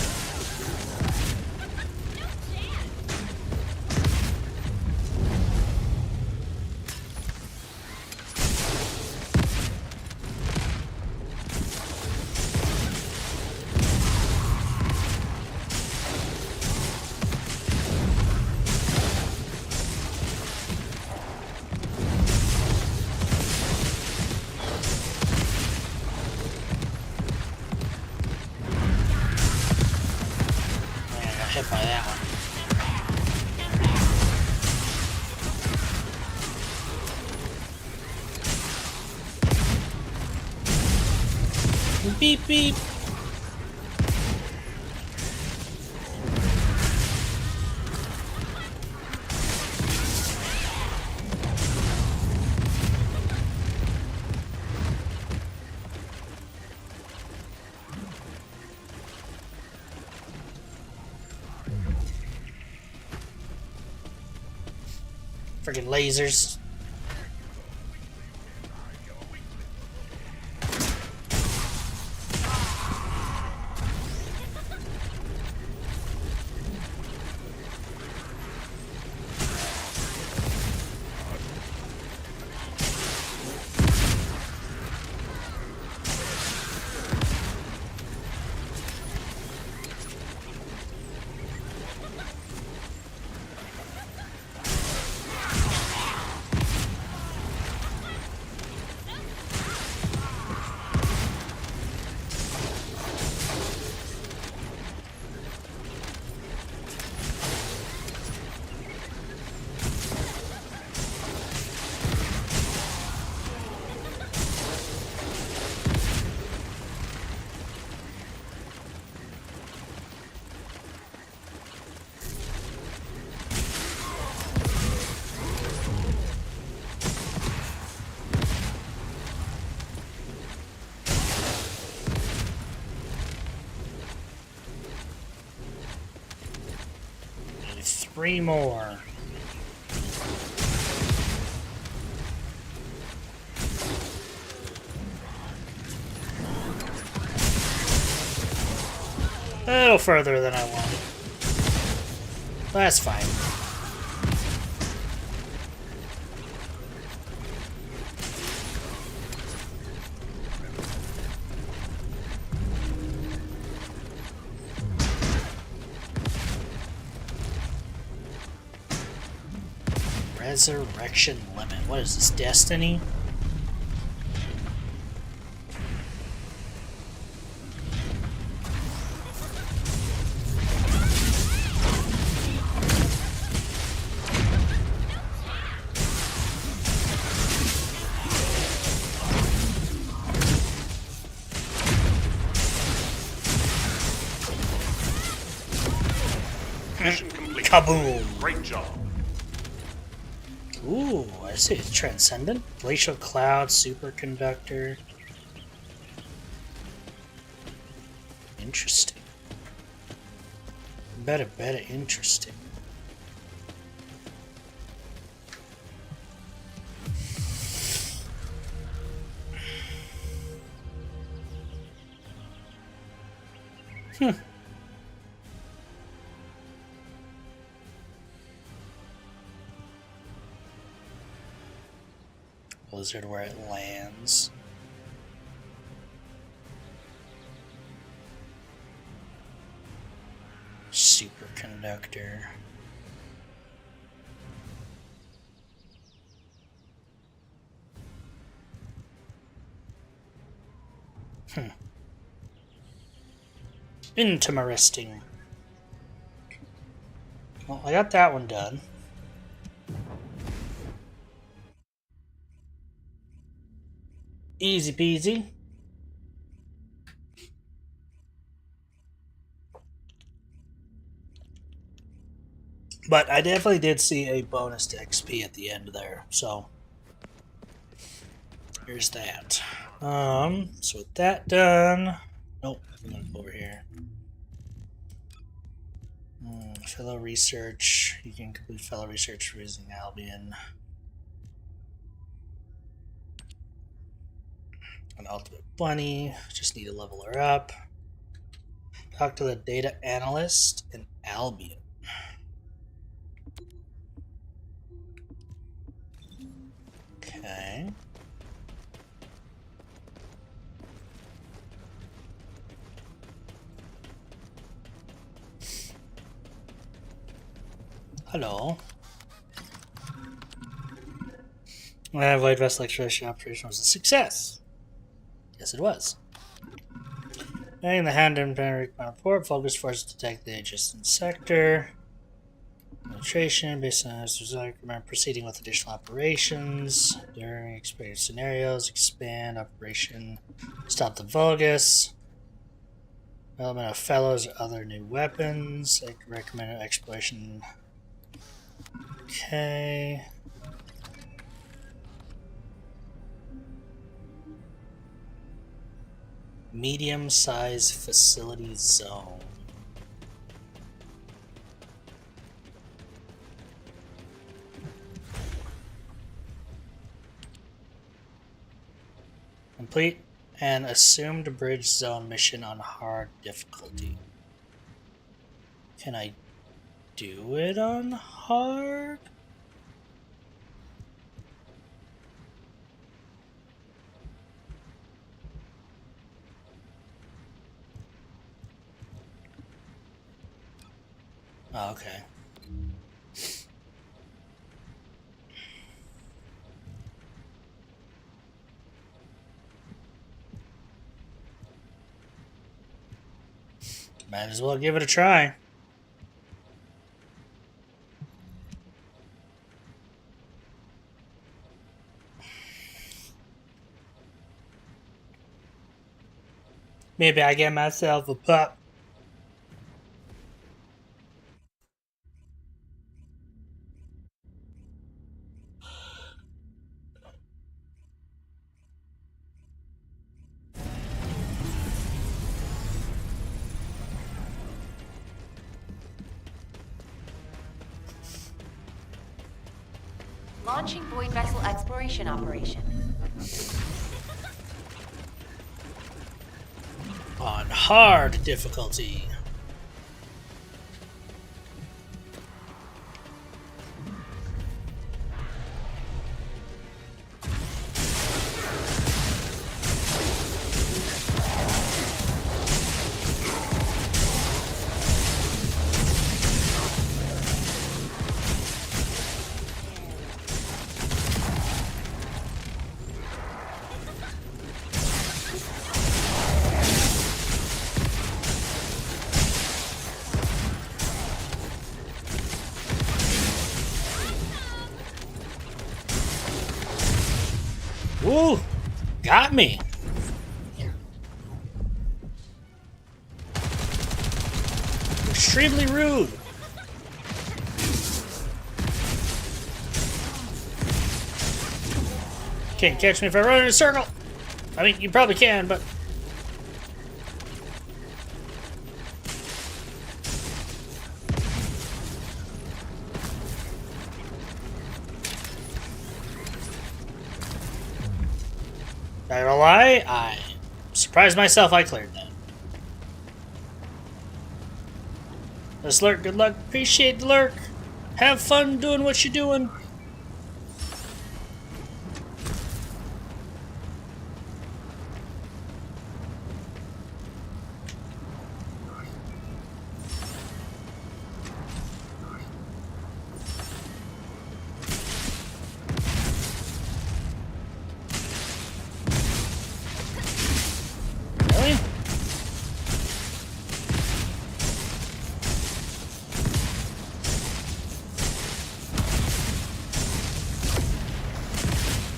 Hit by that one. Beep beep. Freaking lasers. Three more. A little further than I wanted. That's fine. Resurrection Limit. What is this, Destiny? Mission complete. Kaboom! Great job. Ooh, I see. It's Transcendent. Glacial Cloud, Superconductor. Interesting. Better, interesting. Blizzard where it lands. Superconductor. Interesting. Well, I got that one done. Easy peasy. But I definitely did see a bonus to XP at the end there, so here's that. So with that done, nope, I'm gonna go over here. Fellow research. You can complete fellow research using Albion. An ultimate bunny. Just need to level her up. Talk to the data analyst in Albion. Okay. Hello. Void Vessel Exploration Operation was a success. Yes, it was. Getting the hand in report, focus forces detect the adjacent sector. Penetration based on this result, remember proceeding with additional operations during experienced scenarios, expand operation, stop the Vulgus, development of fellows or other new weapons, recommended exploration. Okay. Medium-sized facility zone. Complete an assumed bridge zone mission on hard difficulty. Can I do it on hard? Oh, okay. Might as well give it a try. Maybe I get myself a pup. Launching Void Vessel Exploration Operation. On hard difficulty. Ooh, got me. Extremely rude. Can't catch me if I run in a circle. I mean, you probably can, but... Not gonna lie, I surprised myself I cleared that. This lurk, good luck. Appreciate the lurk. Have fun doing what you're doing. Really?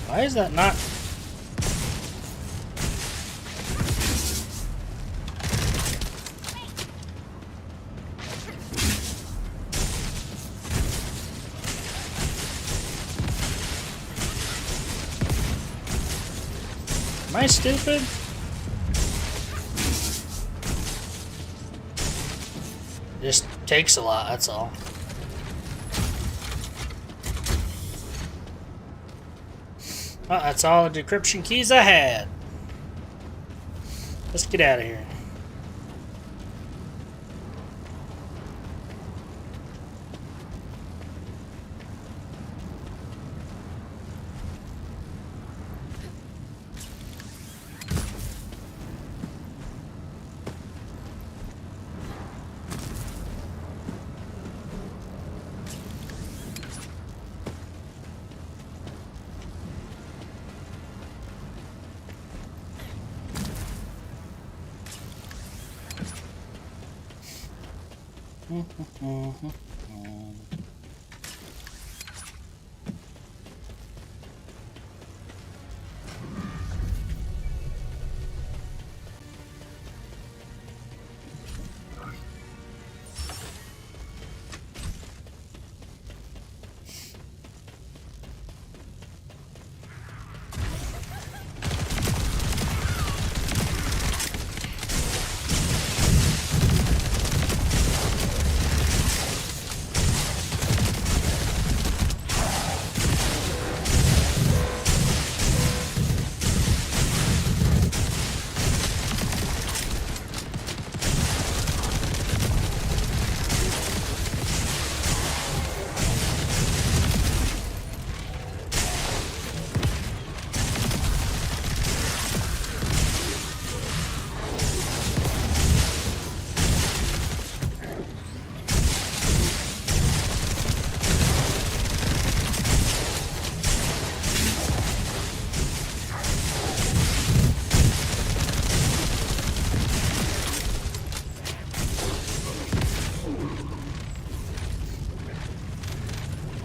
Why is that not? Am I stupid? Just takes a lot, that's all. Well, that's all the decryption keys I had. Let's get out of here.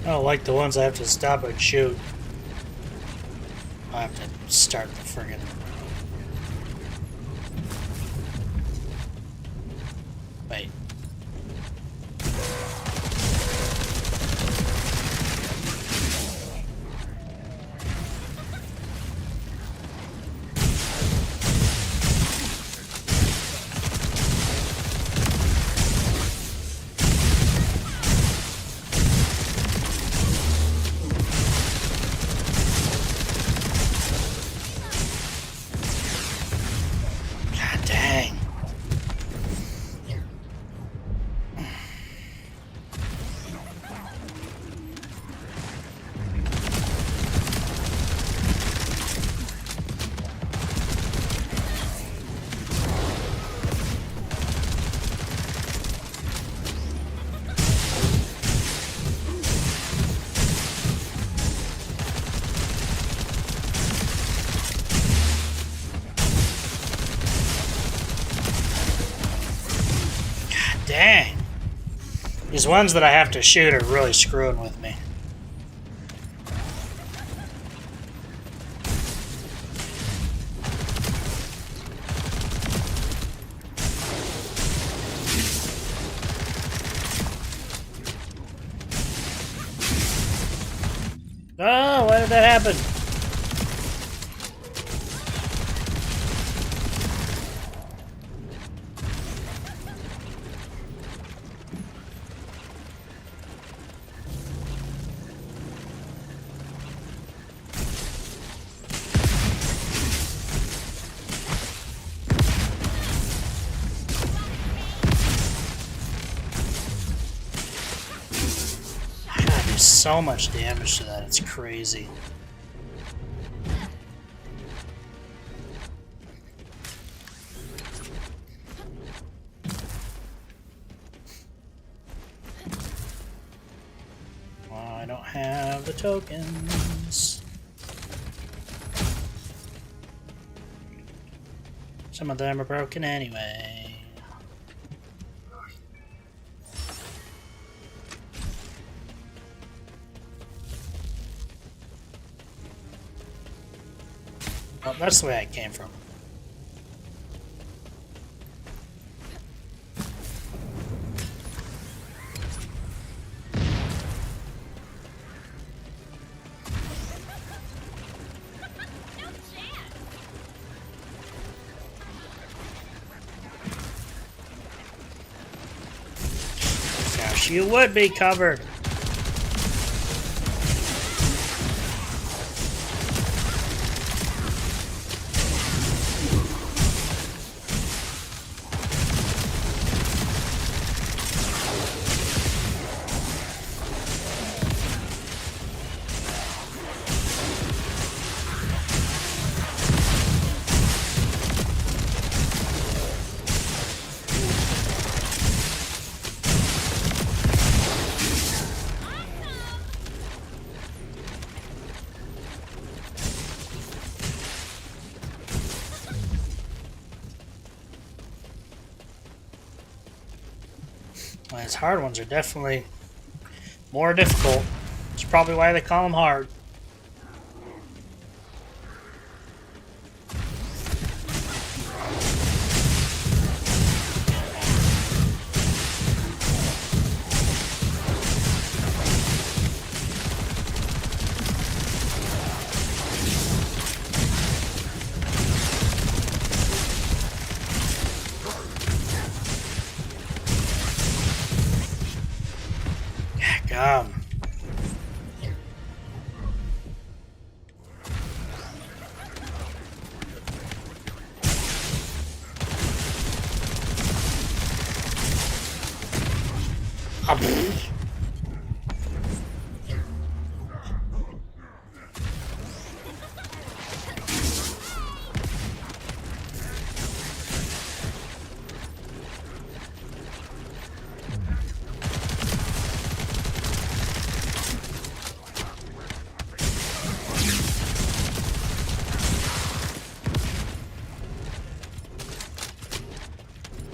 I don't like the ones I have to stop and shoot. I have to start the friggin'... Wait. Dang. These ones that I have to shoot are really screwing with me. Oh, why did that happen? So much damage to that, it's crazy. Well, I don't have the tokens. Some of them are broken anyway. Oh, that's the way I came from. wish you would be covered. Well, these hard ones are definitely more difficult. It's probably why they call them hard.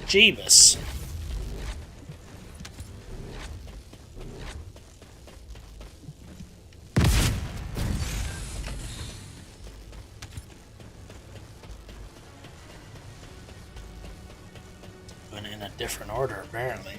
Jeebus. But in a different order, apparently.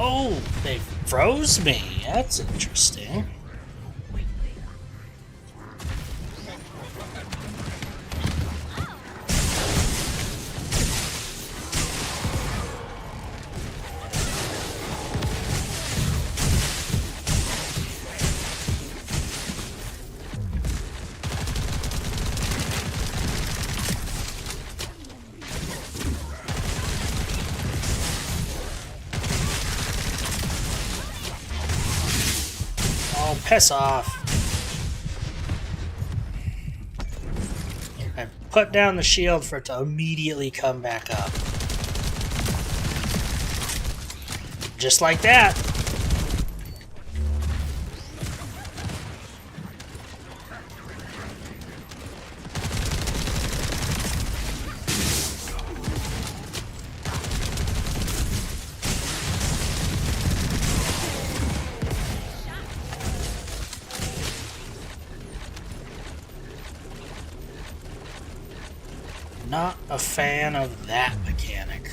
Oh, they froze me. That's interesting. Piss off. I put down the shield for it to immediately come back up. Just like that. Not a fan of that mechanic.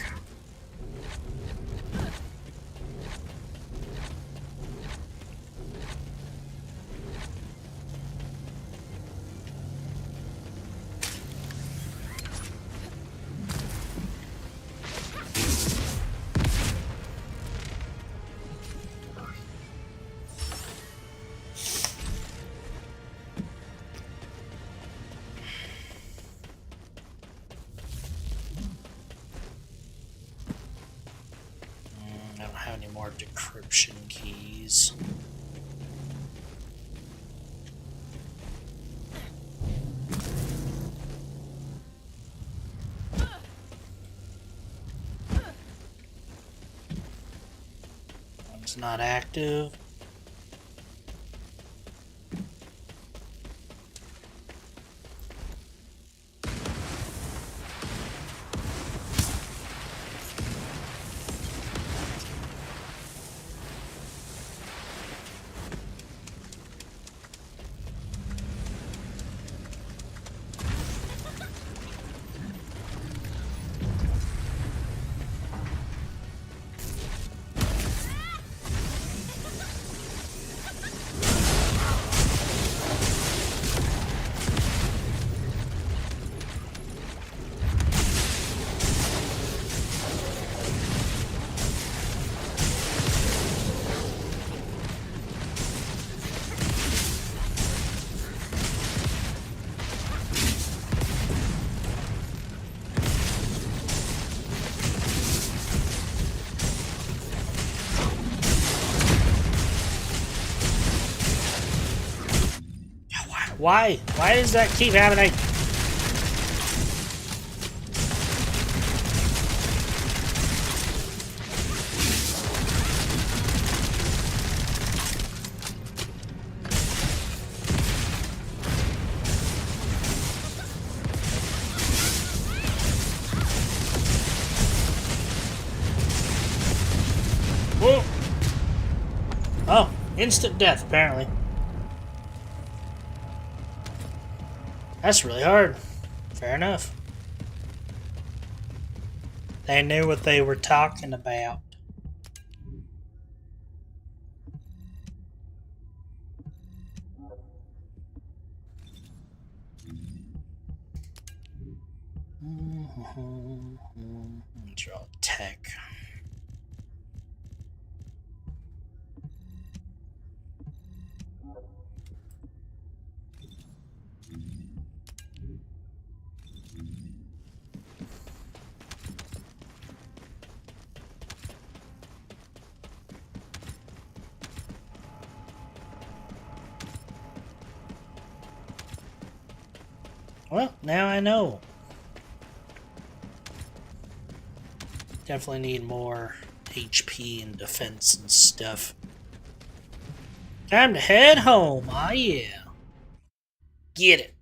Any more decryption keys? One's not active. Why? Why does that keep happening? Whoa. Oh, instant death, apparently. That's really hard. Fair enough. They knew what they were talking about. Draw tech. Well, now I know. Definitely need more HP and defense and stuff. Time to head home. Ah, yeah. Get it.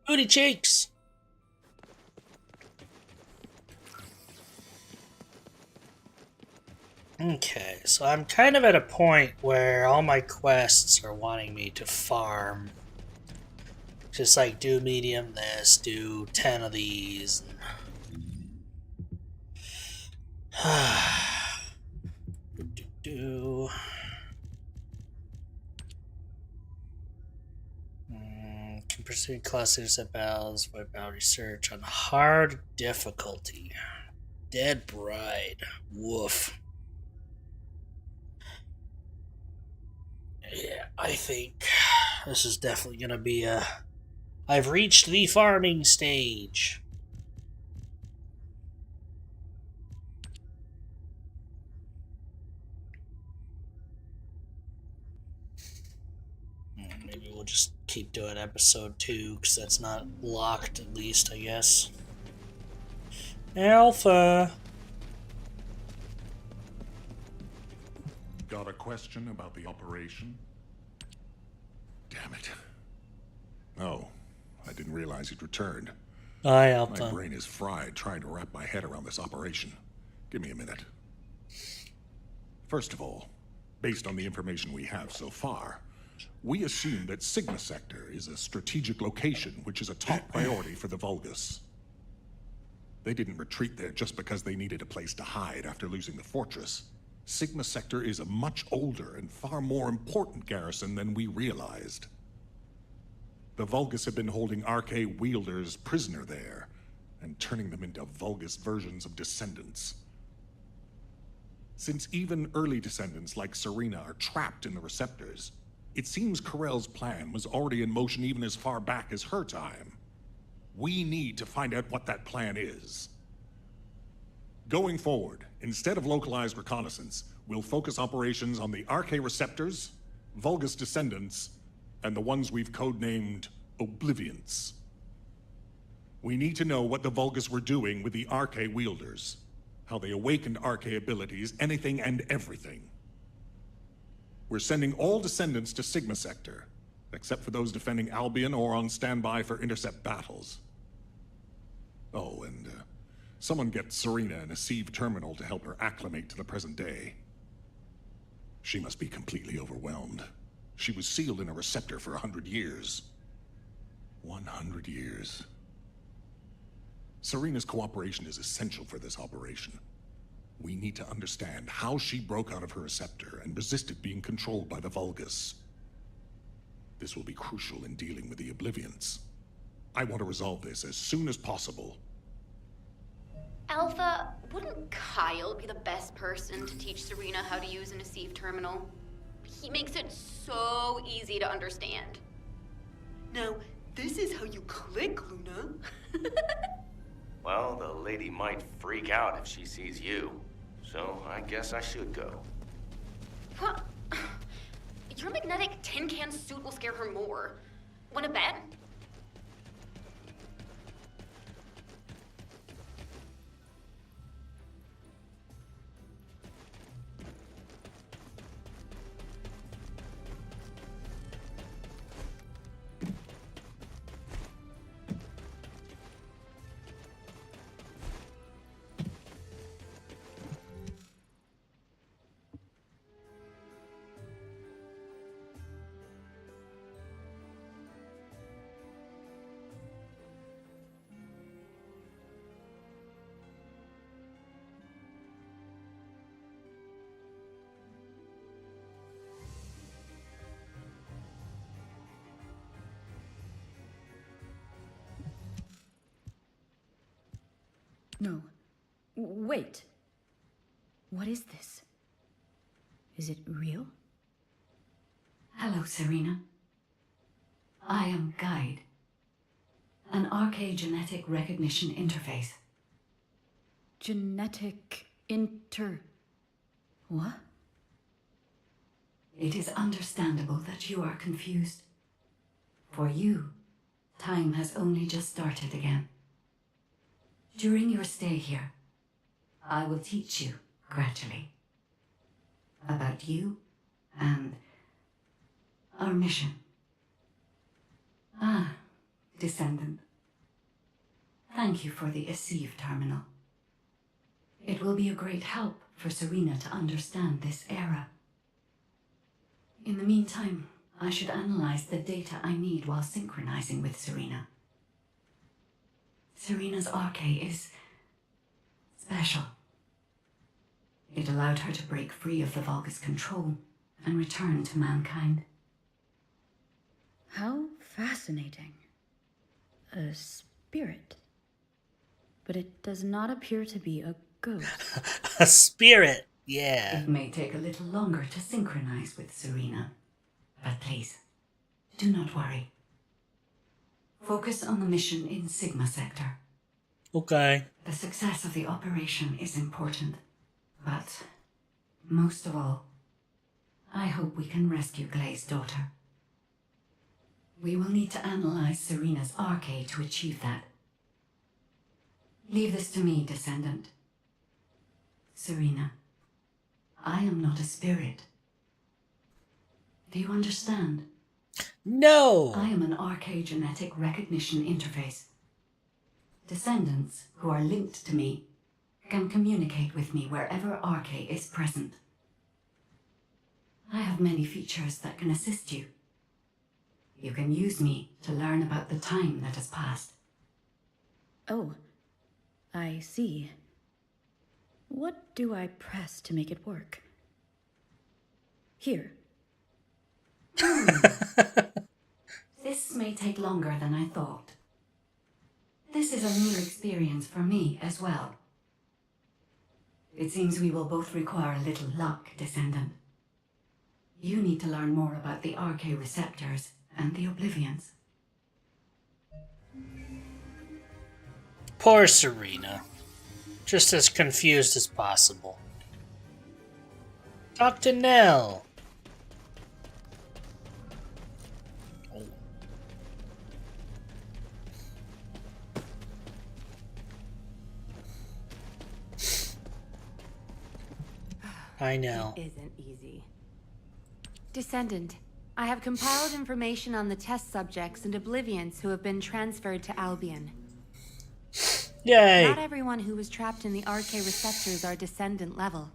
Booty cheeks. Okay, so I'm kind of at a point where all my quests are wanting me to farm. Just like do medium this, do 10 of these. Can pursue clusters of battles by battle research on hard difficulty. Dead Bride. Woof. Yeah, I think this is definitely gonna be a... I've reached the farming stage. Maybe we'll just keep doing episode 2, because that's not locked, at least, I guess. Alpha! Got a question about the operation? Damn it. Oh, I didn't realize you'd returned. Hi, Alpha. My brain is fried trying to wrap my head around this operation. Give me a minute. First of all, based on the information we have so far, we assume that Sigma Sector is a strategic location which is a top priority for the Vulgus. They didn't retreat there just because they needed a place to hide after losing the fortress. Sigma Sector is a much older and far more important garrison than we realized. The Vulgus have been holding RK wielders prisoner there, and turning them into Vulgus versions of descendants. Since even early descendants like Serena are trapped in the receptors, it seems Corell's plan was already in motion even as far back as her time. We need to find out what that plan is. Going forward, instead of localized reconnaissance, we'll focus operations on the RK receptors, Vulgus descendants, and the ones we've codenamed Obliviants. We need to know what the Vulgus were doing with the RK wielders, how they awakened RK abilities, anything and everything. We're sending all descendants to Sigma Sector, except for those defending Albion or on standby for intercept battles. Oh, and someone get Serena in a sieve terminal to help her acclimate to the present day. She must be completely overwhelmed. She was sealed in a receptor for 100 years. 100 years. Serena's cooperation is essential for this operation. We need to understand how she broke out of her receptor and resisted being controlled by the Vulgus. This will be crucial in dealing with the Obliviants. I want to resolve this as soon as possible. Alpha, wouldn't Kyle be the best person to teach Serena how to use an Asive terminal? He makes it so easy to understand. No, This is how you click, Luna. Well, the lady might freak out if she sees you. So I guess I should go. Huh? Your magnetic tin can suit will scare her more. Wanna bet? No. Wait. What is this? Is it real? Hello, Serena. I am Guide, an RK genetic recognition interface. Genetic What? It is understandable that you are confused. For you, time has only just started again. During your stay here, I will teach you, gradually, about you and our mission. Ah, Descendant. Thank you for the Eceive terminal. It will be a great help for Serena to understand this era. In the meantime, I should analyze the data I need while synchronizing with Serena. Serena's RK is special. It allowed her to break free of the Vulgus control and return to mankind. How fascinating. A spirit. But it does not appear to be a ghost. A spirit, yeah. It may take a little longer to synchronize with Serena, but please, do not worry. Focus on the mission in Sigma Sector. Okay. The success of the operation is important, but most of all, I hope we can rescue Glay's daughter. We will need to analyze Serena's RK to achieve that. Leave this to me, Descendant. Serena, I am not a spirit. Do you understand? No! I am an RK genetic recognition interface. Descendants who are linked to me can communicate with me wherever RK is present. I have many features that can assist you. You can use me to learn about the time that has passed. Oh, I see. What do I press to make it work? Here. This may take longer than I thought. This is a new experience for me as well. It seems we will both require a little luck, Descendant. You need to learn more about the RK receptors and the Oblivions. Poor Serena. Just as confused as possible. Talk to Nell. Oh. I know. It isn't easy. Descendant, I have compiled information on the test subjects and Oblivions who have been transferred to Albion. Yay! Not everyone who was trapped in the RK receptors are Descendant level.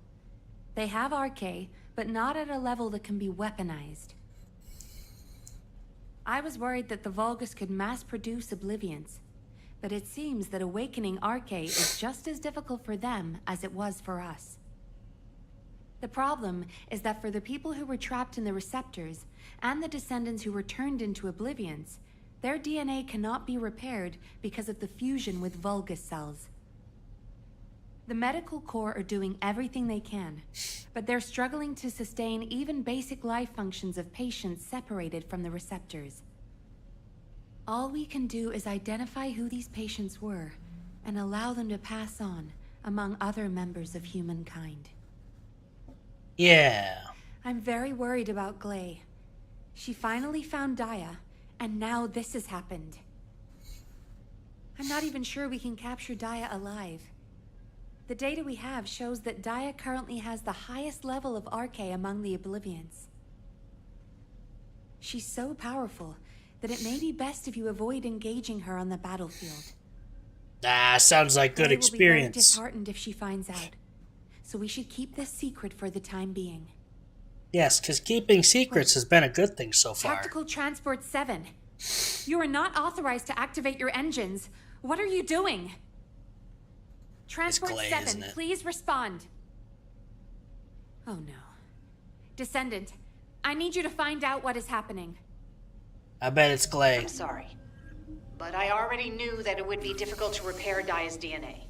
They have RK, but not at a level that can be weaponized. I was worried that the Vulgus could mass-produce Oblivions, but it seems that awakening RK is just as difficult for them as it was for us. The problem is that for the people who were trapped in the receptors, and the Descendants who were turned into Oblivions, their DNA cannot be repaired because of the fusion with Vulgus cells. The Medical Corps are doing everything they can, but they're struggling to sustain even basic life functions of patients separated from the receptors. All we can do is identify who these patients were and allow them to pass on among other members of humankind. Yeah. I'm very worried about Gley. She finally found Daya, and now this has happened. I'm not even sure we can capture Daya alive. The data we have shows that Daya currently has the highest level of RK among the Oblivions. She's so powerful that it may be best if you avoid engaging her on the battlefield. Ah, sounds like good Gley will be very experience. disheartened if she finds out, so we should keep this secret for the time being. Yes, because keeping secrets has been a good thing so far. Tactical Transport 7. You are not authorized to activate your engines. What are you doing? Transport Gley, 7, isn't it? please respond. Oh no. Descendant, I need you to find out what is happening. I bet it's Gley. I'm sorry, but I already knew that it would be difficult to repair Daya's DNA.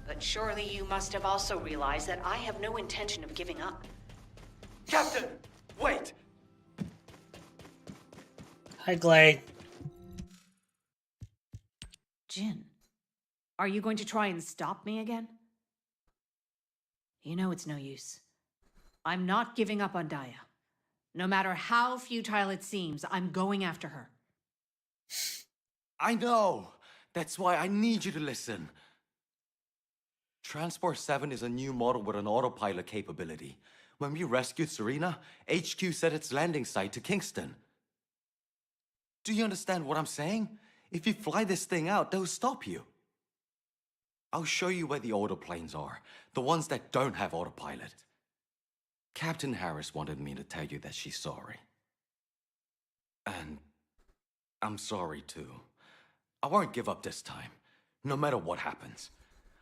But surely you must have also realized that I have no intention of giving up. Captain, wait! Hi, Gley. Jin, are you going to try and stop me again? You know it's no use. I'm not giving up on Daya. No matter how futile it seems, I'm going after her. I know! That's why I need you to listen. Transport 7 is a new model with an autopilot capability. When we rescued Serena, HQ set its landing site to Kingston. Do you understand what I'm saying? If you fly this thing out, they'll stop you. I'll show you where the autoplanes are, the ones that don't have autopilot. Captain Harris wanted me to tell you that she's sorry. And I'm sorry too. I won't give up this time, no matter what happens.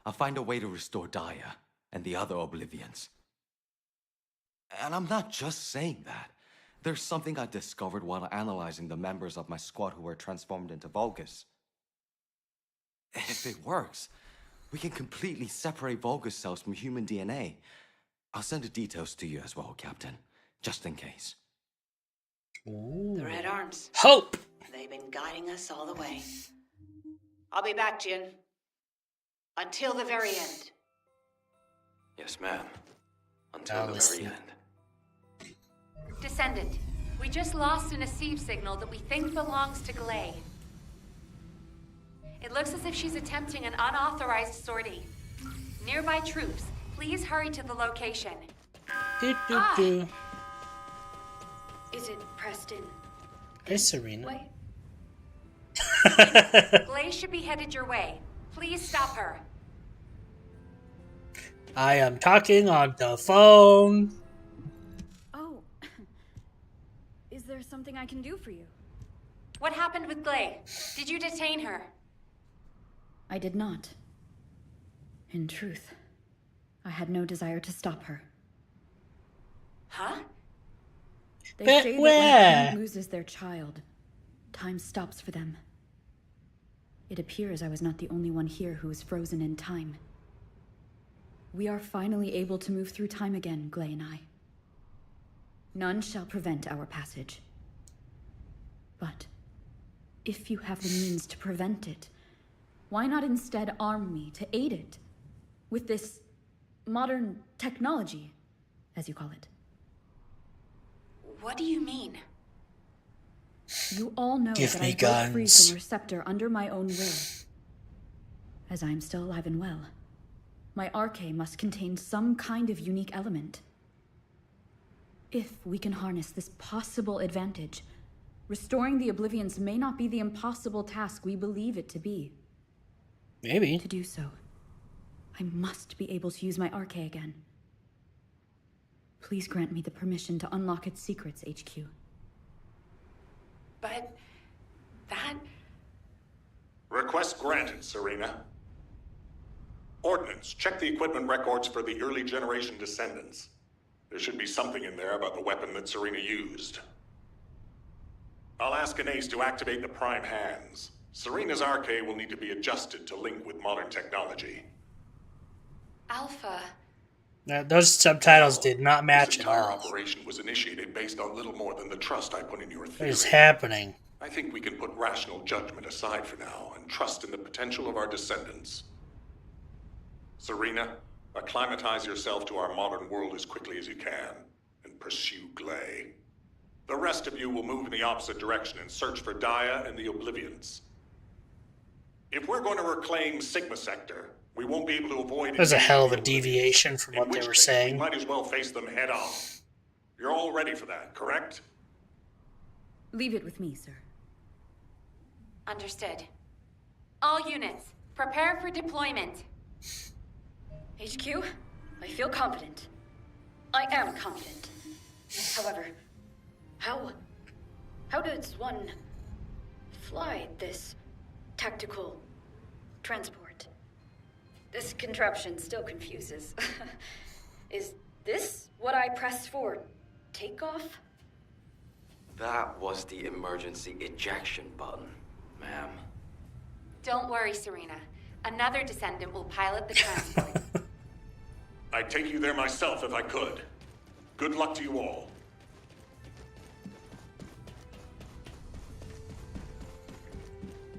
I'll find a way to restore Daya and the other Oblivions. And I'm not just saying that. There's something I discovered while analyzing the members of my squad who were transformed into Vulgus. If it works, we can completely separate Vulgus cells from human DNA. I'll send the details to you as well, Captain, just in case. The Red Arms. Hope! They've been guiding us all the way. I'll be back, Jin. Until the very end. Yes, ma'am. Until the very end. Descendant, we just lost an Asive signal that we think belongs to Gley. It looks as if she's attempting an unauthorized sortie. Nearby troops, please hurry to the location. Is it Preston? Hey, Serena. Wait. Gley should be headed your way. Please stop her. I am talking on the phone. Oh. Is there something I can do for you? What happened with Gley? Did you detain her? I did not. In truth, I had no desire to stop her. Huh? They But say that where? when a parent loses their child, time stops for them. It appears I was not the only one here who was frozen in time. We are finally able to move through time again, Gley and I. None shall prevent our passage. But if you have the means to prevent it, why not instead arm me to aid it with this modern technology, as you call it? What do you mean? You all know Give that me I broke free guns. from Receptor under my own will. As I am still alive and well, my RK must contain some kind of unique element. If we can harness this possible advantage, restoring the Oblivions may not be the impossible task we believe it to be. Maybe. To do so, I must be able to use my RK again. Please grant me the permission to unlock its secrets, HQ. But that... Request granted, Serena. Ordnance, check the equipment records for the early generation descendants. There should be something in there about the weapon that Serena used. I'll ask Anais to activate the prime hands. Serena's RK will need to be adjusted to link with modern technology. Alpha... Those subtitles did not match This at entire all. operation was initiated based on little more than the trust I put in your What theory. is happening? I think we can put rational judgment aside for now and trust in the potential of our descendants. Serena, acclimatize yourself to our modern world as quickly as you can, and pursue Glay. The rest of you will move in the opposite direction and search for Daya and the Oblivions. If we're going to reclaim Sigma Sector, we won't be able to avoid... There's a hell of a deviation from what they were saying. We might as well face them head on. You're all ready for that, correct? Leave it with me, sir. Understood. All units, prepare for deployment. HQ, I feel confident. I am confident. However, how does one fly this tactical transport? This contraption still confuses. Is this what I press for takeoff? That was the emergency ejection button, ma'am. Don't worry, Serena. Another descendant will pilot the transport. I'd take you there myself if I could. Good luck to you all.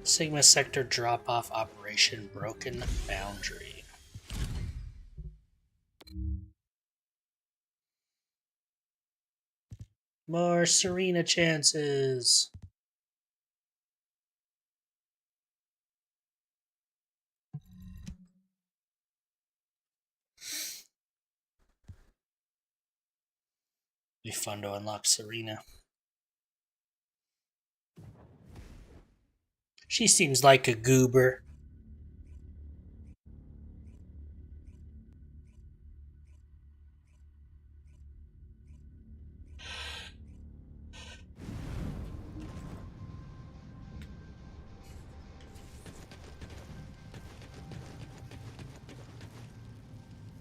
Sigma Sector drop-off operation broken boundary. More Serena chances. Be fun to unlock Serena. She seems like a goober.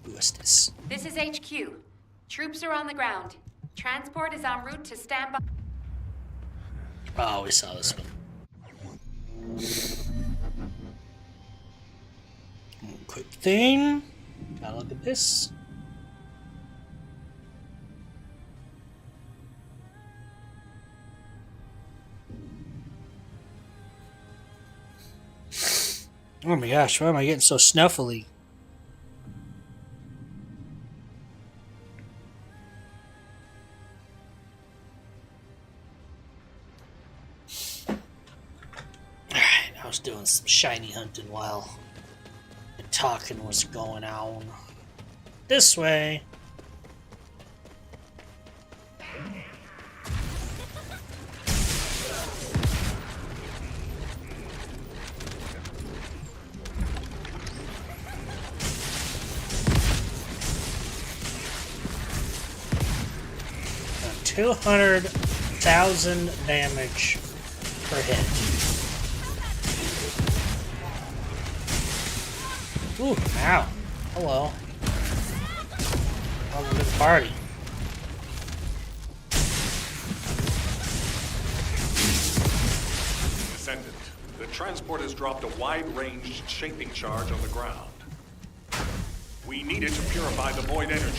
Who is this? This is HQ. Troops are on the ground. Transport is en route to standby. Oh, we saw this one. Quick thing. Gotta look at this. Oh my gosh, why am I getting so snuffly? I was doing some shiny hunting while the talking was going on. This way. Got 200,000 damage per hit. Ooh, ow. Hello. Welcome to the party. Descendant, the transport has dropped a wide-ranged shaping charge on the ground. We need it to purify the void energy.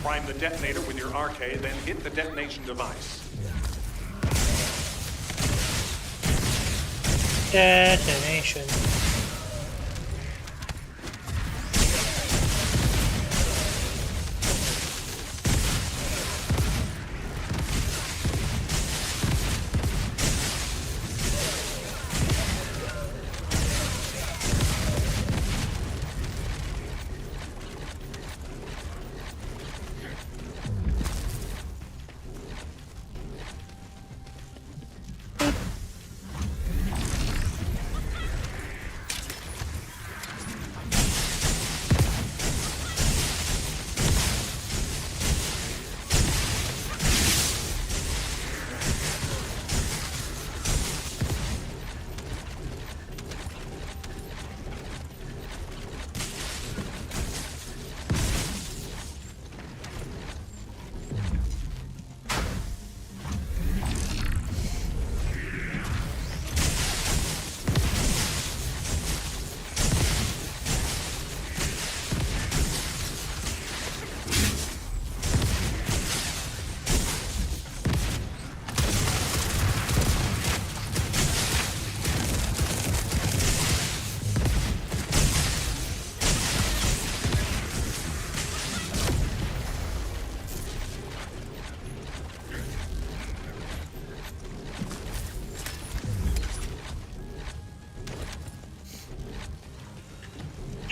Prime the detonator with your RK, then hit the detonation device. Detonation.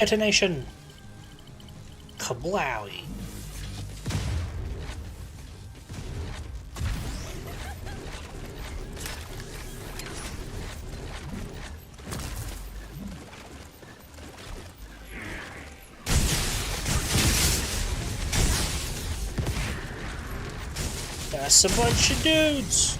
Detonation. Kablowie. That's a bunch of dudes.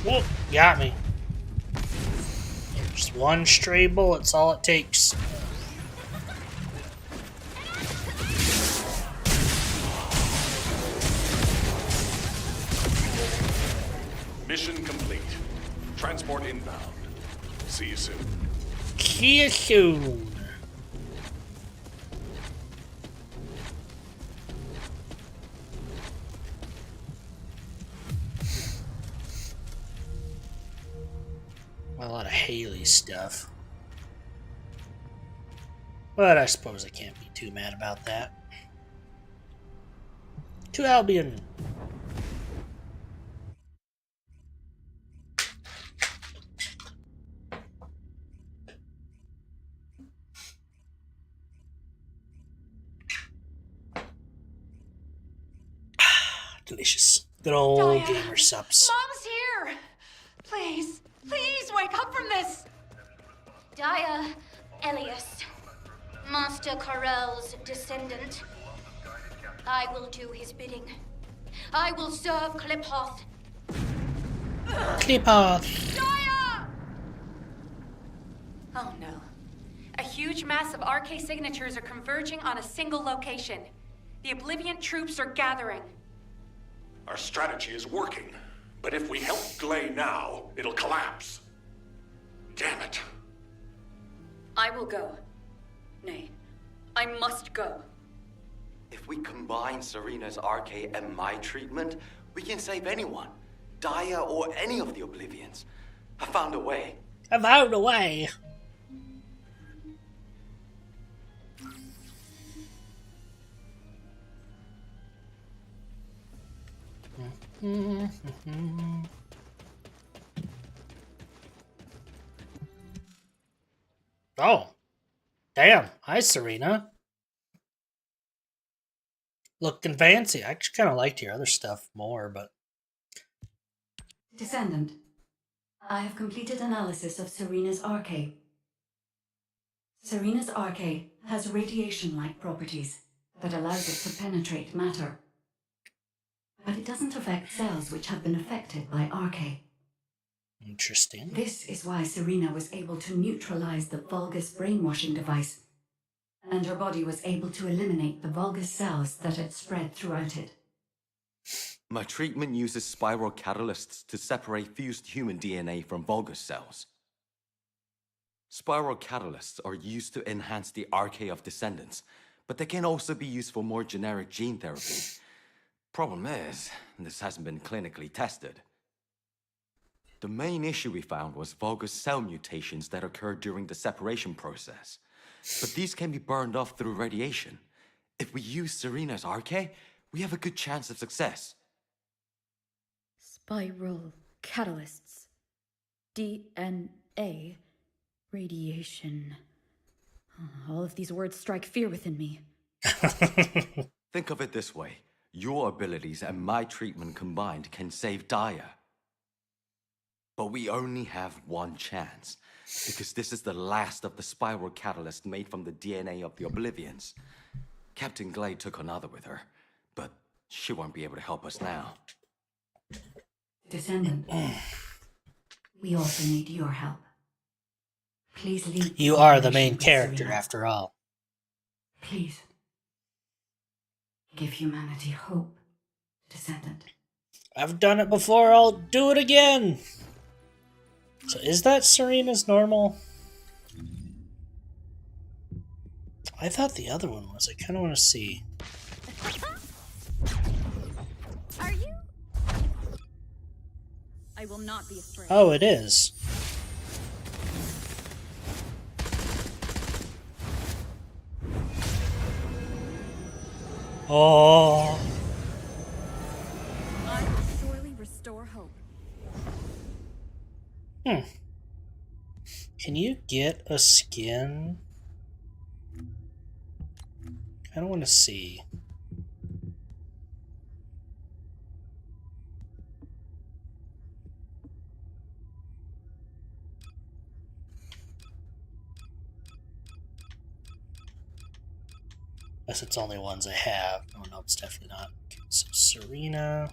Whoop, got me. Just one stray bullet's all it takes. Mission complete. Transport inbound. See you soon. See you soon. A lot of Haley stuff. But I suppose I can't be too mad about that. To Albion. Delicious. Good old Daya, gamer subs. Mom's here! Please, please wake up from this! Daya, Elias, Master Corell's descendant. I will do his bidding. I will serve Kliphoth. Kliphoth. Daya! Oh no. A huge mass of RK signatures are converging on a single location. The Oblivion troops are gathering. Our strategy is working, but if we help Gley now, it'll collapse. Damn it. I will go. Nay, I must go. If we combine Serena's RK and my treatment, we can save anyone. Daya or any of the Oblivions. I found a way. I found a way. Oh. Damn. Hi, Serena. Looking fancy. I actually kind of liked your other stuff more, but... Descendant, I have completed analysis of Serena's RK. Serena's RK has radiation-like properties that allows it to penetrate matter. But it doesn't affect cells which have been affected by RK. Interesting. This is why Serena was able to neutralize the Vulgus brainwashing device, and her body was able to eliminate the Vulgus cells that had spread throughout it. My treatment uses spiral catalysts to separate fused human DNA from Vulgus cells. Spiral catalysts are used to enhance the RK of descendants, but they can also be used for more generic gene therapy. Problem is, this hasn't been clinically tested. The main issue we found was Vulgus cell mutations that occurred during the separation process. But these can be burned off through radiation. If we use Serena's RK, we have a good chance of success. Spiral catalysts. DNA. Radiation. All of these words strike fear within me. Think of it this way. Your abilities and my treatment combined can save Daya. But we only have one chance, because this is the last of the spiral catalyst made from the DNA of the Oblivions. Captain Glade took another with her, but she won't be able to help us now. Descendant, we also need your help. Please lead. You are the main character, after all. Please. Give humanity hope, Descendant. I've done it before, I'll do it again! So is that Serena's normal? I thought the other one was. I kind of want to see. Are you? I will not be afraid. Oh, it is. Oh. I will surely restore hope. Can you get a skin? I don't want to see. Unless it's only ones I have. Oh no, it's definitely not. Okay, so Serena.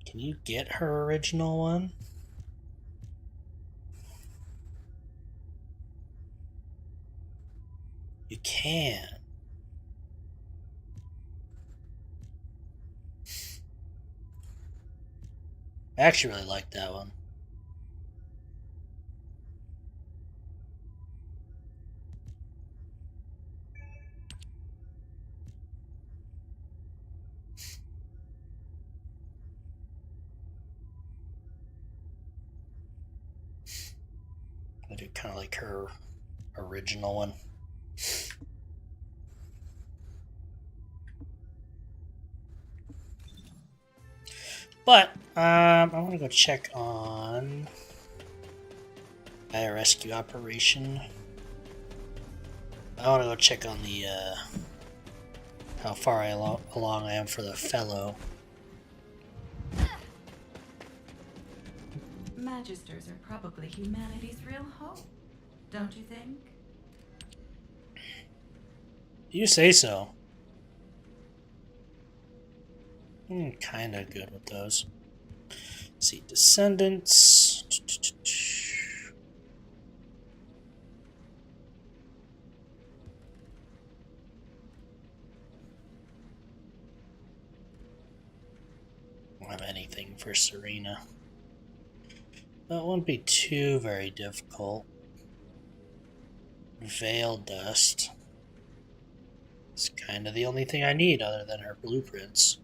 Can you get her original one? You can. I actually really like that one. I do kind of like her original one. But I want to go check on rescue operation. I want to go check on the how far along I am for the fellow. Magisters are probably humanity's real hope, don't you think? You say so. I'm kind of good with those. Let's see, Descendants. Don't have anything for Serena. That won't be too very difficult. Veil Dust. It's kind of the only thing I need other than her blueprints.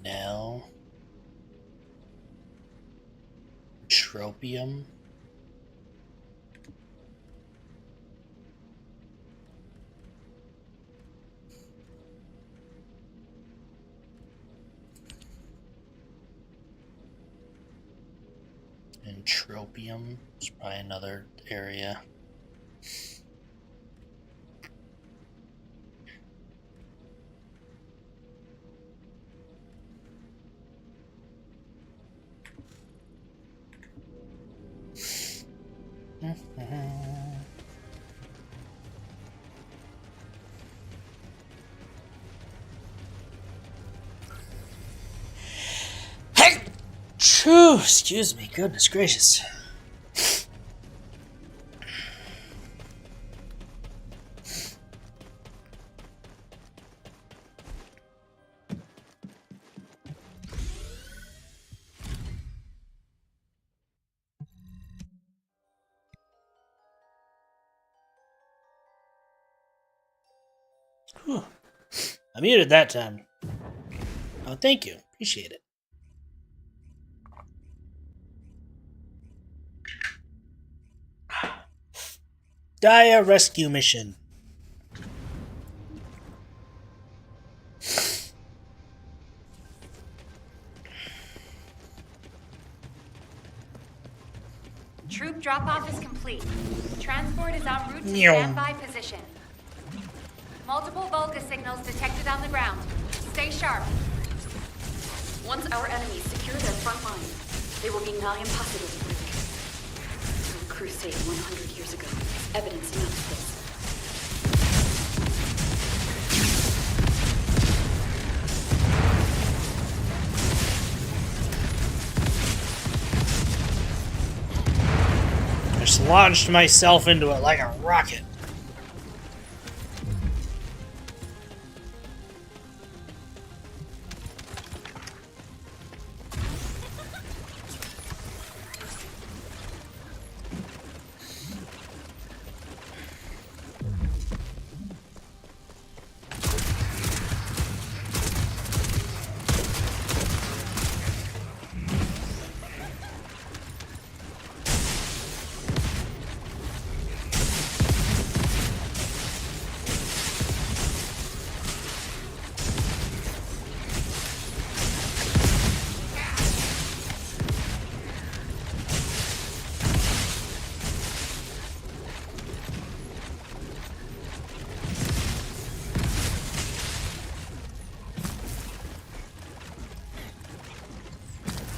Now, Tropium. And Tropium is probably another area. Hey! True, excuse me, goodness gracious. Whew. I muted that time. Oh, thank you. Appreciate it. Dire rescue mission. Troop drop-off is complete. Transport is en route to Meow. standby position. Multiple Vulgus signals detected on the ground. Stay sharp. Once our enemies secure their front lines, they will be nigh impossible to break. Our crusade 100 years ago is evidence enough of this. I just launched myself into it like a rocket.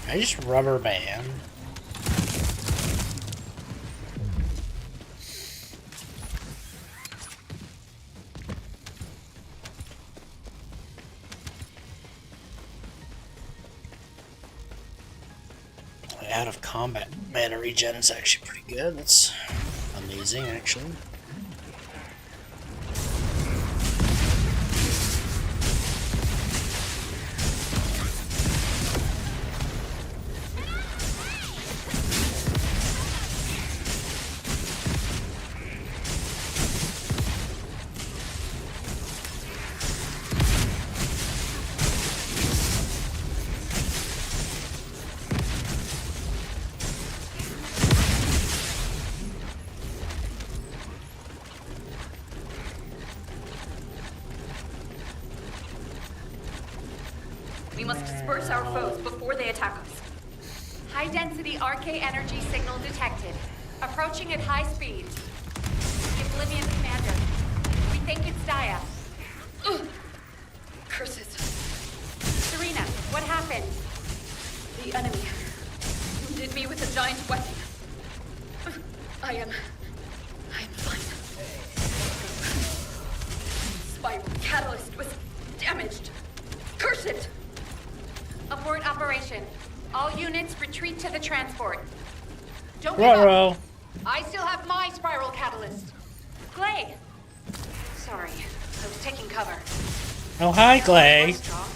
I just rubber band. Out of combat mana regen is actually pretty good. That's amazing, actually. We must disperse our foes before they attack us. High-density RK energy signal detected. Approaching at high speed. The Oblivion Commander. We think it's Daya. Ugh. Curses. Serena, what happened? The enemy wounded me with a giant weapon. I am fine. Spiral catalyst was damaged. Curse it! Abort operation. All units retreat to the transport. Don't give up. Ruh-roh. I still have my spiral catalyst. Glay! Sorry, I was taking cover. Oh, hi, I Glay. was strong,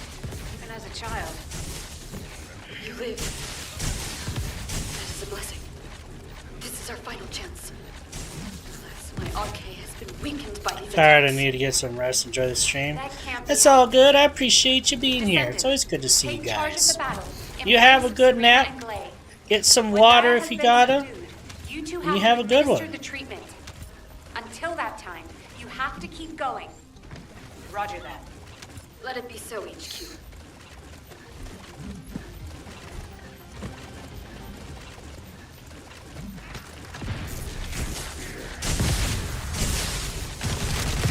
even as a child. You live. That is a blessing. This is our final chance. Alas, my RK has been weakened by these Tired, I attacks. need to get some rest, enjoy the stream. That can't be. That's all good. I appreciate you being here. It's always good to see you Take charge of guys. the battle. You have a good Serena nap. and Glay. Get some When water Daya if has you been gotta. subdued, you two And you have have a good one. administered the treatment. Until that time, you have to keep going. Roger that. Let it be so, HQ.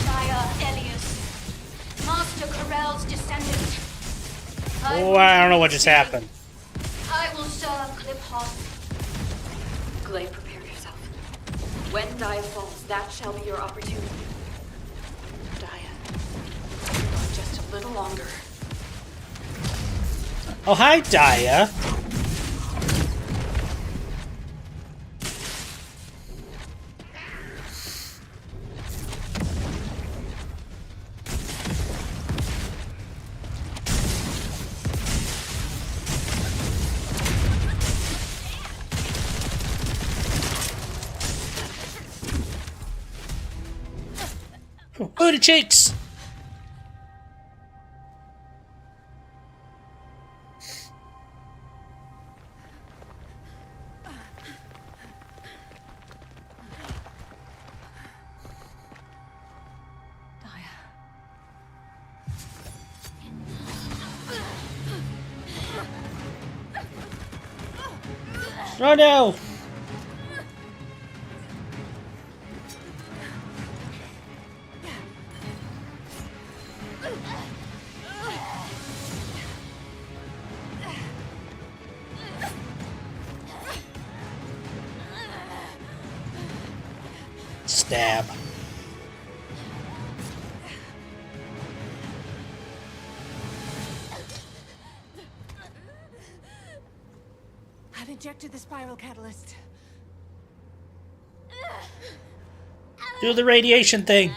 Daya Elias, Master Corell's descendant. Oh, I don't know what just happened. I will serve Cliphoth. Glay, prepare yourself. When Daya falls, that shall be your opportunity. Daya, just a little longer. Oh, hi, Daya. Booty cheeks. Oh no! Stab. I've injected the spiral catalyst. Do the radiation thing.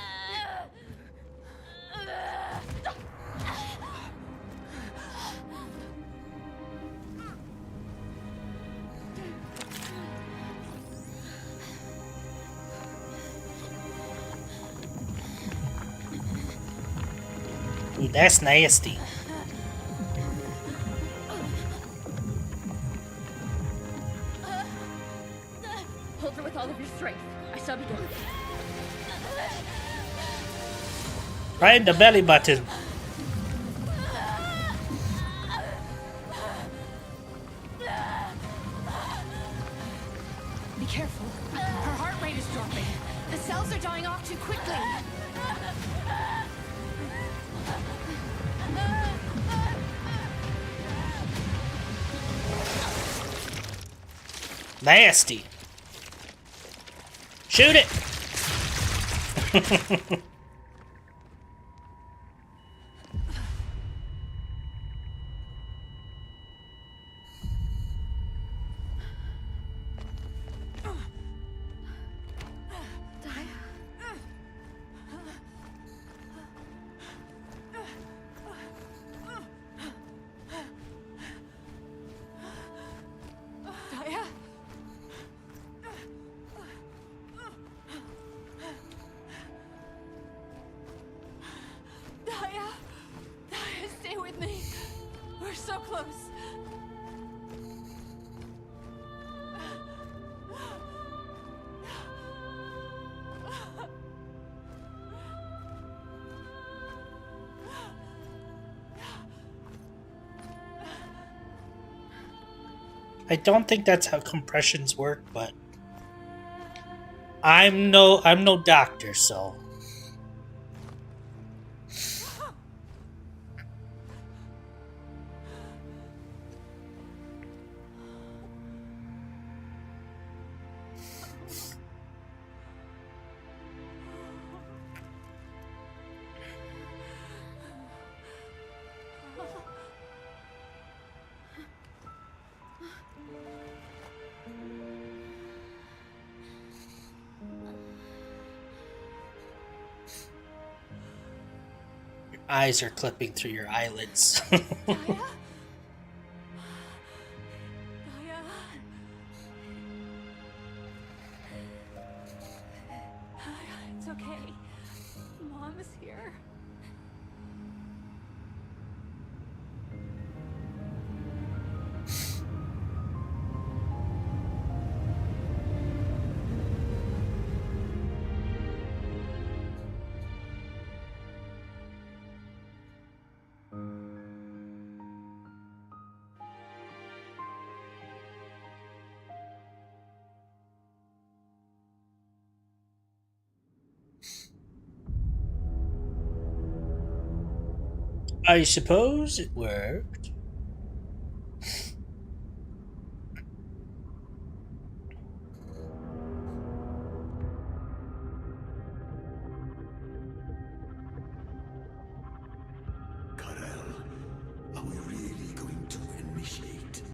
Ooh, that's nasty. Hold her with all of your strength. I shall begin. Right in the belly button. Be careful. Her heart rate is dropping. The cells are dying off too quickly. Nasty. Shoot it. Daya? Daya? Daya, stay with me. We're so close. I don't think that's how compressions work, but I'm no doctor, so your eyes are clipping through your eyelids. It's okay. Mom is here. I suppose it worked.